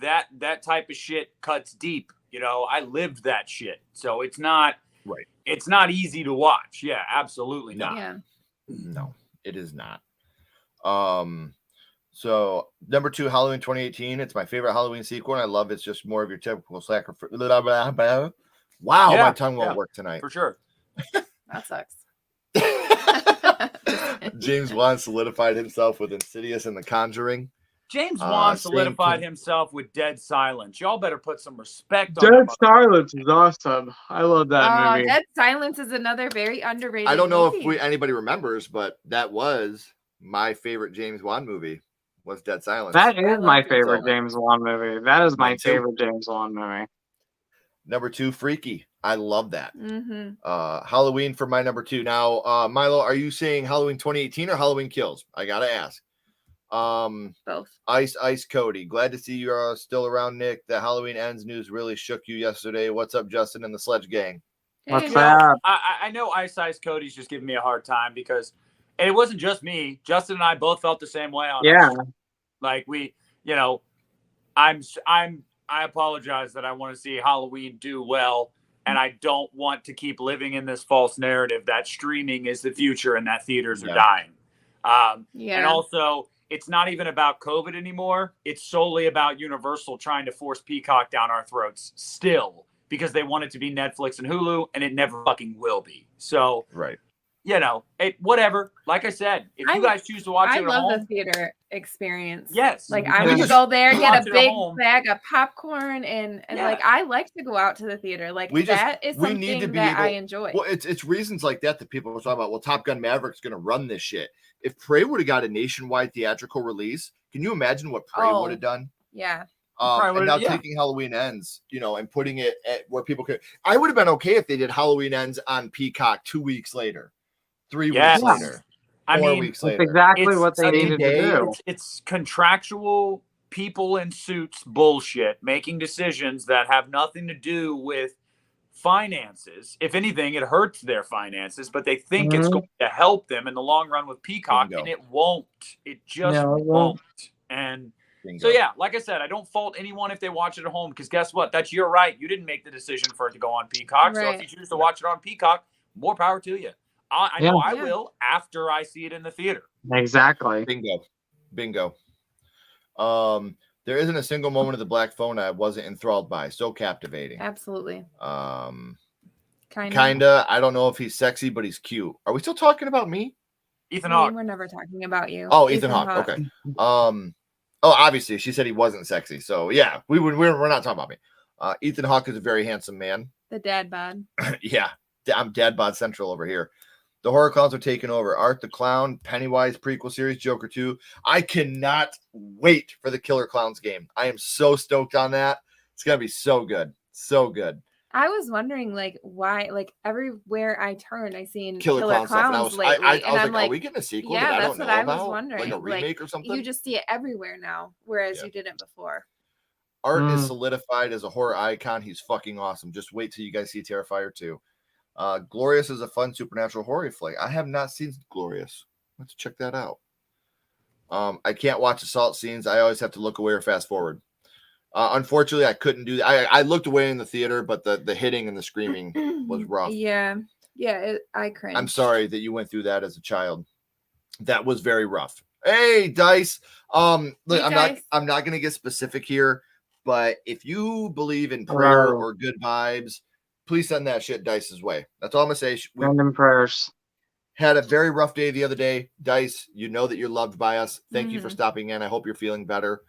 that type of shit cuts deep. You know, I lived that shit. So it's not right. It's not easy to watch. Yeah, absolutely not. Yeah. No, it is not. So number 2, Halloween 2018. It's my favorite Halloween sequel, and I love it's just more of your typical sacrifice. Wow, my tongue won't work tonight. For sure. That sucks. James Wan solidified himself with Insidious and The Conjuring. James Wan solidified himself with Dead Silence. Y'all better put some respect on Dead Silence is awesome. I love that movie. Dead Silence is another very underrated I don't know movie. if anybody remembers, but that was my favorite James Wan movie. Was Dead Silence. That is my favorite James Wan movie. That is my favorite James Wan movie. Number 2, Freaky. I love that. Mm-hmm. Halloween for my number 2. Now, Milo, are you saying Halloween 2018 or Halloween Kills? I gotta ask. Both. Ice Cody. Glad to see you're still around, Nick. The Halloween Ends news really shook you yesterday. What's up, Justin and the Sledge Gang? What's up? I know Ice Cody's just giving me a hard time because it wasn't just me. Justin and I both felt the same way on it. Like we, you know, I apologize that I want to see Halloween do well, and I don't want to keep living in this false narrative that streaming is the future and that theaters are dying. And also, it's not even about COVID anymore. It's solely about Universal trying to force Peacock down our throats still because they want it to be Netflix and Hulu, and it never fucking will be. So, right. You know, whatever. Like I said, if you guys choose to watch it at home. I love the theater experience. Yes. Like I would go there, get a big bag of popcorn, and like I like to go out to the theater. Like that is something that I enjoy. Well, it's reasons like that people are talking about. Well, Top Gun Maverick's going to run this shit. If Prey would have got a nationwide theatrical release, can you imagine what Prey would have done? Yeah. And now taking Halloween Ends, you know, and putting it at where people could. I would have been okay if they did Halloween Ends on Peacock 2 weeks later. 3 weeks later, 4 weeks later. That's exactly what they needed to do. It's contractual people in suits bullshit making decisions that have nothing to do with finances. If anything, it hurts their finances, but they think it's going to help them in the long run with Peacock, and it won't. It just won't. And so, yeah, like I said, I don't fault anyone if they watch it at home because guess what? That's your right. You didn't make the decision for it to go on Peacock. So if you choose to watch it on Peacock, more power to you. I know I will after I see it in the theater. Exactly. Bingo. There isn't a single moment of the Black Phone I wasn't enthralled by. So captivating. Absolutely. Kinda. I don't know if he's sexy, but he's cute. Are we still talking about me? Ethan Hawke. We're never talking about you. Oh, Ethan Hawke. Okay. Oh, obviously she said he wasn't sexy. So yeah, we're not talking about me. Ethan Hawke is a very handsome man. The dad bod. Yeah. I'm dad bod central over here. The horror clowns are taking over. Art the Clown, Pennywise prequel series, Joker 2. I cannot wait for the Killer Clowns game. I am so stoked on that. It's going to be so good. So good. I was wondering, like, why, like, everywhere I turned, I seen Killer Clowns Clowns lately. I was like, are we getting a sequel? Yeah, that's what I was wondering. Like a remake or something? You just see it everywhere now, whereas you didn't before. Art is solidified as a horror icon. He's fucking awesome. Just wait till you guys see Terrifier 2. Glorious is a fun supernatural horror flick. I have not seen Glorious. Let's check that out. I can't watch assault scenes. I always have to look away or fast forward. Unfortunately, I couldn't do that. I looked away in the theater, but the hitting and the screaming was rough. Yeah. I cringed. I'm sorry that you went through that as a child. That was very rough. Hey, Dice. Look, Hey, Dice. I'm not gonna get specific here, but if you believe in prayer Hello. or good vibes, please send that shit Dice's way. That's all I'm gonna say. We Random prayers. had a very rough day the other day. Dice, you know that you're loved by us. Thank you for Mhm. stopping in. I hope you're feeling better.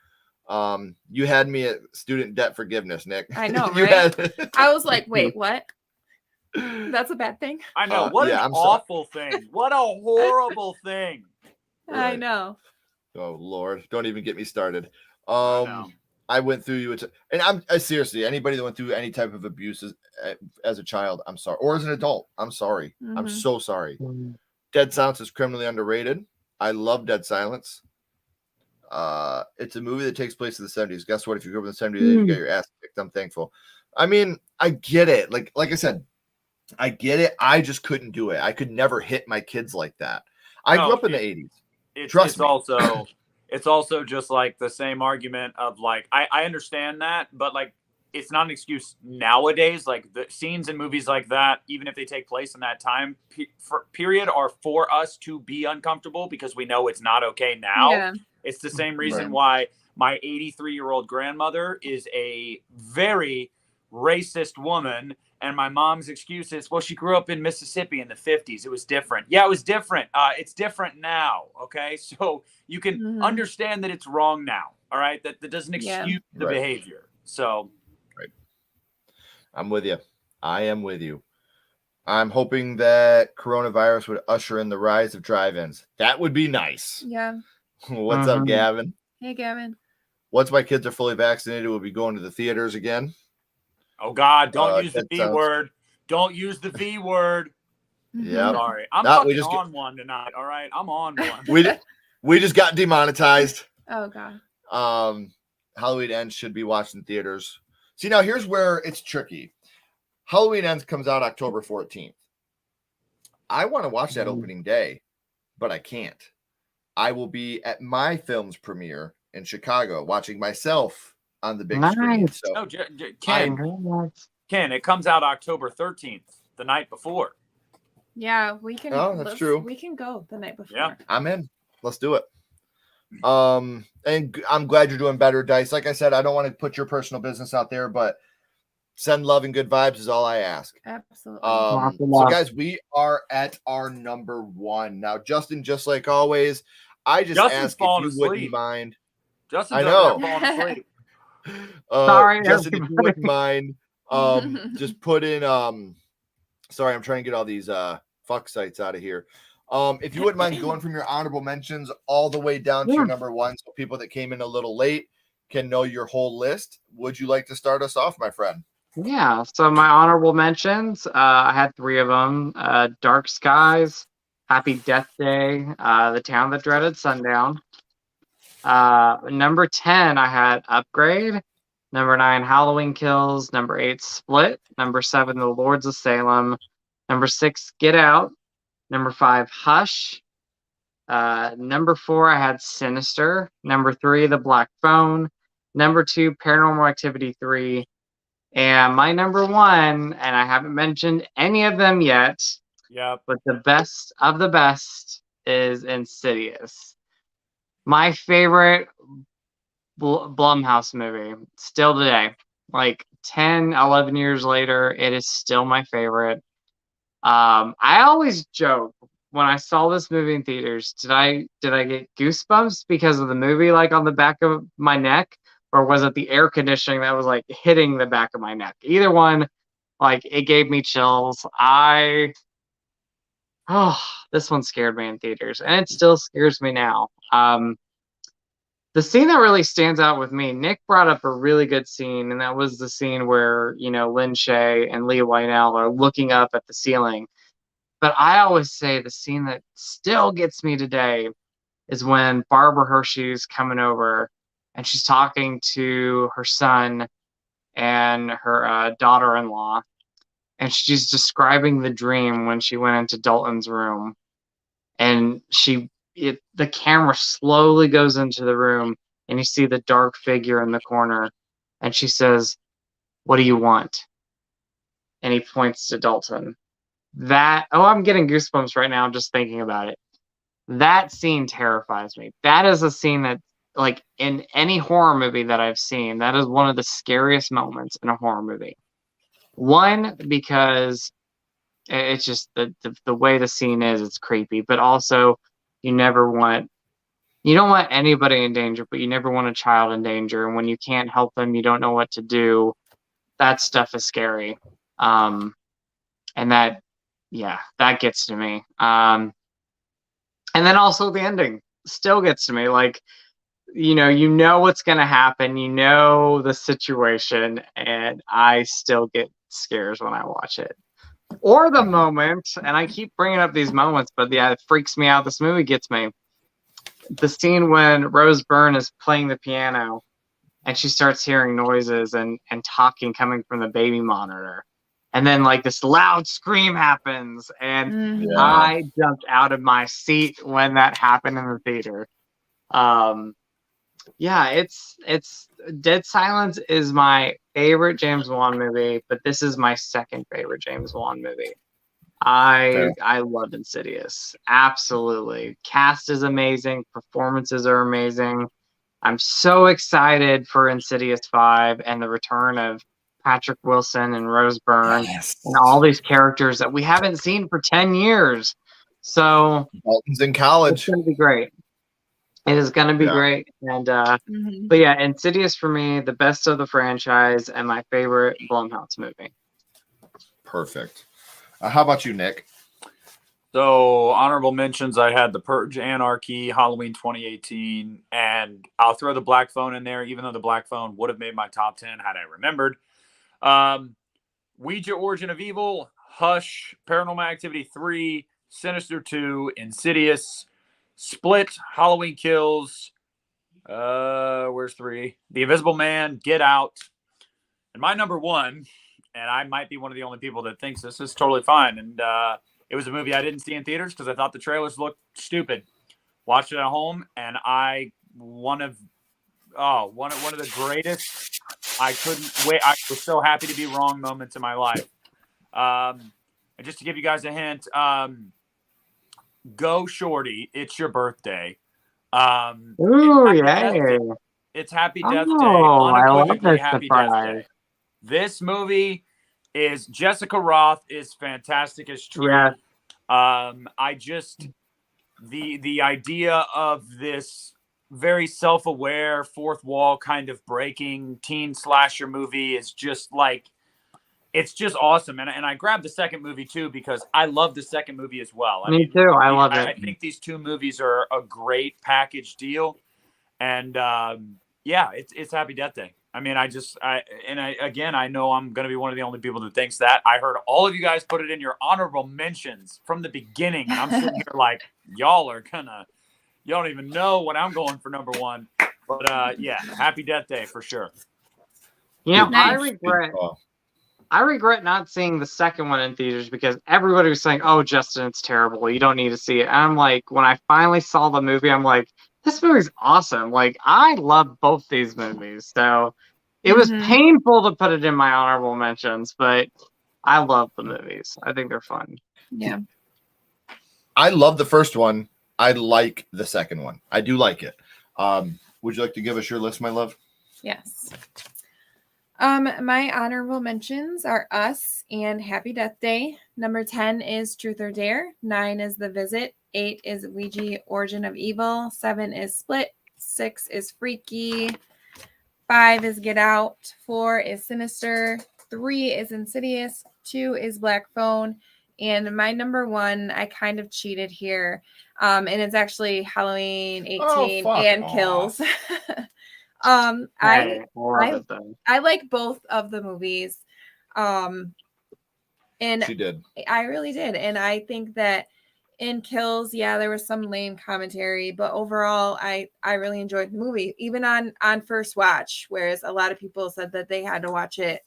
You had me at student debt forgiveness, Nick. I know, You right? had- I was like, wait, what? That's a bad thing. I know. What yeah, an I'm sorry. awful thing. What a horrible thing. I Right. know. Oh Lord, don't even get me started. I know. I went through and I'm seriously, anybody that went through any type of abuse as a child, I'm sorry, or as an adult, I'm sorry. I'm Mhm. so sorry. Dead Silence is criminally underrated. I love Dead Silence. It's a movie that takes place in the 70s. Guess what? If you grew up in the 70s, you get your ass kicked. I'm thankful. I mean, I get it. Like I said, I get it. I just couldn't do it. I could never hit my kids like that. I grew up in the 80s. Trust me. It's also just like the same argument of like I understand that, but like it's not an excuse nowadays. Like the scenes in movies like that, even if they take place in that time period, are for us to be uncomfortable because we know it's not okay now. Yeah. It's the same reason Right. why my 83-year-old grandmother is a very racist woman. And my mom's excuse is, well, she grew up in Mississippi in the 50s. It was different. Yeah, it was different. It's different now. Okay. So you can Mhm. understand that it's wrong now. All right. That doesn't Yeah. excuse the Right. behavior. So I'm with you. I am with you. I'm hoping that coronavirus would usher in the rise of drive-ins. That would be nice. Yeah. What's up, Mhm. Gavin? Hey, Gavin. Once my kids are fully vaccinated, we'll be going to the theaters again. oh God, don't use the that V sounds- word. Don't use the V word. Yep. Sorry. I'm No, we fucking just get- on one tonight. All right. I'm on one. We just got demonetized. Oh God. Halloween Ends should be watched in theaters. See, now here's where it's tricky. Halloween Ends comes out October 14th. I want to watch that opening day, but I can't. I will be at my film's premiere in Chicago watching myself on the big screen. Nice. So No, Ken, it comes out October 13th, the night before. Yeah, we can. Oh, that's true. We can go the night before. Yeah. I'm in. Let's do it. And I'm glad you're doing better, Dice. Like I said, I don't want to put your personal business out there, but send love and good vibes is all I ask. Absolutely. So guys, we are at our number one now. Justin, just like always, I just Justin's ask if falling you asleep. wouldn't mind. Justin's I know. falling asleep. Sorry, Justin, if you everybody. wouldn't mind, just put in. Sorry, I'm trying to get all these fuck sites out of here. If you wouldn't mind going from your honorable mentions all the way down to your number one, so people that came in a little late can know your whole list. Would you like to start us off, my friend? Yeah, so my honorable mentions, I had 3 of them. Dark Skies, Happy Death Day, The Town That Dreaded Sundown. Number 10, I had Upgrade. Number 9, Halloween Kills. Number 8, Split. Number 7, The Lords of Salem. Number 6, Get Out. Number 5, Hush. Number 4, I had Sinister. Number 3, The Black Phone. Number 2, Paranormal Activity 3. And my number 1, and I haven't mentioned any of them yet, Yep. but the best of the best is Insidious. My favorite Blumhouse movie, still today. Like 10, 11 years later, it is still my favorite. I always joke when I saw this movie in theaters, did I get goosebumps because of the movie, like on the back of my neck? Or was it the air conditioning that was like hitting the back of my neck? Either one, like it gave me chills. This one scared me in theaters, and it still scares me now. The scene that really stands out with me, Nick brought up a really good scene, and that was the scene where, Lin Shaye and Leah Whannell are looking up at the ceiling. But I always say the scene that still gets me today is when Barbara Hershey's coming over and she's talking to her son and her daughter-in-law, and she's describing the dream when she went into Dalton's room, and the camera slowly goes into the room, and you see the dark figure in the corner, and she says, "What do you want?" And he points to Dalton. I'm getting goosebumps right now just thinking about it. That scene terrifies me. That is a scene that, like, in any horror movie that I've seen, that is one of the scariest moments in a horror movie. One, because it's just the way the scene is, it's creepy, but also you don't want anybody in danger, but you never want a child in danger. And when you can't help them, you don't know what to do. That stuff is scary. And that gets to me. And then also the ending still gets to me. Like, you know what's going to happen. You know the situation, and I still get scares when I watch it. Or the moment, and I keep bringing up these moments, but yeah, it freaks me out. This movie gets me. The scene when Rose Byrne is playing the piano, and she starts hearing noises and talking coming from the baby monitor. And then, like, this loud scream happens, and I jumped out of my seat when that happened in the theater. It's Dead Silence is my favorite James Wan movie, but this is my second favorite James Wan movie. I love Insidious. Absolutely. Cast is amazing. Performances are amazing. I'm so excited for Insidious 5 and the return of Patrick Wilson and Rose Byrne and all these characters that we haven't seen for 10 years. So Dalton's in college. It's going to be great. It is going to be great. And but yeah, Insidious for me, the best of the franchise and my favorite Blumhouse movie. Perfect. How about you, Nick? So honorable mentions, I had The Purge, Anarchy, Halloween 2018, and I'll throw The Black Phone in there, even though The Black Phone would have made my top 10 had I remembered. Ouija, Origin of Evil, Hush, Paranormal Activity 3, Sinister 2, Insidious, Split, Halloween Kills, where's 3? The Invisible Man, Get Out, and my number one, and I might be one of the only people that thinks this is totally fine, and it was a movie I didn't see in theaters because I thought the trailers looked stupid. Watched it at home, and one of the greatest. I couldn't wait. I was so happy to be wrong moments in my life. And just to give you guys a hint, go Shorty, it's your birthday. Ooh, yeah. It's Happy Death Day. I love Unequivocally this Happy surprise. Death Day. This movie is Jessica Roth is fantastic as true. Yeah. The idea of this very self-aware fourth wall kind of breaking teen slasher movie is just like, it's just awesome. And I grabbed the second movie too because I love the second movie as well. Me too. I love it. I think these two movies are a great package deal. And it's Happy Death Day. I mean, I know I'm going to be one of the only people that thinks that. I heard all of you guys put it in your honorable mentions from the beginning. And I'm sitting here like, y'all don't even know what I'm going for number one. But Happy Death Day for sure. Nice. I regret not seeing the second one in theaters because everybody was saying, "Oh, Justin, it's terrible. You don't need to see it." And I'm like, when I finally saw the movie, I'm like, this movie's awesome. Like, I love both these movies. So it was painful to put it in my honorable mentions, but I love the movies. I think they're fun. Yeah. I love the first one. I like the second one. I do like it. Would you like to give us your list, my love? Yes. My honorable mentions are Us and Happy Death Day. Number 10 is Truth or Dare. 9 is The Visit. 8 is Ouija, Origin of Evil. 7 is Split. 6 is Freaky. 5 is Get Out. 4 is Sinister. 3 is Insidious. 2 is Black Phone. And my number one, I kind of cheated here. And it's actually Halloween 18 and Kills. I like both of the movies. And she did. I really did. And I think that in Kills, there was some lame commentary, but overall I really enjoyed the movie, even on first watch, whereas a lot of people said that they had to watch it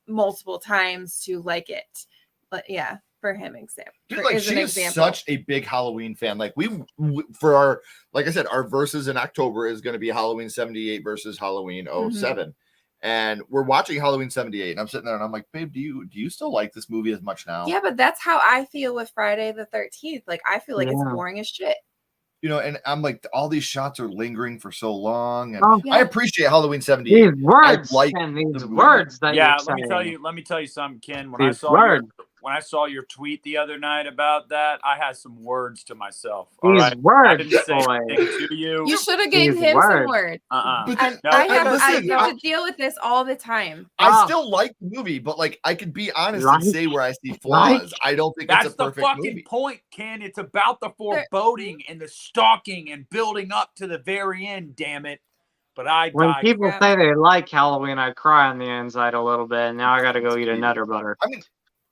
multiple times to like it. But for him, Dude, like, she is such a big Halloween fan. Like, we for our, like I said, our versus in October is going to be Halloween 78 versus Halloween 07. And we're watching Halloween 78, and I'm sitting there and I'm like, babe, do you still like this movie as much now? Yeah, but that's how I feel with Friday the 13th. Like, I feel like it's Yeah. boring as shit. You know, and I'm like, all these shots are lingering for so long, and Oh, I appreciate Halloween 78. these words, like Ken, the these movie. words that Yeah, you're let me tell saying. you. Let me tell you something, Ken. These words. When I saw your tweet the other night about that, I had some words to myself. These All right, I words, didn't say boy. anything to you. You should have gave These him some words. words. But No, I have listen, to deal with this all the time. I still like the movie, but like I could be honest and say where I see flaws. I don't think That's it's a the perfect fucking movie. point, Ken. It's about the foreboding and the stalking and building up to the very end. Damn it! But When people say they like Halloween, I cry on the inside a little bit. Now I got to go eat a Nutter Butter. I mean,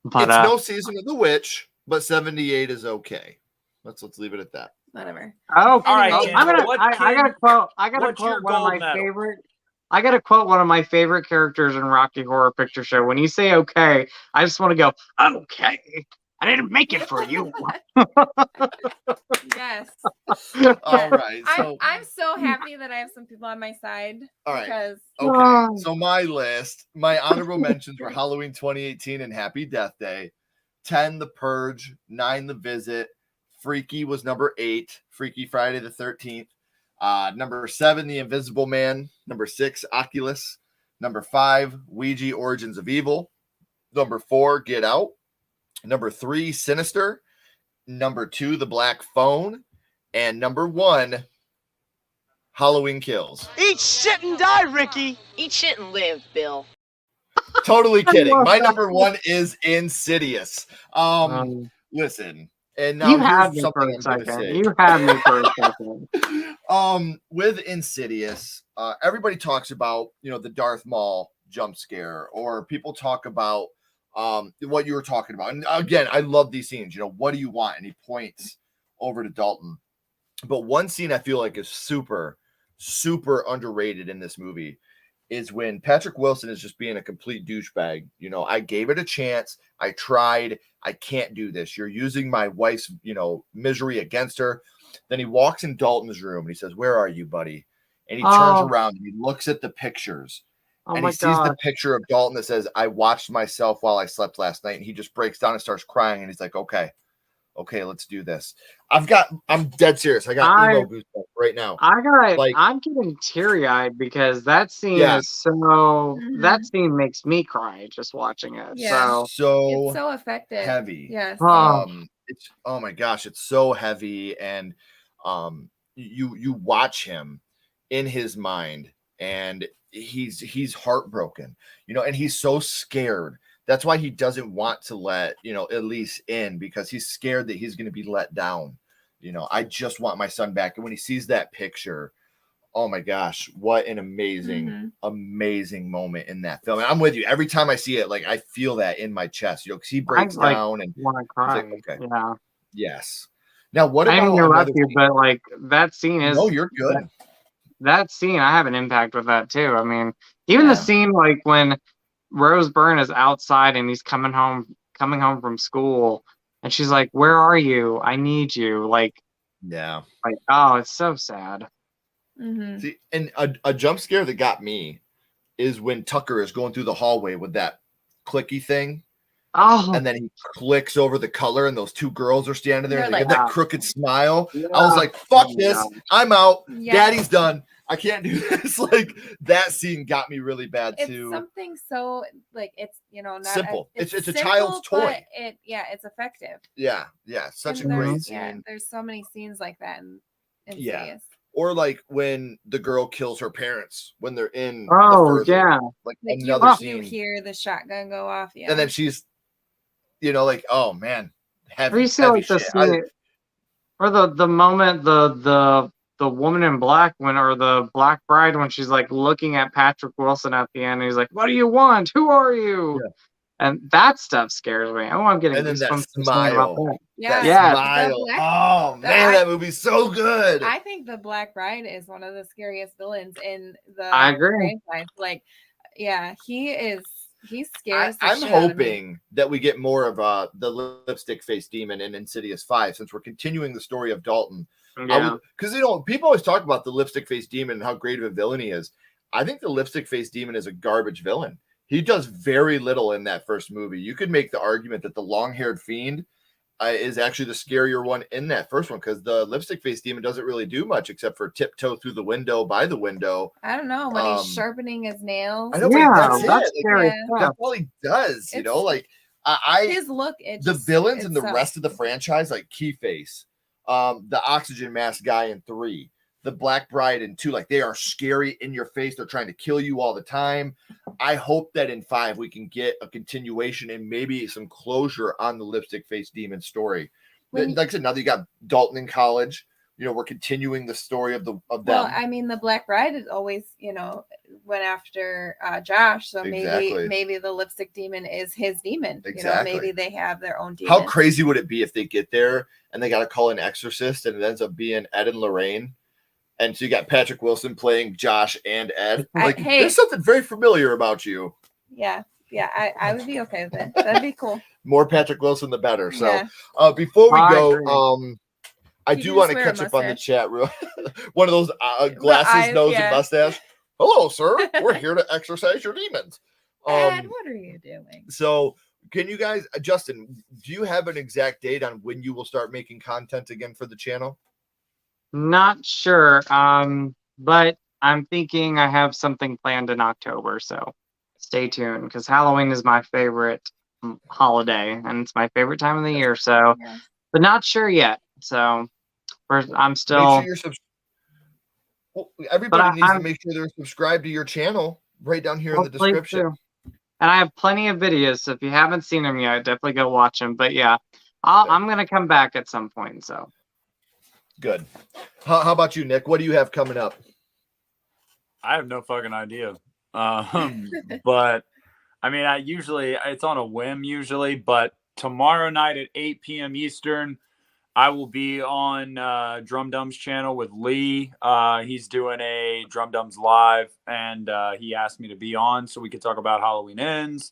but it's no season of the witch, but 78 is okay. Let's leave it at that. Whatever. Oh, all right. Anyway, Ken, I'm gonna. so what, I Ken, gotta quote. I gotta what's your quote one of my gold medal? favorite. I gotta quote one of my favorite characters in Rocky Horror Picture Show. When you say "okay," I just want to go, "Okay." I didn't make it for you. Yes. All right. So I'm so happy that I have some people on my side. All right. Because okay. So my list, my honorable mentions were Halloween 2018 and Happy Death Day. 10, The Purge. 9, The Visit. Freaky was number 8. Freaky Friday the 13th. Number 7, The Invisible Man. Number 6, Oculus. Number 5, Ouija Origins of Evil. Number 4, Get Out. Number 3, Sinister. Number 2, The Black Phone. And number 1, Halloween Kills. Eat shit and die, Ricky. Eat shit and live, Bill. Totally kidding. My number 1 is Insidious. Listen, and now you had here's me something for a I'm going to second. say. You had me for a second. With Insidious, everybody talks about, the Darth Maul jump scare, or people talk about what you were talking about. And again, I love these scenes. What do you want? And he points over to Dalton. But one scene I feel like is super, super underrated in this movie is when Patrick Wilson is just being a complete douchebag. I gave it a chance. I tried. I can't do this. You're using my wife's, misery against her. Then he walks in Dalton's room and he says, "Where are you, buddy?" And he turns around and he looks at the pictures. And he sees the picture of Dalton that says, "I watched myself while I slept last night." And he just breaks down and starts crying. And he's like, okay, let's do this. I'm dead serious. I got emo goosebumps right now. I'm getting teary eyed because that scene is so. That scene makes me cry just watching it. Yeah. So it's so effective. Heavy. Yes. It's oh my gosh, it's so heavy, and you watch him in his mind, and he's heartbroken, and he's so scared. That's why he doesn't want to let, Elise in, because he's scared that he's going to be let down. I just want my son back. And when he sees that picture, oh my gosh, what an amazing, amazing moment in that film. And I'm with you. Every time I see it, like I feel that in my chest, because he breaks down and want to cry. Like, okay. Yeah. Yes. Now, what about I didn't interrupt you, but like that scene is. No, you're good. That scene, I have an impact with that too. I mean, even the scene like when Rose Byrne is outside and he's coming home from school, and she's like, "Where are you? I need you." Oh, it's so sad. See, and a jump scare that got me is when Tucker is going through the hallway with that clicky thing. Oh, and then he clicks over the color, and those two girls are standing there, and they like, get that crooked smile. I was like, "Fuck this! I'm out. Daddy's done. I can't do this." Like that scene got me really bad too. It's something so like it's not simple. It's a simple, child's toy. But it's effective. Yeah, such a great scene. Yeah, there's so many scenes like that in Insidious. Or like when the girl kills her parents when they're in. Like another scene. You hear the shotgun go off. Yeah, and then she's, like, oh man, heavy. You see like the scene, or the moment the woman in black or the black bride when she's like looking at Patrick Wilson at the end, and he's like, "What do you want? Who are you?" Yeah. And that stuff scares me. Oh, I'm getting that smile. About that. Yeah, smile. Oh man, that movie's so good. I think the Black Bride is one of the scariest villains in the I agree. franchise. Like, yeah, he's scary. I'm hoping that we get more of the lipstick face demon in Insidious 5, since we're continuing the story of Dalton. Yeah. Because people always talk about the lipstick face demon and how great of a villain he is. I think the lipstick face demon is a garbage villain. He does very little in that first movie. You could make the argument that the long-haired fiend is actually the scarier one in that first one, because the lipstick face demon doesn't really do much except for tiptoe through the window by the window. I don't know, when he's sharpening his nails. I know, Yeah, but that's that's it. scary That's stuff. all he does, you know. It's- Like his look, the villains in the rest of the franchise, like Keyface, the oxygen mask guy in 3, the Black Bride in 2, like they are scary in your face. They're trying to kill you all the time. I hope that in 5 we can get a continuation and maybe some closure on the lipstick face demon story. Like I said, now that you got Dalton in college, you know, we're continuing the story of them. Well, I mean, the Black Bride is always, you know, went after Josh, so maybe the lipstick demon is his demon. Exactly. You know, maybe they have their own demon. How crazy would it be if they get there and they got to call an exorcist and it ends up being Ed and Lorraine? And so you got Patrick Wilson playing Josh and Ed. Like, there's something very familiar about you. Yeah, I would be okay with it. That'd be cool. More Patrick Wilson, the better. So, Yeah. before we I go, agree. I You do can want to swear catch a up on the mustache. chat real. One of those glasses, nose, yeah. and mustache. Hello, sir. We're here to exorcise your demons. Ed, what are you doing? So, can you guys, Justin, do you have an exact date on when you will start making content again for the channel? Not sure. But I'm thinking I have something planned in October, so stay tuned, because Halloween is my favorite holiday and it's my favorite time of the year. So, Yeah. but not sure yet. So, I'm still. Make sure you're everybody needs to make sure they're subscribed to your channel right down here in the Please description. do. And I have plenty of videos, so if you haven't seen them yet, definitely go watch them. But yeah, I'm gonna come back at some point. So good. How about you, Nick? What do you have coming up? I have no fucking idea. But I mean, it's on a whim usually, but tomorrow night at 8 p.m. Eastern, I will be on Drum Dumb's channel with Lee. He's doing a Drum Dumb's live, and he asked me to be on so we could talk about Halloween Ends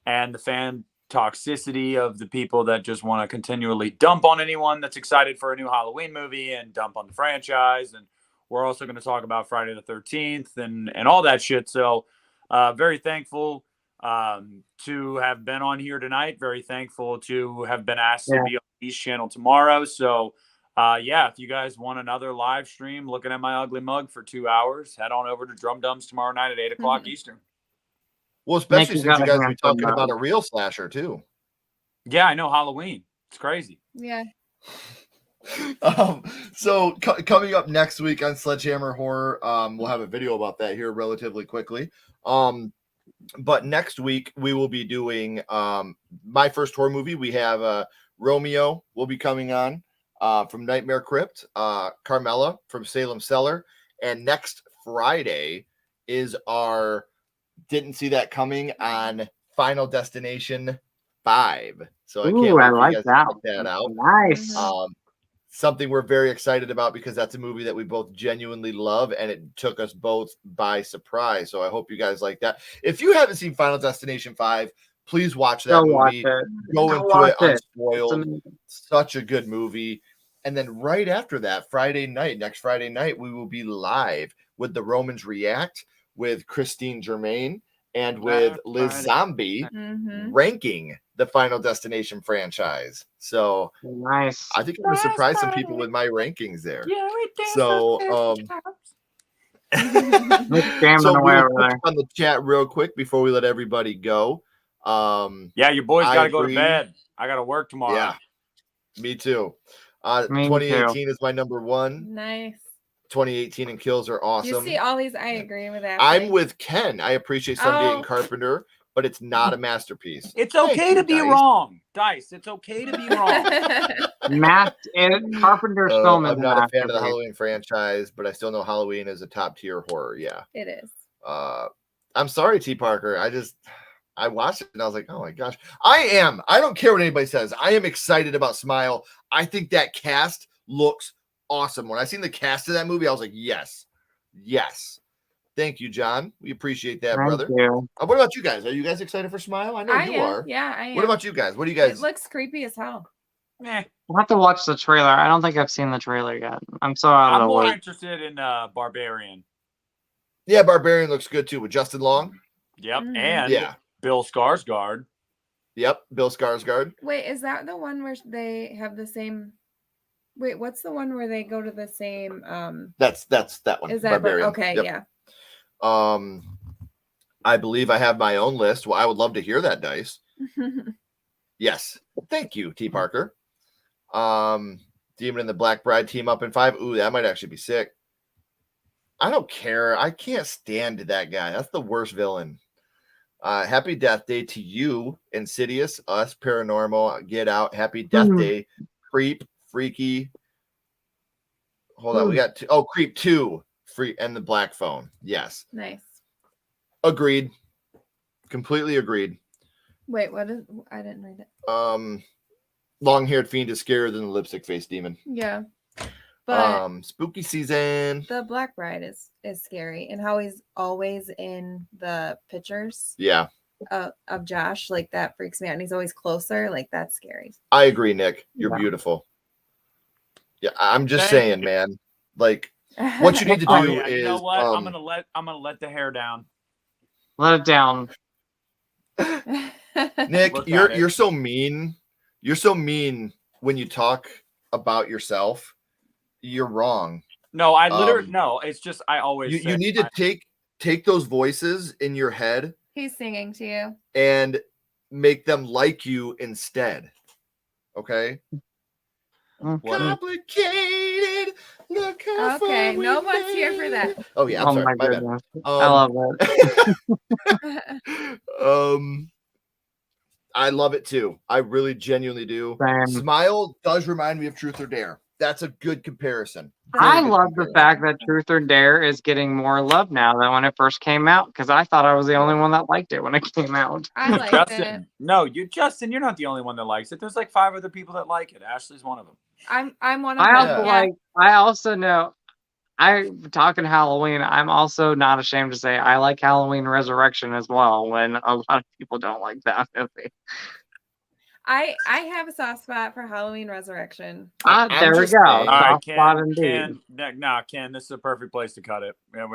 and the fan toxicity of the people that just want to continually dump on anyone that's excited for a new Halloween movie and dump on the franchise. And we're also going to talk about Friday the 13th and all that shit. So very thankful to have been on here tonight. Very thankful to have been asked to be on Lee's channel tomorrow. So if you guys want another live stream looking at my ugly mug for 2 hours, head on over to Drum Dumbs tomorrow night at 8 o'clock Eastern. Well, especially since you guys are talking about a real slasher too. Yeah, I know, Halloween. It's crazy. Yeah. So coming up next week on Sledgehammer Horror, we'll have a video about that here relatively quickly. But next week we will be doing my first horror movie. We have Romeo will be coming on from Nightmare Crypt, Carmela from Salem Cellar, and next Friday is our Didn't See That Coming on Final Destination 5. So I can't wait for you guys to check that out. Nice. Something we're very excited about because that's a movie that we both genuinely love and it took us both by surprise. So I hope you guys like that. If you haven't seen Final Destination 5, please watch that movie. Go into it unspoiled. Such a good movie. And then right after that, next Friday night, we will be live with the Romans React with Christine Germain and with Liz Zombie ranking the Final Destination franchise. So nice. I think I'm going to surprise some people with my rankings there. So, so we'll touch on the chat real quick before we let everybody go. Your boys got to go to bed. I got to work tomorrow. Yeah, me too. 2018 is my number one. Nice. 2018 and Kills are awesome. You see all these, I agree with that. I'm with Ken. I appreciate Sunday and Carpenter, but it's not a masterpiece. It's okay to be wrong, Dice. It's okay to be wrong. Carpenter's film is I'm not a fan of the Halloween franchise, but I still know Halloween is a top tier horror. Yeah, it is. I'm sorry, T. Parker. I watched it and I was like, oh my gosh. I don't care what anybody says. I am excited about Smile. I think that cast looks awesome. When I seen the cast of that movie, I was like, yes. Thank you, John. We appreciate that, brother. You. What about you guys? Are you guys excited for Smile? I know you are. Yeah, I am. What about you guys? What do you guys? It looks creepy as hell. I'll have to watch the trailer. I don't think I've seen the trailer yet. I'm so out of the I'm more loop. interested in Barbarian. Yeah, Barbarian looks good too with Justin Long. Yep. Mhm. And Yeah. Bill Skarsgård. Yep, Bill Skarsgård. Wait, is that the one where they have the same? Wait, what's the one where they go to the same? That's that one. Is that Barbarian? okay? Yep. Yeah. I believe I have my own list. Well, I would love to hear that, Dice. Yes. Thank you, T. Parker. Demon and the Black Bride team up in 5. Ooh, that might actually be sick. I don't care. I can't stand that guy. That's the worst villain. Happy Death Day to you, Insidious, Us, Paranormal, Get Out, Happy Death Day, Creep, Freaky. Hold on, we got Creep 2, Free, and the Black Phone. Yes. Nice. Agreed. Completely agreed. Wait, what is? I didn't read it. Long-haired fiend is scarier than the lipstick face demon. Yeah, but spooky season. the Black Bride is scary, and how he's always in the pictures. Yeah, of Josh, like that freaks me out, and he's always closer. Like that's scary. I agree, Nick. You're Yeah. beautiful. Yeah, I'm just Thank saying, you. man. Like, what you need to do Oh, yeah. is You know what? I'm gonna let the hair down. Let it down. Nick, Look at you're it. so mean. You're so mean when you talk about yourself. You're wrong. No, I literally no. It's just I always You say need to take those voices in your head He's singing to you. and make them like you instead. Okay? Complicated. Look how Okay, far we no one's here for made that. it. Oh yeah, I'm Oh sorry. my My bad. goodness. I love it. I love it too. I really genuinely do. Same. Smile does remind me of Truth or Dare. That's a good comparison. I Very good love the comparison. fact that Truth or Dare is getting more love now than when it first came out, because I thought I was the only one that liked it when it came out. I liked Justin. it. No, Justin. You're not the only one that likes it. There's like 5 other people that like it. Ashley's one of them. I'm one of I them. also Yeah. I also know. Talking Halloween, I'm also not ashamed to say I like Halloween Resurrection as well, when a lot of people don't like that movie. I have a soft spot for Halloween Resurrection. I'm There we just go. saying- All right, Soft spot indeed. Ken, this is a perfect place to cut it. Yeah,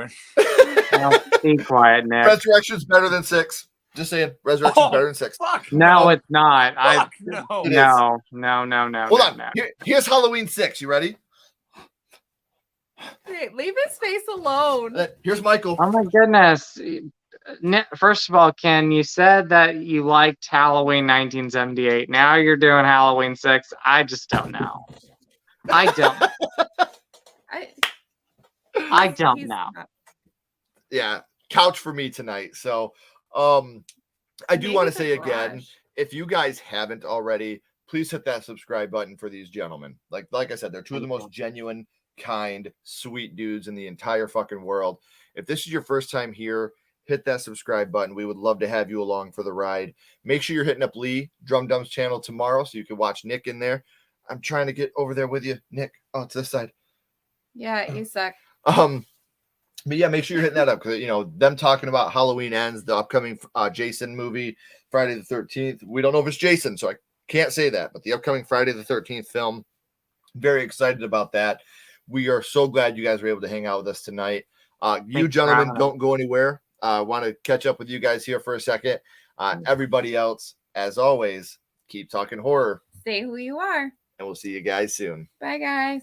Now, be quiet, Nick. Resurrection's better than 6. Just saying, Resurrection's Oh, better than 6. fuck. No, it's not. Fuck, no. It is. No. Hold on. no. Here's Halloween 6. You ready? Hey, leave his face alone. Here's Michael. Oh my goodness. First of all, Ken, you said that you liked Halloween 1978. Now you're doing Halloween 6. I just don't know. I don't He's know. not- Yeah, couch for me tonight. So, I do Maybe want to the say again, garage. if you guys haven't already, please hit that subscribe button for these gentlemen. Like I said, they're two of the most genuine, kind, sweet dudes in the entire fucking world. If this is your first time here, hit that subscribe button. We would love to have you along for the ride. Make sure you're hitting up Lee Drum Dum's channel tomorrow so you can watch Nick in there. I'm trying to get over there with you, Nick. Oh, it's this side. Yeah, you suck. But yeah, make sure you're hitting that up because them talking about Halloween Ends, the upcoming Jason movie, Friday the 13th. We don't know if it's Jason, so I can't say that. But the upcoming Friday the 13th film, very excited about that. We are so glad you guys were able to hang out with us tonight. You gentlemen, don't go anywhere. Want to catch up with you guys here for a second. Everybody else, as always, keep talking horror, Stay who you are. and we'll see you guys soon. Bye, guys.